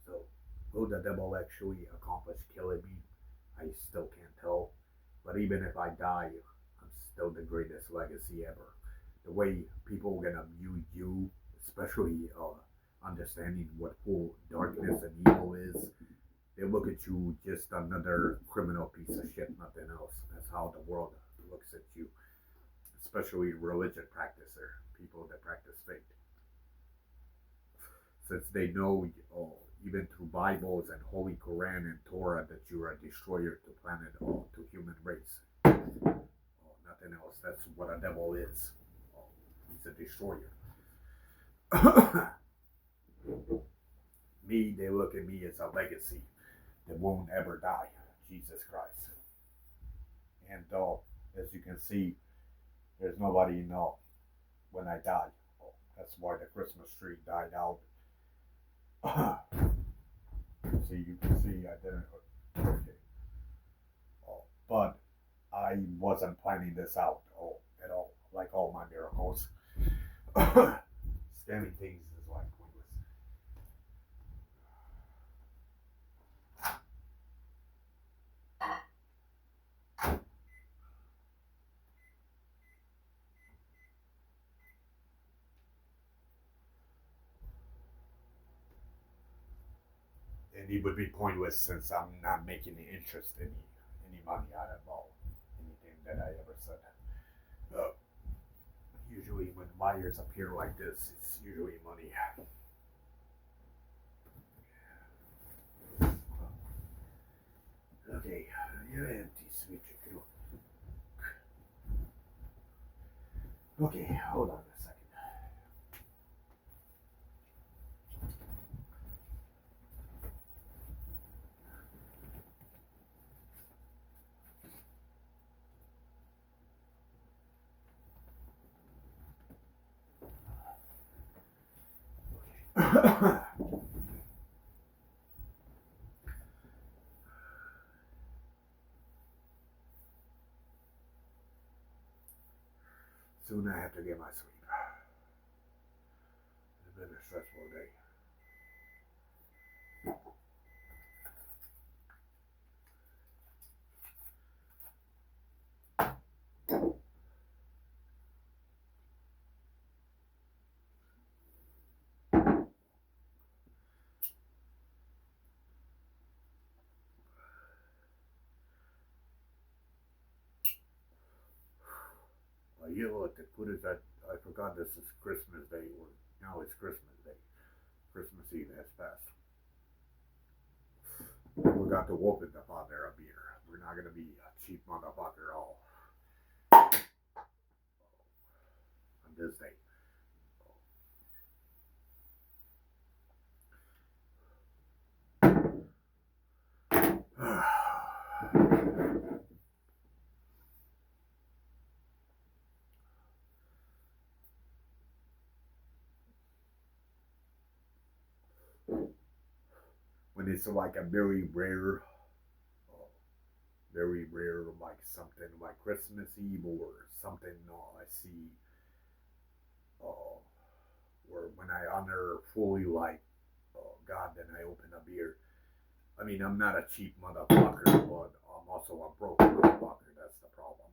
So, will the devil actually accomplish killing me? I still can't tell. But even if I die, I'm still the greatest legacy ever. The way people are gonna view you, especially understanding what full darkness and evil is, they look at you just another criminal piece of shit, nothing else. That's how the world looks at you, especially religion practicer, people that practice faith. Since they know, even through Bibles and Holy Quran and Torah, that you are a destroyer to planet, to human race. Nothing else. That's what a devil is. He's a destroyer. Me, they look at me as a legacy that won't ever die. Jesus Christ. And as you can see, there's nobody when I die. That's why the Christmas tree died out. See, you can see I didn't. Okay. But I wasn't planning this out at all. Like all my miracles. Scamming things is like pointless. And it would be pointless since I'm not making any interest any money out of anything that I ever said. Usually when liars appear like this, it's usually money. Okay, you're empty, sweet chicken. Okay, hold on a second. Soon I have to get my sleep. It's been a stressful day. You know what the put is that I forgot this is Christmas Day, or now it's Christmas Day. Christmas Eve has passed. We forgot to open the pot there a beer. We're not gonna be a cheap motherfucker all on this day. When it's like a very rare, like something like Christmas Eve or something. I see, where when I honor fully like God, then I open a beer. I mean, I'm not a cheap motherfucker, but I'm also a broke motherfucker. That's the problem.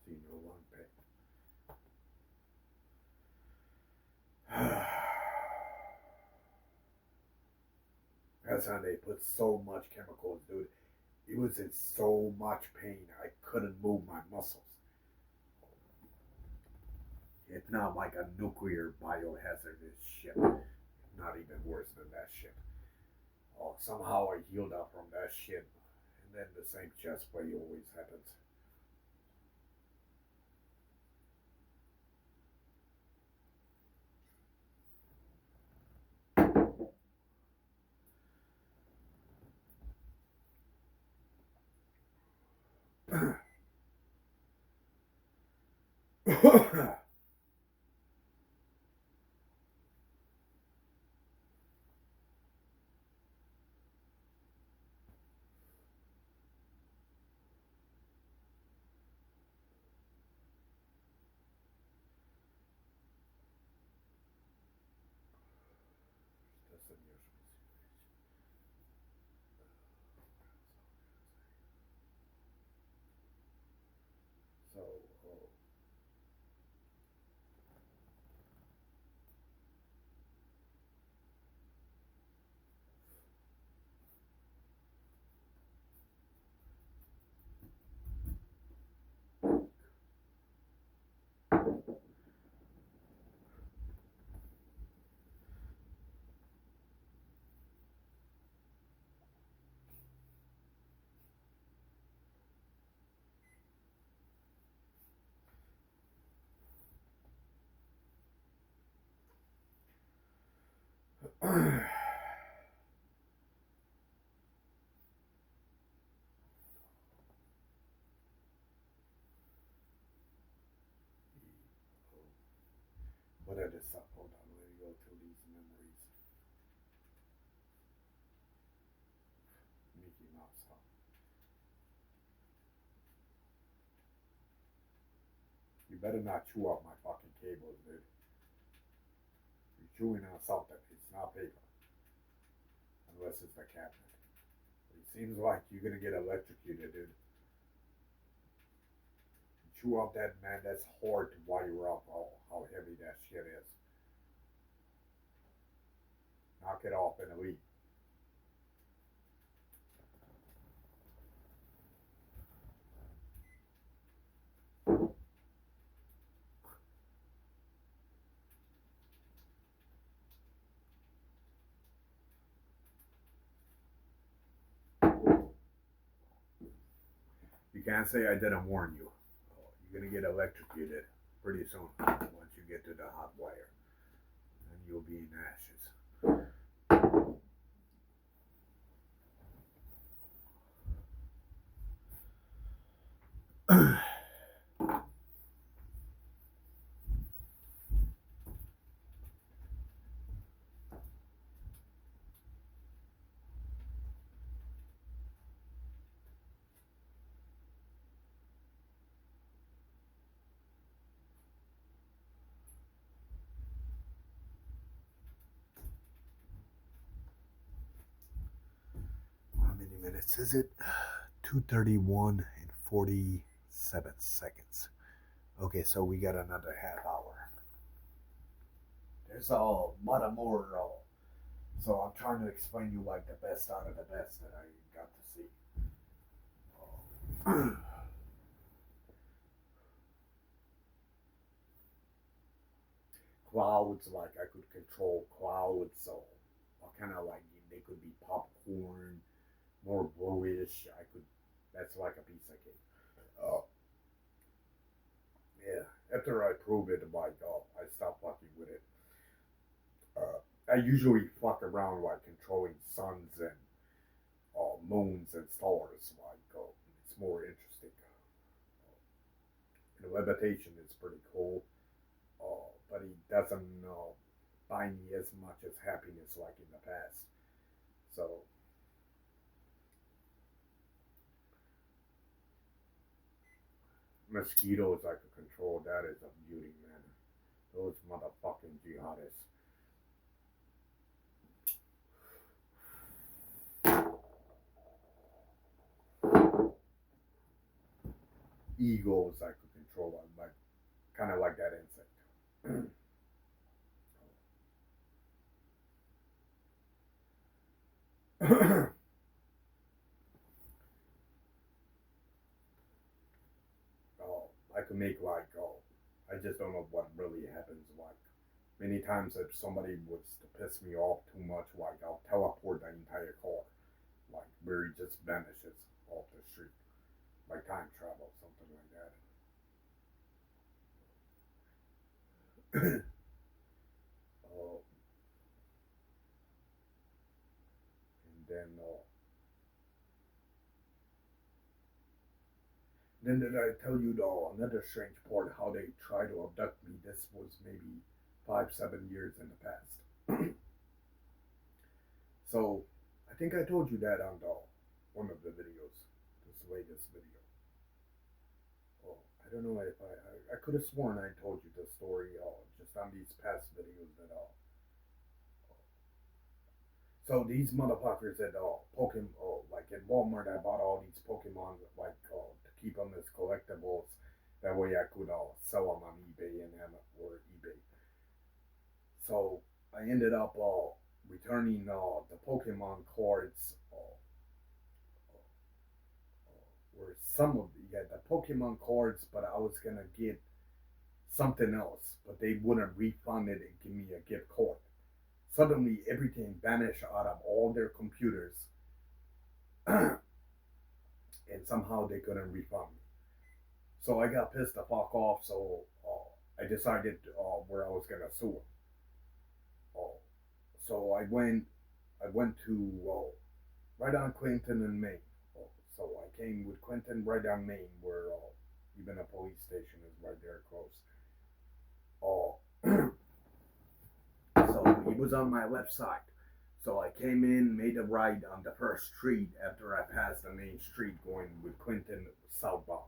See no one pay. That's how they put so much chemicals, dude. He was in so much pain. I couldn't move my muscles. It's not like a nuclear biohazardous shit. Not even worse than that shit. Oh, somehow I healed up from that shit. And then the same chest play always happens. So, What are the stuff? Hold on, let me go through these memories. Mickey Mouse, huh? You better not chew up my fucking cables, dude. You're chewing on something. It's not paper. Unless it's the cabinet. But it seems like you're gonna get electrocuted, dude. You chew up that, man, that's hard to wire up how heavy that shit is. Knock it off in a week. You can't say I didn't warn you. You're gonna get electrocuted pretty soon once you get to the hot wire. And you'll be in ashes. How many minutes is it? 2:31 and 47 seconds. Okay, so we got another half hour. There's a lot more. So I'm trying to explain you like the best out of the best that I got to see. Clouds, like I could control clouds, so kind of like they could be popcorn, more bluish. I could. That's like a piece of cake. Yeah. After I prove it, like, I stop fucking with it. I usually fuck around like controlling suns and moons and stars. Like, it's more interesting. Levitation is pretty cool, but he doesn't buy me as much as happiness like in the past. So mosquitoes I could control. That is a beauty, man. Those motherfucking jihadists. Eagles I could control. I'm like kind of like that insect. I could make like I just don't know what really happens. Like many times, if somebody was to piss me off too much, like I'll teleport the entire car, like where he just vanishes off the street, like time travel, something like that. And then did I tell you though another strange part how they try to abduct me? This was maybe 5-7 years in the past. So I think I told you that on the one of the videos, this latest video. Oh, I don't know if I could have sworn I told you the story just on these past videos at all. So these motherfuckers at Pokemon, like at Walmart, I bought all these Pokemon like to keep them as collectibles. That way I could sell them on eBay and or eBay. So I ended up returning the Pokemon cards, or some of the Pokemon cards, but I was gonna get something else, but they wouldn't refund it and give me a gift card. Suddenly, everything vanished out of all their computers, and somehow they couldn't refund me. So I got pissed the fuck off. So I decided where I was gonna sue them. so I went to right on Clinton and Maine. So I came with Clinton right on Maine, where even a police station is right there close. So he was on my left side. So I came in, made a right on the first street after I passed the main street going with Clinton southbound.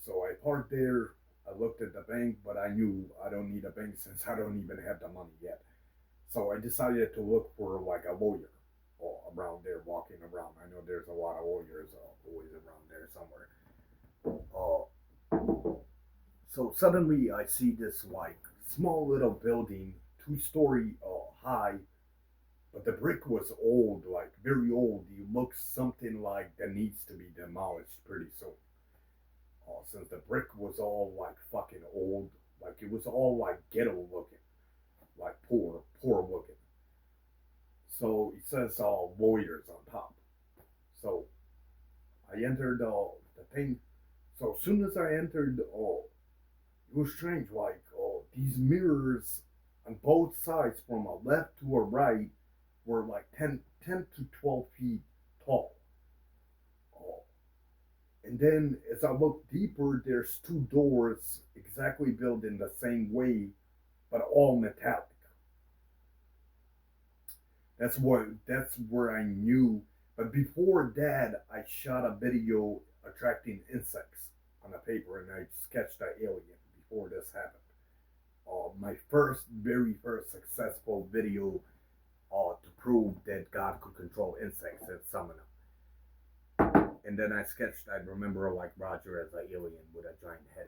So I parked there. I looked at the bank, but I knew I don't need a bank since I don't even have the money yet. So I decided to look for like a lawyer around there, walking around. I know there's a lot of lawyers always around there somewhere. So suddenly I see this like small little building, 2-story high, but the brick was old, like very old. It looks something like that needs to be demolished pretty soon. Since the brick was all like fucking old, like it was all like ghetto looking, like poor looking. So it says lawyers on top. So I entered the thing. So as soon as I entered, it was strange. Like these mirrors on both sides, from a left to a right, were like 10 to 12 feet tall. Oh, and then as I look deeper, there's 2 doors exactly built in the same way, but all metallic. That's where I knew. But before that, I shot a video attracting insects on a paper, and I sketched an alien before this happened. My very first successful video to prove that God could control insects and summon them. And then I sketched, I remember like Roger as an alien with a giant head.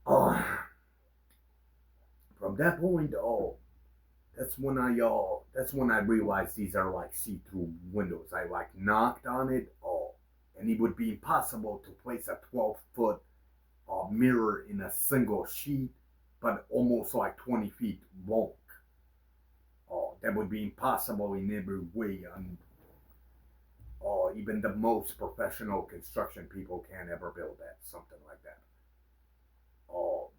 Uh, from that point, that's when I realized these are like see-through windows. I like knocked on it, and it would be impossible to place a 12-foot mirror in a single sheet, but almost like 20 feet long. That would be impossible in every way. And even the most professional construction people can't ever build that, something like that.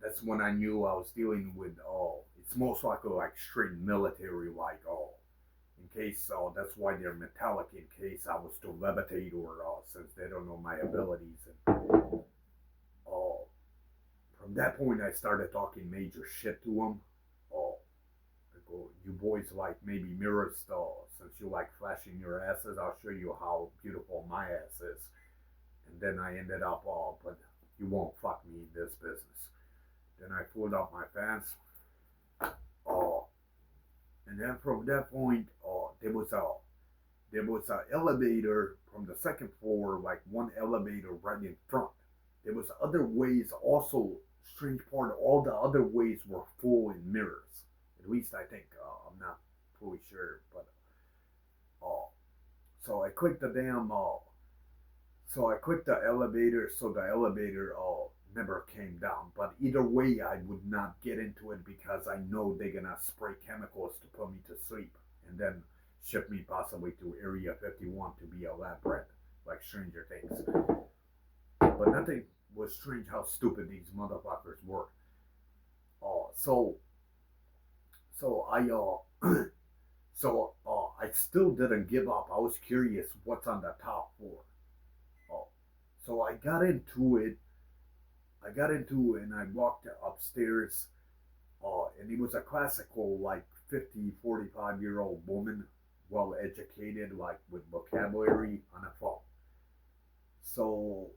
That's when I knew I was dealing with it's most likely like straight military, like in case that's why they're metallic, in case I was to levitate, or since they don't know my abilities. And from that point I started talking major shit to them. You boys like maybe mirrors, since you like flashing your asses, I'll show you how beautiful my ass is. And then I ended up but you won't fuck me in this business. Then I pulled up my pants. And then from that point, there was an elevator from the second floor, like one elevator right in front. There was other ways also. Strange part, all the other ways were full in mirrors. At least I think. I'm not fully sure, but so I clicked the damn. So I clicked the elevator, so the elevator never came down. But either way, I would not get into it because I know they're gonna spray chemicals to put me to sleep and then ship me possibly to Area 51 to be a lab rat, like Stranger Things. But nothing was strange how stupid these motherfuckers were. So I I still didn't give up. I was curious what's on the top floor. So I got into it. And I walked upstairs. And it was a classical, like 50, 45-year-old woman, well educated, like with vocabulary, on a phone. So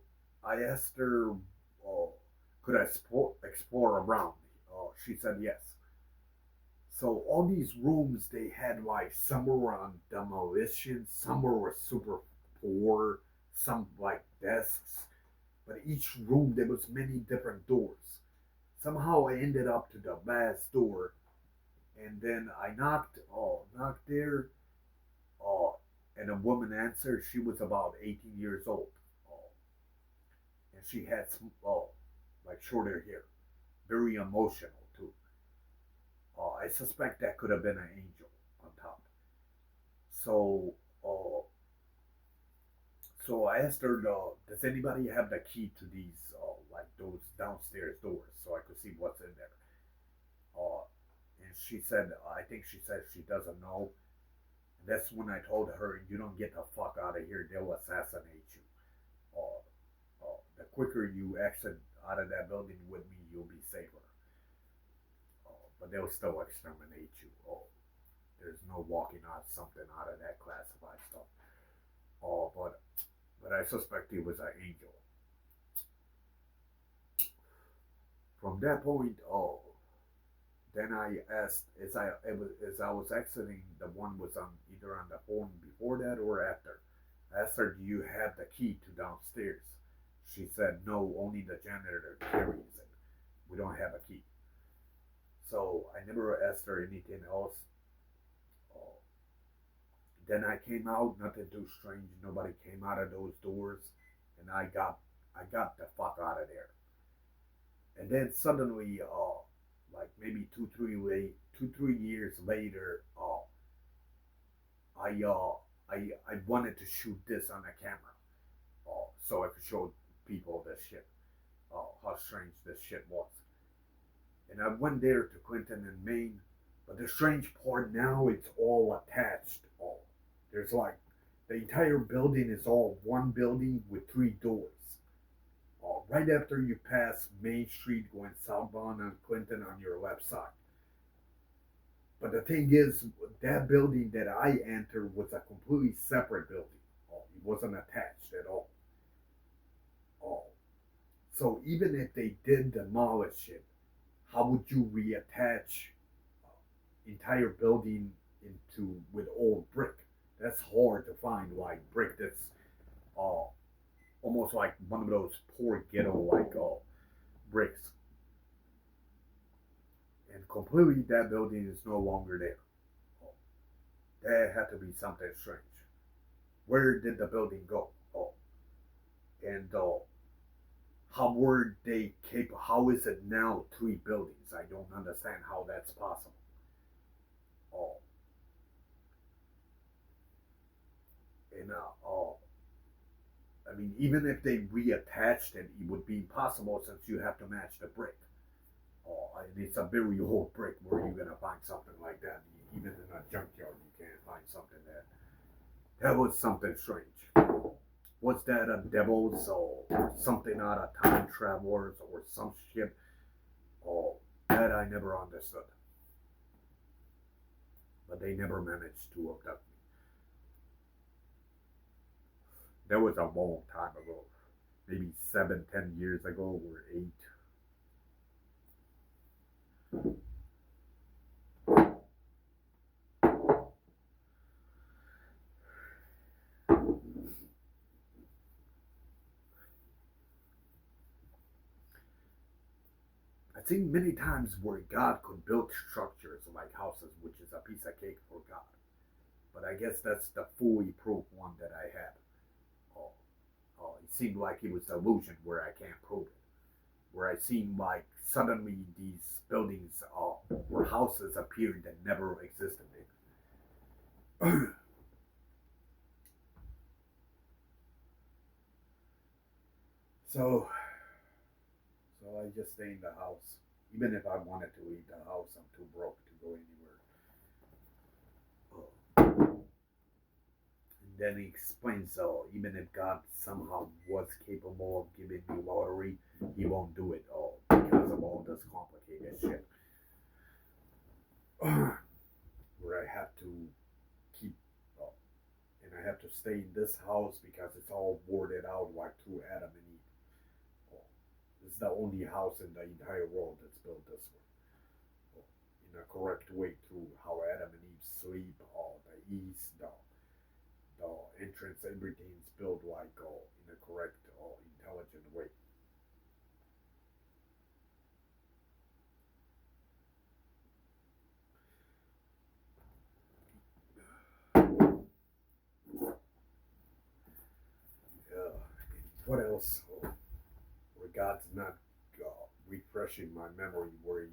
I asked her, could I explore around? She said yes. So all these rooms, they had like some were on demolition, some were super poor, some like desks. But each room there was many different doors. Somehow I ended up to the last door, and then I knocked there, uh, and a woman answered. She was about 18 years old, and she had some like shorter hair, very emotional too. I suspect that could have been an angel on top. So, uh, so I asked her, does anybody have the key to these, like those downstairs doors, so I could see what's in there? Uh, she said, I think she said she doesn't know. And that's when I told her, you don't get the fuck out of here, they'll assassinate you. The quicker you exit out of that building with me, you'll be safer. But they'll still exterminate you. There's no walking out something out of that classified stuff. But I suspect he was an angel. From that point, then I asked, as I was exiting, the one was on either on the phone before that or after. I asked her, "Do you have the key to downstairs?" She said, "No, only the janitor carries it. We don't have a key." So I never asked her anything else. Uh, then I came out, nothing too strange. Nobody came out of those doors, and I got the fuck out of there. And then suddenly, like maybe 2, 3 years later, I wanted to shoot this on a camera, so I could show people this shit, how strange this shit was. And I went there to Clinton and Maine, but the strange part now, it's all attached. There's like the entire building is all one building with 3 doors. Right after you pass Main Street going southbound on Clinton on your left side. But the thing is, that building that I entered was a completely separate building. It wasn't attached at all. So even if they did demolish it, how would you reattach entire building into with old brick? That's hard to find, like brick that's almost like one of those poor ghetto like bricks. And completely that building is no longer there. There had to be something strange. Where did the building go? And how were they capable? How is it now 3 buildings? I don't understand how that's possible. Oh, and I mean, even if they reattached it, it would be impossible since you have to match the brick. And it's a very old brick. Where are you gonna find something like that? Even in a junkyard, you can't find something that was something strange. Was that a devil's or something out of time travelers or some shit? That I never understood. But they never managed to abduct me. That was a long time ago. Maybe 7, 10 years ago or 8. I've seen many times where God could build structures like houses, which is a piece of cake for God. But I guess that's the fully proof one that I have. It seemed like it was an illusion where I can't prove it. Where I seen like suddenly these buildings where houses appeared that never existed. So I just stay in the house. Even if I wanted to leave the house, I'm too broke to go anywhere. And then he explains, even if God somehow was capable of giving me lottery, he won't do it all because of all this complicated shit. Where I have to keep, and I have to stay in this house because it's all boarded out like through Adam and Eve. It's the only house in the entire world that's built this way. In a correct way through how Adam and Eve sleep, the east, the entrance, everything's built like in a correct, intelligent way. What else? Where God's not refreshing my memory where he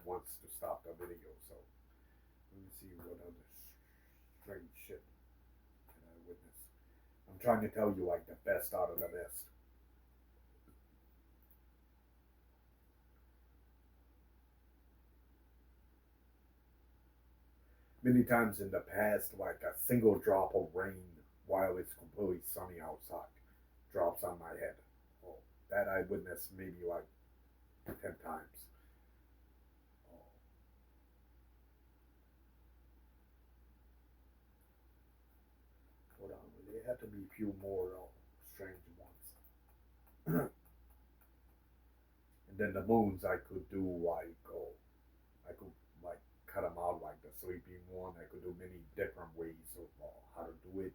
wants to stop the video. So let me see what other strange shit can I witness. I'm trying to tell you like the best out of the best. many times in the past, like a single drop of rain while it's completely sunny outside drops on my head. Oh, that I witnessed maybe like 10 times. Oh, hold on, there had to be a few more strange ones. And then the moons I could do like, oh, I could like cut them out like the sleeping one. I could do many different ways of how to do it.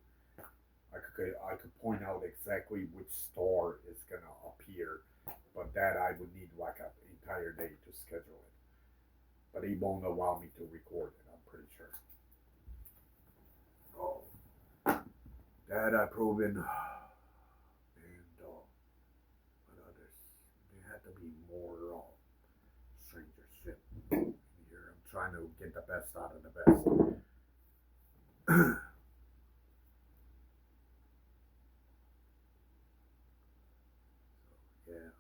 I could point out exactly which star is gonna appear, but that I would need like an entire day to schedule it. But he won't allow me to record it. I'm pretty sure. Oh, that I proven, and what others? There had to be more stranger shit here. I'm trying to get the best out of the best. Yeah.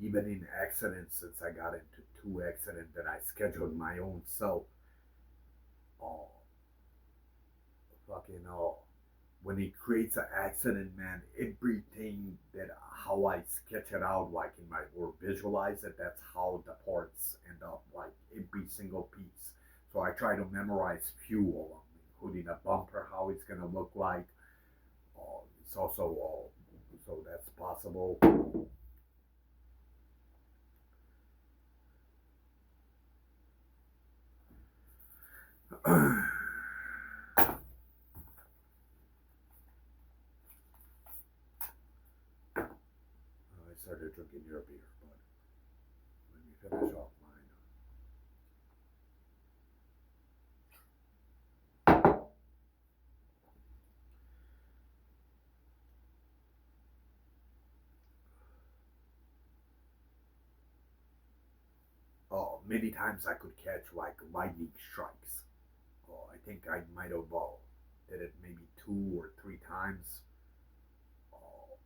Even in accidents, since I got into two accidents that I scheduled my own self, oh, fucking when he creates an accident, man, everything that how I sketch it out, like in my or visualize it, that's how the parts end up, like every single piece. So I try to memorize few of them, including a bumper, how it's gonna look like. It's also so that's possible. I started drinking your beer, but let me finish off mine. Oh, many times I could catch like lightning strikes. Oh, I think I might have did it maybe 2 or 3 times. Oh,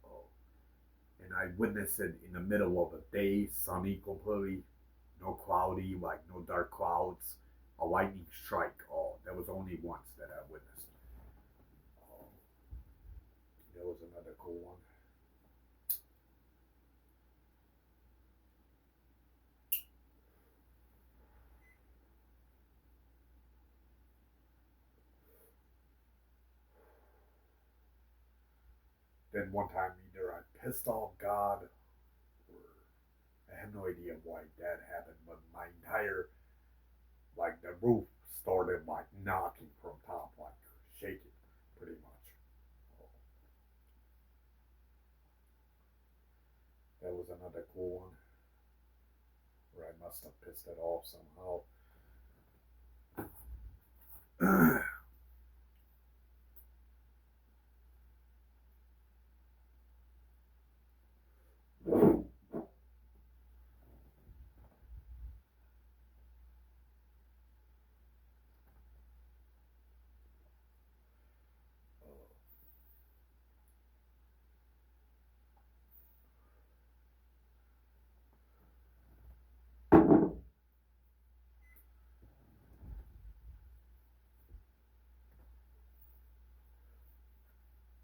oh. And I witnessed it in the middle of the day, sunny completely, no cloudy, like no dark clouds, a lightning strike. Oh, that was only once that I witnessed. Oh, that was another cool one. Then one time either I pissed off God or I have no idea why that happened, but my entire like the roof started like knocking from top, like shaking pretty much. Oh, that was another cool one where I must have pissed it off somehow.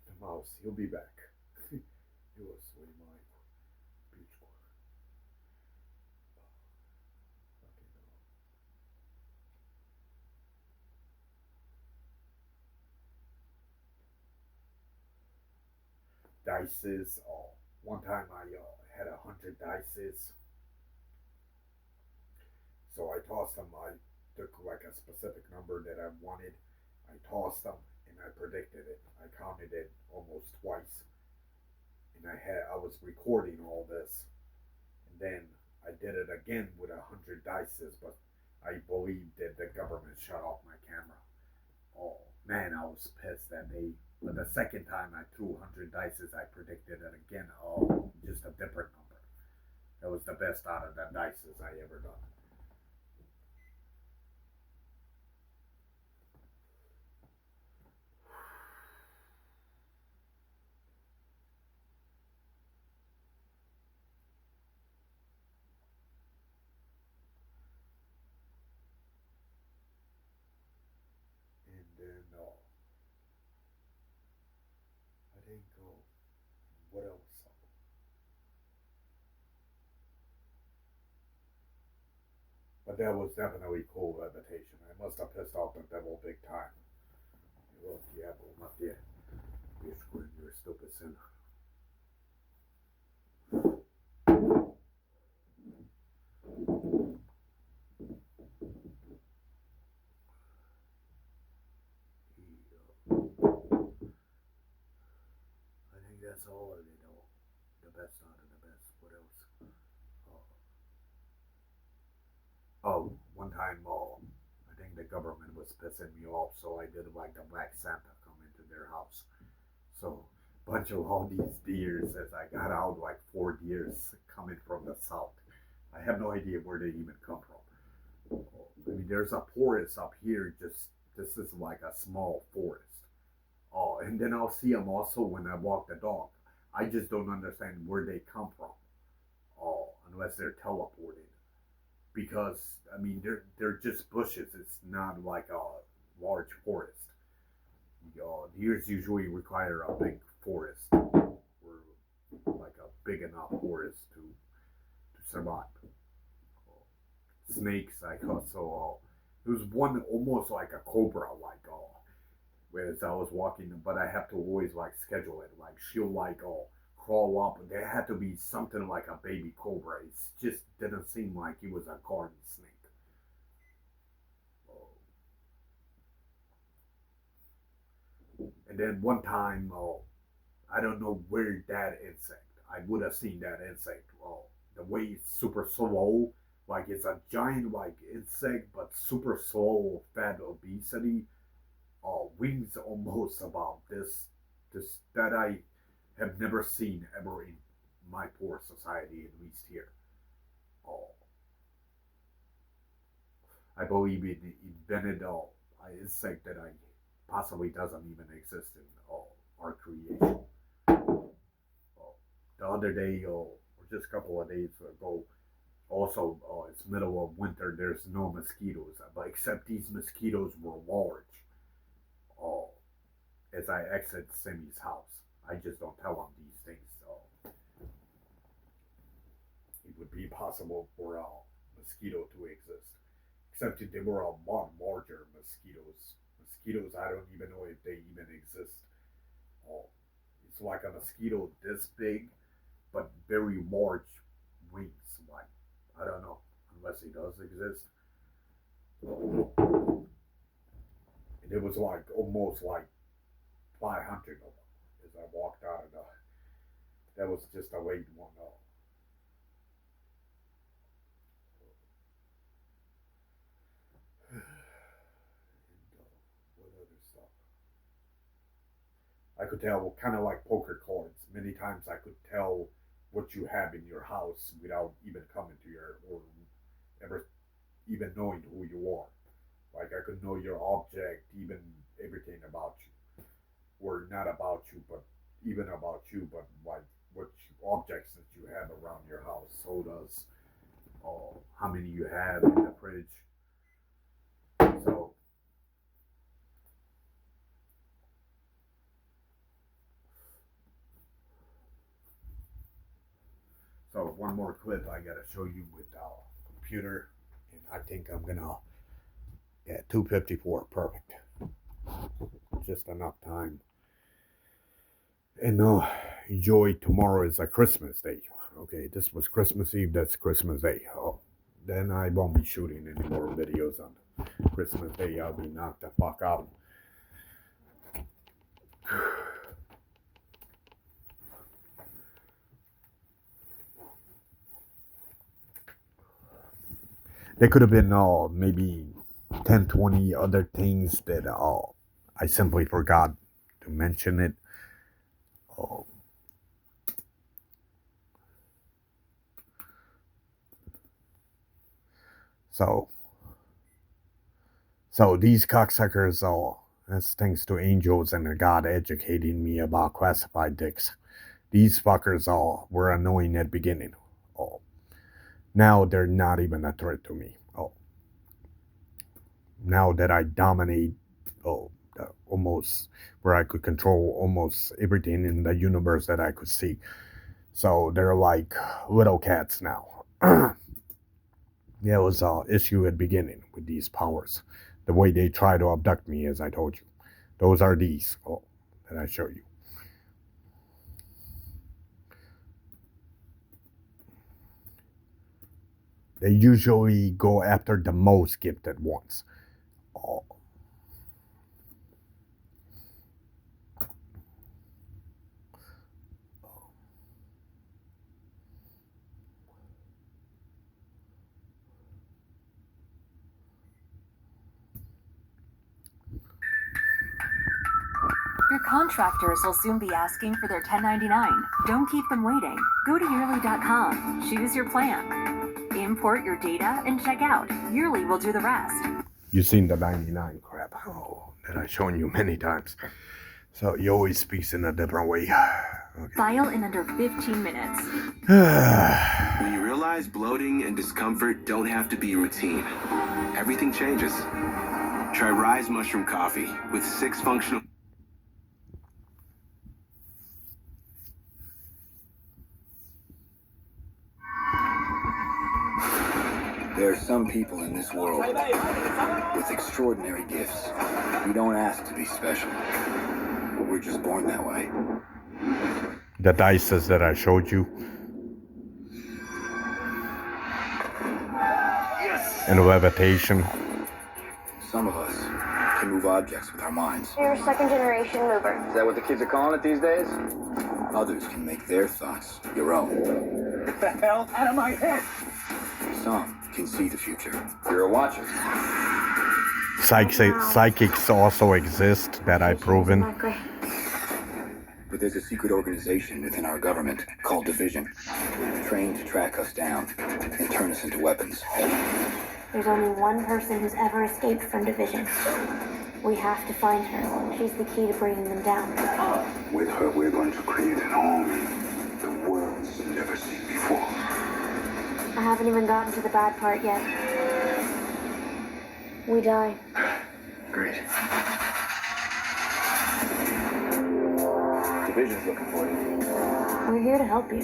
The mouse, he'll be back. He was way my beach corner. Dices. Oh, one time I had 100 dices, so I tossed them. I took like a specific number that I wanted. I tossed them and I predicted it. I counted it almost twice, and I was recording all this, and then I did it again with 100 dices, but I believe that the government shut off my camera. Oh man, I was pissed that day. But the second time I threw 100 dices, I predicted it again. Oh, just a different number. That was the best out of the dices I ever done. What else? But that was definitely cool levitation. I must have pissed off the devil big time. Look, yeah, but up there. You're screwing your stupid sin. I think that's all of it, though. The best out of the best. What else? One time, I think the government was pissing me off, so I did like the Black Santa come into their house. So, bunch of all these deers as I got out, like 4 deers coming from the south. I have no idea where they even come from. I mean, there's a forest up here. Just this is like a small forest. Oh, and then I'll see them also when I walk the dog. I just don't understand where they come from. Oh, unless they're teleported. Because I mean, they're just bushes. It's not like a large forest. Deers usually require a big forest, or like a big enough forest to survive. Snakes, I also. There was one almost like a cobra, like whereas I was walking, but I have to always like schedule it. Like she'll like crawl up. There had to be something like a baby cobra. It just didn't seem like it was a garden snake. And then one time, I don't know where that insect. I would have seen that insect. The way it's super slow, like it's a giant like insect, but super slow, fat obesity. Wings almost about this that I have never seen ever in my poor society, at least here. Oh, I believe it invented an insect that I possibly doesn't even exist in our creation. The other day, or just a couple of days ago, also it's middle of winter. There's no mosquitoes, but except these mosquitoes were large. Oh, as I exit Simi's house, I just don't tell him these things. It would be possible for a mosquito to exist. Except that they were a lot larger mosquitoes. Mosquitoes, I don't even know if they even exist. Oh, it's like a mosquito this big, but very large wings. Like, I don't know, unless it does exist. And it was like almost like 500 of them as I walked out of the. That was just a late one. And what other stuff? I could tell, kind of like poker cards. Many times I could tell what you have in your house without even coming to your or ever even knowing who you are. Like I could know your object, even everything about you, or not about you, but even about you, but like what objects that you have around your house, sodas, how many you have in the fridge. So So one more clip I gotta show you with computer, and I think I'm gonna 254, perfect, just enough time. And enjoy. Tomorrow is a Christmas Day. Okay, this was Christmas Eve. That's Christmas Day. Then I won't be shooting any more videos on Christmas Day. I'll be knocked the fuck out. There could have been maybe 10, 20 other things that I simply forgot to mention it. Uh, so, so these cocksuckers, that's thanks to angels and God educating me about classified dicks. These fuckers were annoying at the beginning. Now they're not even a threat to me. Now that I dominate almost where I could control almost everything in the universe that I could see. So they're like little cats now. Yeah, it was an issue at the beginning with these powers. The way they try to abduct me, as I told you. Those are these that I show you. They usually go after the most gifted ones. Oh. Your contractors will soon be asking for their 1099. Don't keep them waiting. Go to yearly.com, choose your plan, import your data, and check out. Yearly will do the rest. You've seen the 99 crap that I've shown you many times. So he always speaks in a different way. Okay. File in under 15 minutes. When you realize bloating and discomfort don't have to be routine, everything changes. Try Rise Mushroom Coffee with 6 functional... There are some people in this world with extraordinary gifts. We don't ask to be special. We're just born that way. The dices that I showed you. Yes! And levitation. Some of us can move objects with our minds. You're a second-generation mover. Is that what the kids are calling it these days? Others can make their thoughts your own. Get the hell out of my head! Some can see the future. You're a watcher. Psychics also exist, that I've proven. But there's a secret organization within our government called Division, trained to track us down and turn us into weapons. There's only one person who's ever escaped from Division. We have to find her. She's the key to bringing them down. With her, we're going to create an army the world's never seen before. I haven't even gotten to the bad part yet. We die. Great. Division's looking for you. We're here to help you.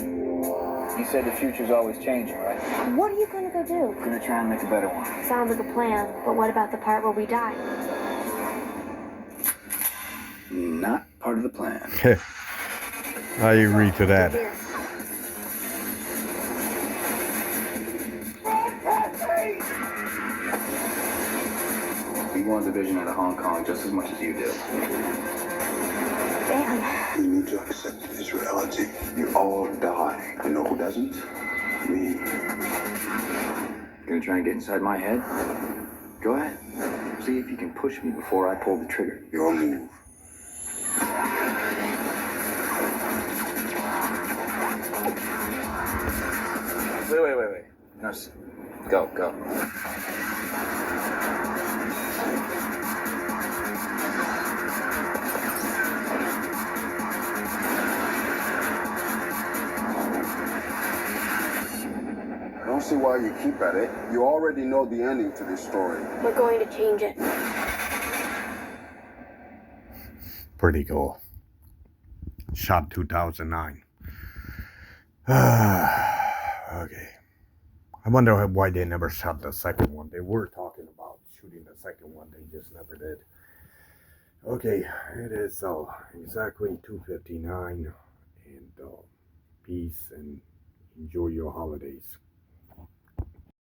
You said the future's always changing, right? What are you gonna go do? We're gonna try and make a better one. Sounds like a plan, but what about the part where we die? Not part of the plan. I agree to that. We want Division out of Hong Kong just as much as you do. Damn. We need to accept this reality. You all die. You know who doesn't? Me. Gonna try and get inside my head? Go ahead. See if you can push me before I pull the trigger. Your move. Wait. No, go. I don't see why you keep at it. You already know the ending to this story. We're going to change it. Pretty cool. Shot 2009. Okay. I wonder why they never shot the second one. They were talking about shooting the second one. They just never did. Okay. It is exactly 2:59. And peace and enjoy your holidays.